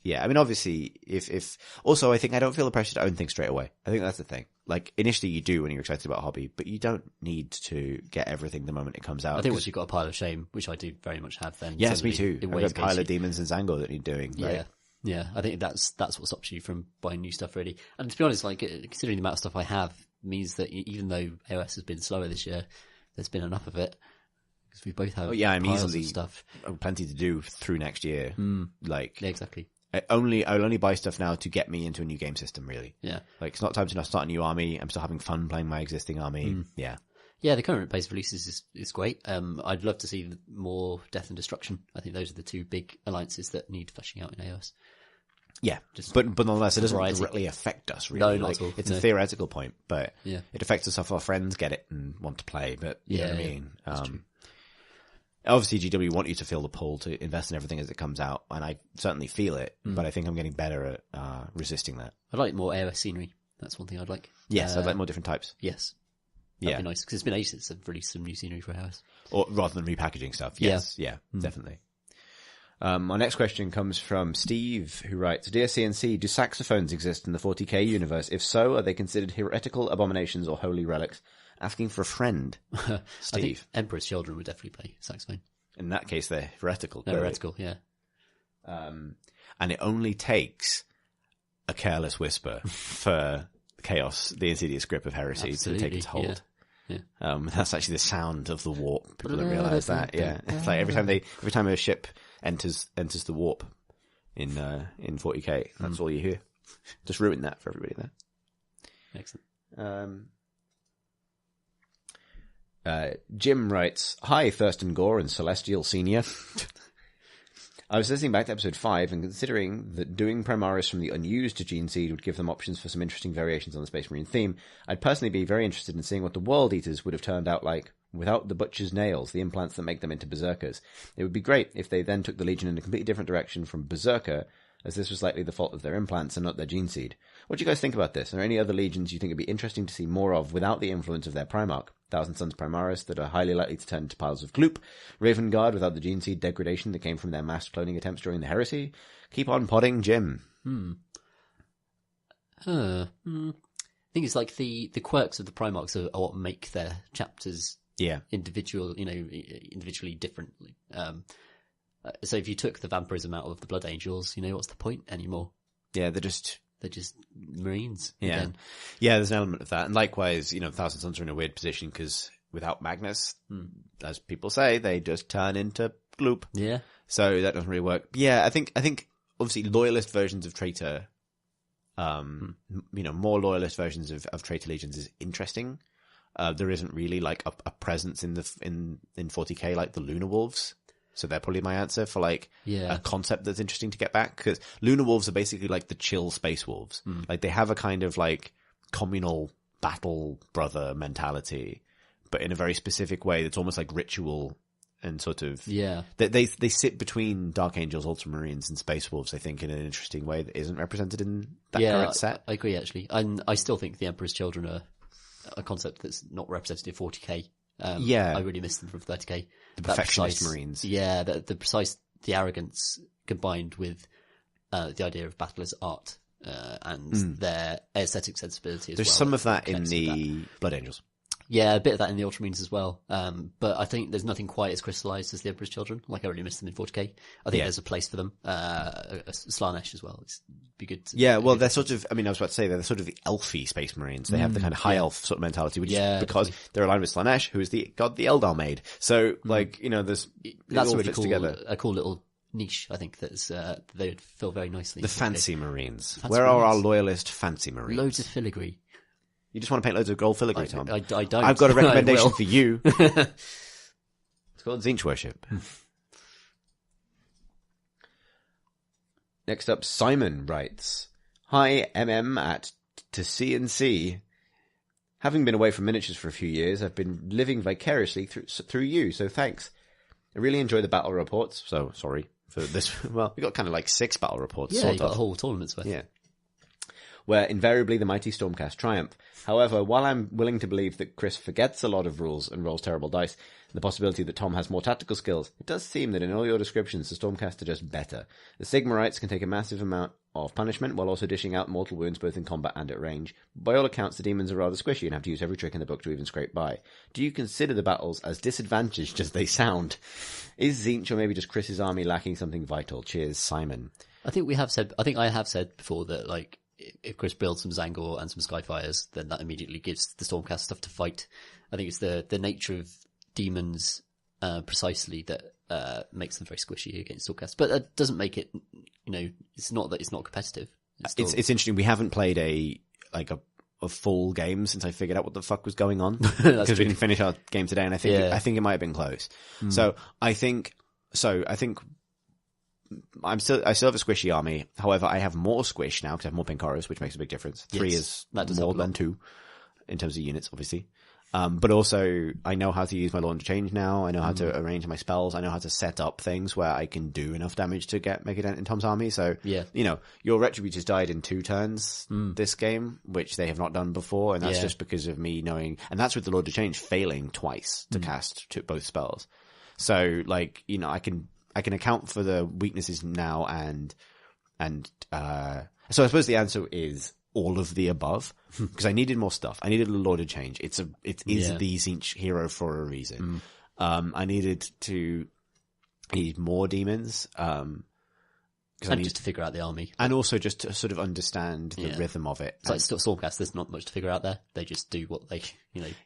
yeah, I mean, obviously, if also, I think I don't feel the pressure to own things straight away. I think that's the thing. Like, initially you do when you're excited about a hobby, but you don't need to get everything the moment it comes out. I think once you've got a pile of shame, which I do very much have, then yes, me too. It I've got a pile of demons and Zangor that need doing. Right? Yeah. I think that's what stops you from buying new stuff, really. And to be honest, like considering the amount of stuff I have, means that even though AOS has been slower this year, there's been enough of it because we both have. Oh yeah, I'm easily stuff. Plenty to do through next year. Like yeah, exactly. I'll only buy stuff now to get me into a new game system, really. Yeah. Like, it's not time to start a new army. I'm still having fun playing my existing army. Yeah. Yeah, the current pace of releases is great. I'd love to see more Death and Destruction. I think those are the two big alliances that need fleshing out in AOS. Yeah, but nonetheless, it doesn't directly affect us, really. No, like, not at all. It's a theoretical point, but yeah. It affects us if our friends get it and want to play, but you know what I mean? That's true. Obviously, GW want you to feel the pull to invest in everything as it comes out, and I certainly feel it, but I think I'm getting better at resisting that. I'd like more AOS scenery. That's one thing I'd like. Yes, I'd like more different types. Yes. That'd be nice, because it's been ages since I've released some new scenery for AOS. Or rather than repackaging stuff. Yes, yeah, definitely. Our next question comes from Steve, who writes, Dear CNC, do saxophones exist in the 40k universe? If so, are they considered heretical abominations or holy relics? Asking for a friend. Steve. I think Emperor's Children would definitely play saxophone. In that case, they're heretical. They're heretical, yeah. And it only takes a careless whisper for chaos, the insidious grip of heresy, to take its hold. Yeah. That's actually the sound of the warp. People don't realize that. Yeah, it's like every time a ship enters the warp in 40k, that's all you hear. Just ruin that for everybody there. Excellent. Jim writes, Hi, Thurston Gore and Celestial Senior. I was listening back to episode 5 and considering that doing Primaris from the unused Gene Seed would give them options for some interesting variations on the Space Marine theme, I'd personally be very interested in seeing what the World Eaters would have turned out like without the Butcher's nails, the implants that make them into Berserkers. It would be great if they then took the Legion in a completely different direction from Berserker, as this was likely the fault of their implants and not their Gene Seed. What do you guys think about this? Are there any other legions you think would be interesting to see more of without the influence of their Primarch? Thousand Sons Primaris that are highly likely to turn into piles of gloop. Raven Guard without the Gene Seed degradation that came from their mass cloning attempts during the Heresy. Keep on podding, Jim. I think it's like the quirks of the Primarchs are what make their chapters individually differently. So if you took the vampirism out of the Blood Angels, what's the point anymore? Yeah, they're just Marines. Yeah. Again. Yeah, there's an element of that. And likewise, Thousand Sons are in a weird position because without Magnus, as people say, they just turn into gloop. Yeah. So that doesn't really work. Yeah, I think obviously loyalist versions of Traitor, more loyalist versions of Traitor Legions is interesting. There isn't really like a presence in 40k like the Lunar Wolves. So they're probably my answer for a concept that's interesting to get back, because Lunar Wolves are basically like the chill Space Wolves. Like they have a kind of like communal battle brother mentality, but in a very specific way that's almost like ritual and sort of they sit between Dark Angels, Ultramarines, and Space Wolves. I think in an interesting way that isn't represented in that current set. I agree actually, and I still think the Emperor's Children are a concept that's not represented in 40k. I really miss them from 30k. The perfectionist Marines. Yeah, the arrogance combined with the idea of battle as art and their aesthetic sensibility as well. There's some of that in the Blood Angels. Yeah, a bit of that in the Ultramarines as well. But I think there's nothing quite as crystallized as the Emperor's Children. Like I really miss them in 40k. I think there's a place for them. Slanesh as well. It'd be good to... Yeah, well, they're sort of, I was about to say, they're sort of the elfy Space Marines. They have the kind of high elf sort of mentality, which is because they're aligned with Slanesh, who is the god the Eldar made. So, there's... That's a really cool, a cool little niche, I think, that's they would fill very nicely. The fancy Marines. Where are our loyalist fancy Marines? Loads of filigree. You just want to paint loads of gold filigree, Tom? I don't. I've got a recommendation for you. It's called Tzeentch Worship. Next up, Simon writes, Hi, MM at to CNC. Having been away from miniatures for a few years, I've been living vicariously through you, so thanks. I really enjoy the battle reports, so sorry for this. Well, we got kind of like 6 battle reports, Yeah, sort you got of. a whole tournament's worth. Yeah. Where invariably the mighty Stormcast triumph. However, while I'm willing to believe that Chris forgets a lot of rules and rolls terrible dice, and the possibility that Tom has more tactical skills, it does seem that in all your descriptions, the Stormcast are just better. The Sigmarites can take a massive amount of punishment while also dishing out mortal wounds both in combat and at range. By all accounts, the demons are rather squishy and have to use every trick in the book to even scrape by. Do you consider the battles as disadvantaged as they sound? Is Tzeentch or maybe just Chris's army lacking something vital? Cheers, Simon. I think I have said before that, like, if Chris builds some Zangor and some Skyfires, then that immediately gives the Stormcast stuff to fight. I think it's the nature of demons precisely that makes them very squishy against Stormcast. But that doesn't make it, it's not that it's not competitive. It's interesting. We haven't played a full game since I figured out what the fuck was going on because we didn't finish our game today, and I think it might have been close. So I think I still have a squishy army. However, I have more squish now because I have more pink horrors, which makes a big difference. 3 is more than 2 in terms of units, obviously. But also, I know how to use my Law to Change now. I know how to arrange my spells. I know how to set up things where I can do enough damage to make a dent in Tom's army. So, your Retributors died in 2 turns this game, which they have not done before. And that's just because of me knowing, and that's with the Lord to Change failing twice to cast both spells. So, I can account for the weaknesses now so I suppose the answer is all of the above because I needed more stuff. I needed a Lord of Change. It is the Tzeentch hero for a reason. I need more demons. Just to figure out the army. And also just to sort of understand the rhythm of it. It's like Stormcast, there's not much to figure out there. They just do what they, say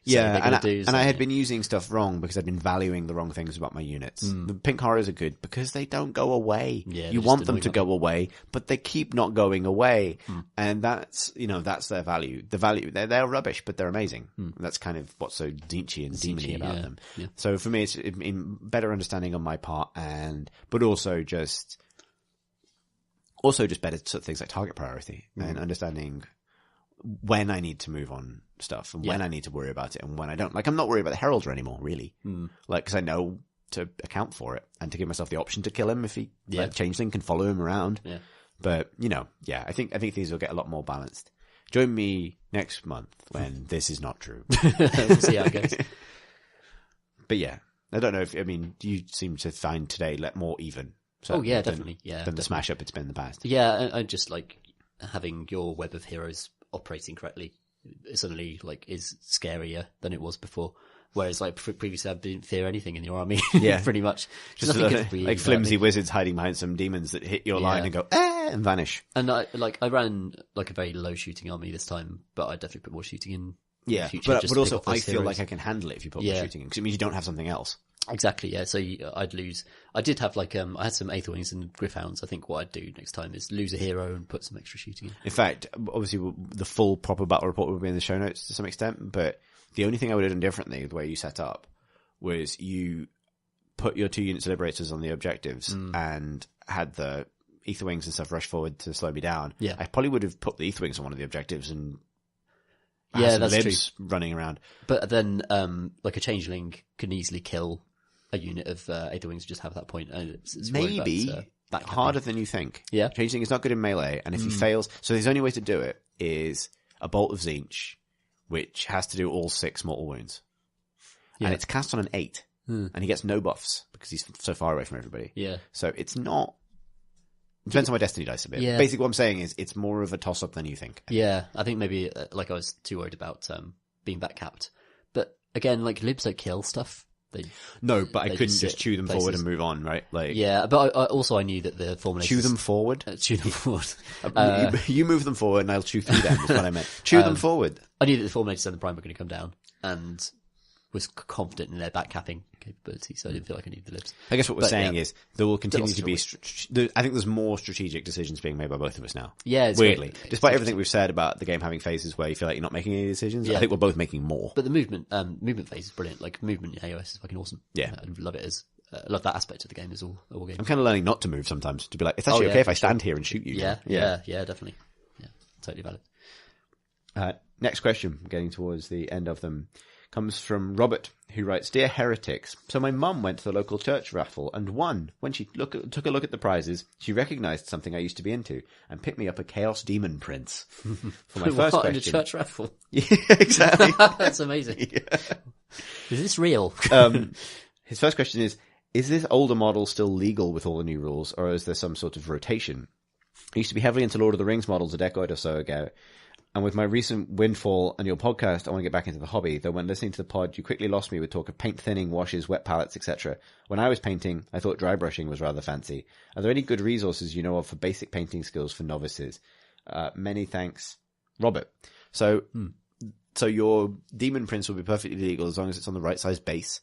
they're going to do. And I had been using stuff wrong because I'd been valuing the wrong things about my units. The pink horrors are good because they don't go away. Yeah, you want them to go away, but they keep not going away. And that's their value. The value, they're rubbish, but they're amazing. That's kind of what's so Tzeentchy and demony about them. Yeah. So for me, it's in better understanding on my part but also just better sort of things like target priority and understanding when I need to move on stuff and when I need to worry about it and when I don't. Like, I'm not worried about the Heraldry anymore, really. Because I know to account for it and to give myself the option to kill him if he changeling can follow him around. Yeah. But, I think things will get a lot more balanced. Join me next month when this is not true. We'll see how it goes. But I don't know you seem to find today more even. So definitely. Than the smash up it's been in the past. Yeah, I just like having your web of heroes operating correctly suddenly is scarier than it was before. Whereas previously I didn't fear anything in your army. Yeah, pretty much. Just like flimsy wizards hiding behind some demons that hit your line and go and vanish. And I ran a very low shooting army this time, but I definitely put more shooting in. Yeah, the future, but also I feel like I can handle it if you put more shooting in because it means you don't have something else. Exactly, yeah. So I'd lose. I did have I had some Aetherwings and Gryph-hounds. I think what I'd do next time is lose a hero and put some extra shooting in. In fact, obviously the full proper battle report will be in the show notes to some extent, but the only thing I would have done differently, the way you set up, was you put your 2 units of Liberators on the objectives and had the Aetherwings and stuff rush forward to slow me down. Yeah. I probably would have put the Aetherwings on one of the objectives and that's libs true. Running around. But then, a changeling can easily kill a unit of Aetherwings. Just have that point. It's maybe harder than you think. Yeah, changeling is not good in melee, and if he fails, so the only way to do it is a bolt of Tzeentch, which has to do all 6 mortal wounds, and it's cast on an 8, and he gets no buffs because he's so far away from everybody. Yeah, so it's not. It depends on my destiny dice a bit. Yeah. Basically what I'm saying is it's more of a toss-up than you think. Yeah, I think maybe I was too worried about being back capped. But again, libs don't kill stuff. But I couldn't just chew them forward and move on, right? But I knew that the Formulator... Chew them forward? Chew them forward. You move them forward and I'll chew through them is what I meant. Chew them forward. I knew that the Fulminators and the Prime were going to come down and was confident in their backcapping capability, so I didn't feel like I needed the libs. I guess what we're saying is there will continue to be... I think there's more strategic decisions being made by both of us now. Yeah, weirdly. Despite everything we've said about the game having phases where you feel like you're not making any decisions, I think we're both making more. But the movement phase is brilliant. Movement in AOS is fucking awesome. Yeah. I love it I love that aspect of the game as all game. I'm kind of learning not to move sometimes, to be like, it's actually okay if I stand here and shoot you. Yeah, definitely. Yeah, totally valid. Next question, getting towards the end of them, comes from Robert, who writes, Dear Heretics, so my mum went to the local church raffle and won. When she took a look at the prizes, she recognised something I used to be into and picked me up a Chaos Demon Prince. For my first question... in a church raffle? Yeah, exactly. That's amazing. Yeah. Is this real? His first question is this older model still legal with all the new rules, or is there some sort of rotation? I used to be heavily into Lord of the Rings models a decade or so ago, and with my recent windfall and your podcast, I want to get back into the hobby, though when listening to the pod, you quickly lost me with talk of paint thinning, washes, wet palettes, etc. When I was painting, I thought dry brushing was rather fancy. Are there any good resources you know of for basic painting skills for novices? Many thanks, Robert. So your Demon Prince will be perfectly legal as long as it's on the right size base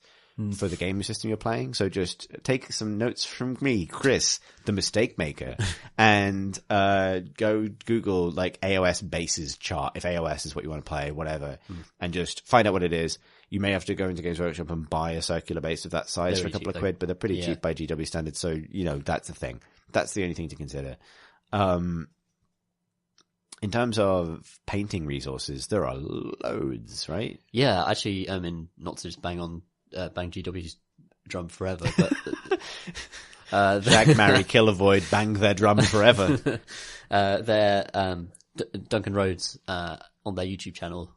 for the game system you're playing. So just take some notes from me, Chris, the mistake maker, and go Google like AOS bases chart, if AOS is what you want to play, whatever, and just find out what it is. You may have to go into Games Workshop and buy a circular base of that size for a couple of quid, but they're pretty cheap by GW standards. So, that's the thing. That's the only thing to consider. In terms of painting resources, there are loads, right? Yeah, actually, not to just bang GW's drum forever, but Shag, marry, kill, avoid, bang their drum forever. Duncan Rhodes on their YouTube channel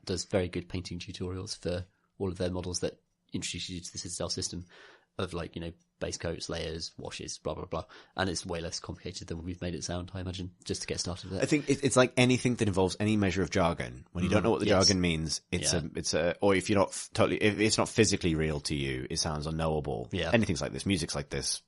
does very good painting tutorials for all of their models that introduce you to the Citadel system of base coats, layers, washes, blah blah blah, and it's way less complicated than we've made it sound, I imagine, just to get started with it. I think it's like anything that involves any measure of jargon. When you don't know what the jargon means, or if it's not physically real to you, it sounds unknowable. Yeah. Anything's like this, music's like this,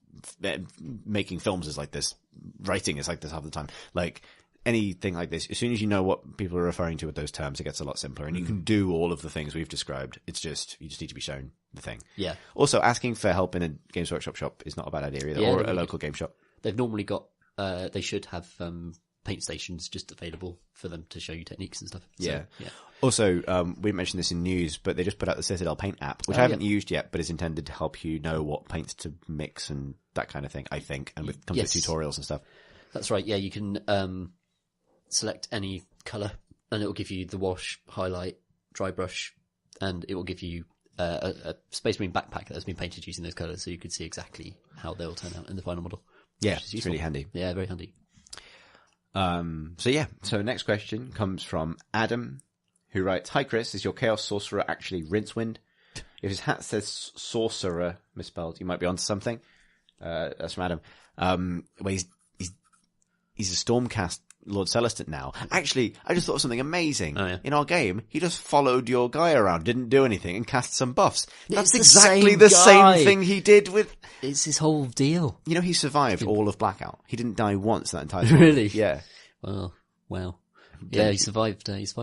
making films is like this, writing is like this half the time. Like anything like this, as soon as you know what people are referring to with those terms, it gets a lot simpler, and you can do all of the things we've described. It's just, you just need to be shown the thing. Yeah. Also, asking for help in a Games Workshop shop is not a bad idea either, or a local game shop. They've normally got, they should have paint stations just available for them to show you techniques and stuff. So, yeah. Also, we mentioned this in news, but they just put out the Citadel Paint app, which I haven't used yet, but is intended to help you know what paints to mix and that kind of thing, I think, and comes with tutorials and stuff. That's right, yeah, you can select any colour, and it will give you the wash, highlight, dry brush, and it will give you a Space Marine backpack that has been painted using those colours, so you could see exactly how they'll turn out in the final model. Yeah, it's really handy. Yeah, very handy. So next question comes from Adam, who writes, Hi Chris, is your Chaos Sorcerer actually Rincewind? If his hat says Sorcerer misspelled, you might be onto something. That's from Adam. Well, he's a Stormcast Lord Celestant now. Actually, I just thought of something amazing. Oh, yeah. In our game, he just followed your guy around, didn't do anything, and cast some buffs. That's It's exactly the same thing he did with... It's his whole deal. He survived all of Blackout. He didn't die once that entire time. Really? Yeah. Well, wow. Yeah, he survived Games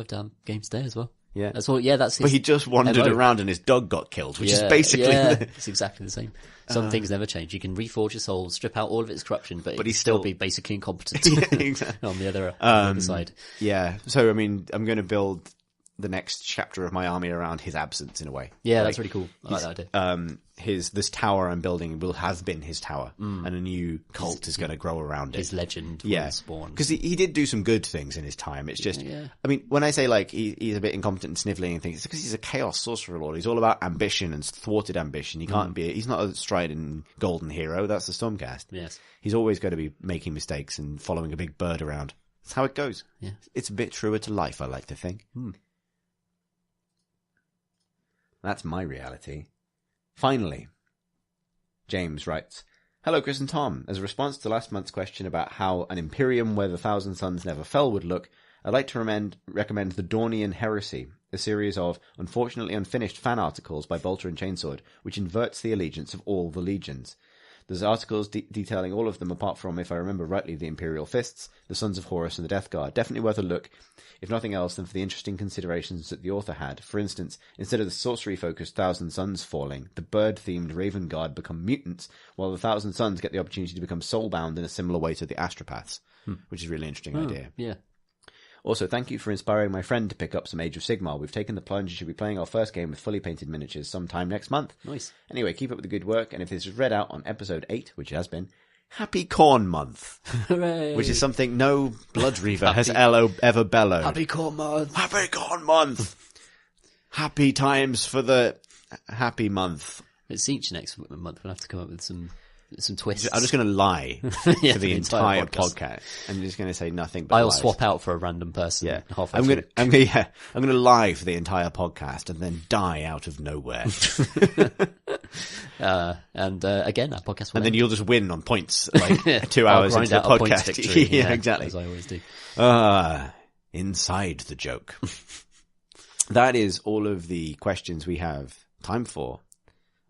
Day as well. Yeah. That's all. Yeah, that's his But he just wandered around and his dog got killed, which is basically... it's exactly the same. Some things never change. You can reforge your soul, strip out all of its corruption, but he'd still be basically incompetent exactly. on the other side. Yeah. So, I mean, I'm going to build the next chapter of my army around his absence in a way. Yeah, that's really cool. I like that idea. This tower I'm building will have been his tower, and a new cult is going to grow around it. His legend will spawn. Because he did do some good things in his time. It's just, I mean, when I say like he's a bit incompetent and snivelling and things, it's because he's a Chaos Sorcerer Lord. He's all about ambition and thwarted ambition. He can't he's not a striding golden hero. That's the Stormcast. Yes. He's always going to be making mistakes and following a big bird around. That's how it goes. Yeah. It's a bit truer to life, I like to think. That's my reality. Finally, James writes, Hello, Chris and Tom. As a response to last month's question about how an Imperium where the Thousand Suns never fell would look, I'd like to recommend The Dornian Heresy, a series of unfortunately unfinished fan articles by Bolter and Chainsword, which inverts the allegiance of all the legions. There's articles detailing all of them apart from, if I remember rightly, the Imperial Fists, the Sons of Horus and the Death Guard. Definitely worth a look, if nothing else than for the interesting considerations that the author had. For instance, instead of the sorcery-focused Thousand Suns falling, the bird-themed Raven Guard become mutants, while the Thousand Suns get the opportunity to become soul-bound in a similar way to the Astropaths, which is a really interesting idea. Yeah. Also, thank you for inspiring my friend to pick up some Age of Sigmar. We've taken the plunge and should be playing our first game with fully painted miniatures sometime next month. Nice. Anyway, keep up with the good work, and if this is read out on episode 8, which it has been, Happy Corn Month, Hooray! which is something no Blood Reaver has ever bellowed. Happy Corn Month. Happy Corn Month. Happy times for the happy month. It's each next month. We'll have to come up with some twists. I'm just going to lie Yeah, for the entire podcast. I'm just going to say nothing but I'll lies. swap out for a random person. Yeah, halfway I'm through. going to lie for the entire podcast and then die out of nowhere. Again, that podcast will And then end. you'll just win on points, like 2 I'll hours grind into the out a points podcast. victory, Yeah, exactly. as I always do. Inside the joke. That is all of the questions we have time for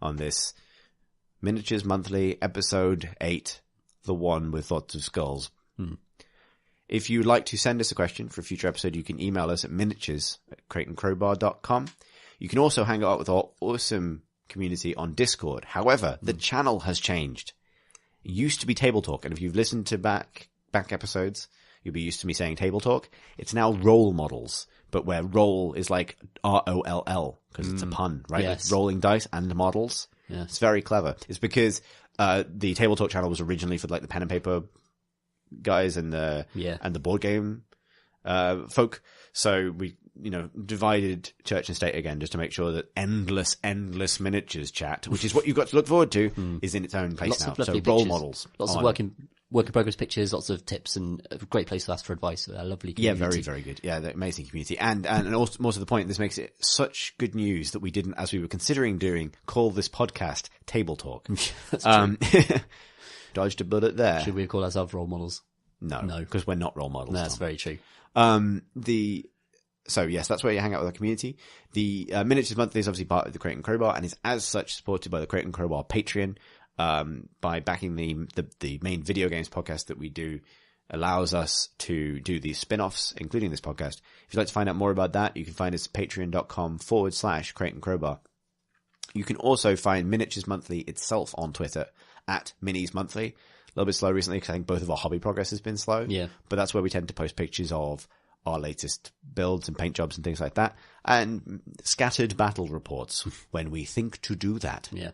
on this Miniatures Monthly episode 8, the one with lots of skulls. If you'd like to send us a question for a future episode, you can email us at miniatures@crateandcrowbar.com. You can also hang out with our awesome community on Discord. However, the channel has changed. It used to be Table Talk, and if you've listened to back episodes, you'll be used to me saying Table Talk. It's now Roll Models, but where roll is like ROLL, because it's a pun, right? Yes. It's rolling dice and models. Yeah. It's very clever. It's because the Table Talk channel was originally for like the pen and paper guys and the board game folk. So we, divided church and state again just to make sure that endless miniatures chat, which is what you've got to look forward to, is in its own place Lots now. of lovely So role pictures. models. Lots of work in progress pictures, lots of tips, and a great place to ask for advice. A lovely community. Yeah, very, very good. Yeah, the amazing community. And also, more to the point, this makes it such good news that we didn't, as we were considering doing, call this podcast Table Talk. That's true. Dodged a bullet there. Should we call ourselves role models? No, No. because we're not role models. No, that's Tom. very true. So yes, that's where you hang out with our community. The Miniatures Monthly is obviously part of the Crate and Crowbar and is as such supported by the Crate and Crowbar Patreon, by backing the main video games podcast that we do, allows us to do these spin-offs, including this podcast. If you'd like to find out more about that, you can find us at patreon.com/Crate and Crowbar. You can also find Miniatures Monthly itself on Twitter at Minis Monthly. A little bit slow recently because I think both of our hobby progress has been slow. Yeah. But that's where we tend to post pictures of our latest builds and paint jobs and things like that, and scattered battle reports when we think to do that. Yeah.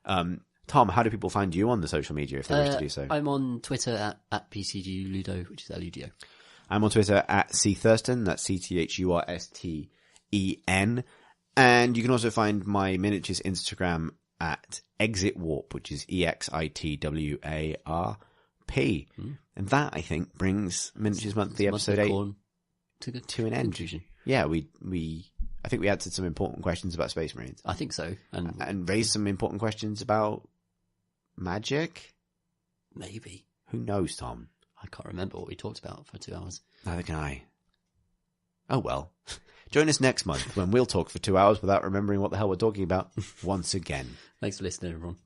Tom, how do people find you on the social media if they wish to do so? I'm on Twitter at PCGLudo, which is LUDO. I'm on Twitter at CThurston, that's CTHURSTEN. And you can also find my miniatures Instagram at Exit Warp, which is EXITWARP. And that, I think, brings Miniatures Monthly episode 8 to an end. Conclusion. Yeah, I think we answered some important questions about Space Marines. I think so. And raised some important questions about magic? Maybe. Who knows, Tom? I can't remember what we talked about for 2 hours. Neither can I. Oh well. Join us next month when we'll talk for 2 hours without remembering what the hell we're talking about once again. Thanks for listening, everyone.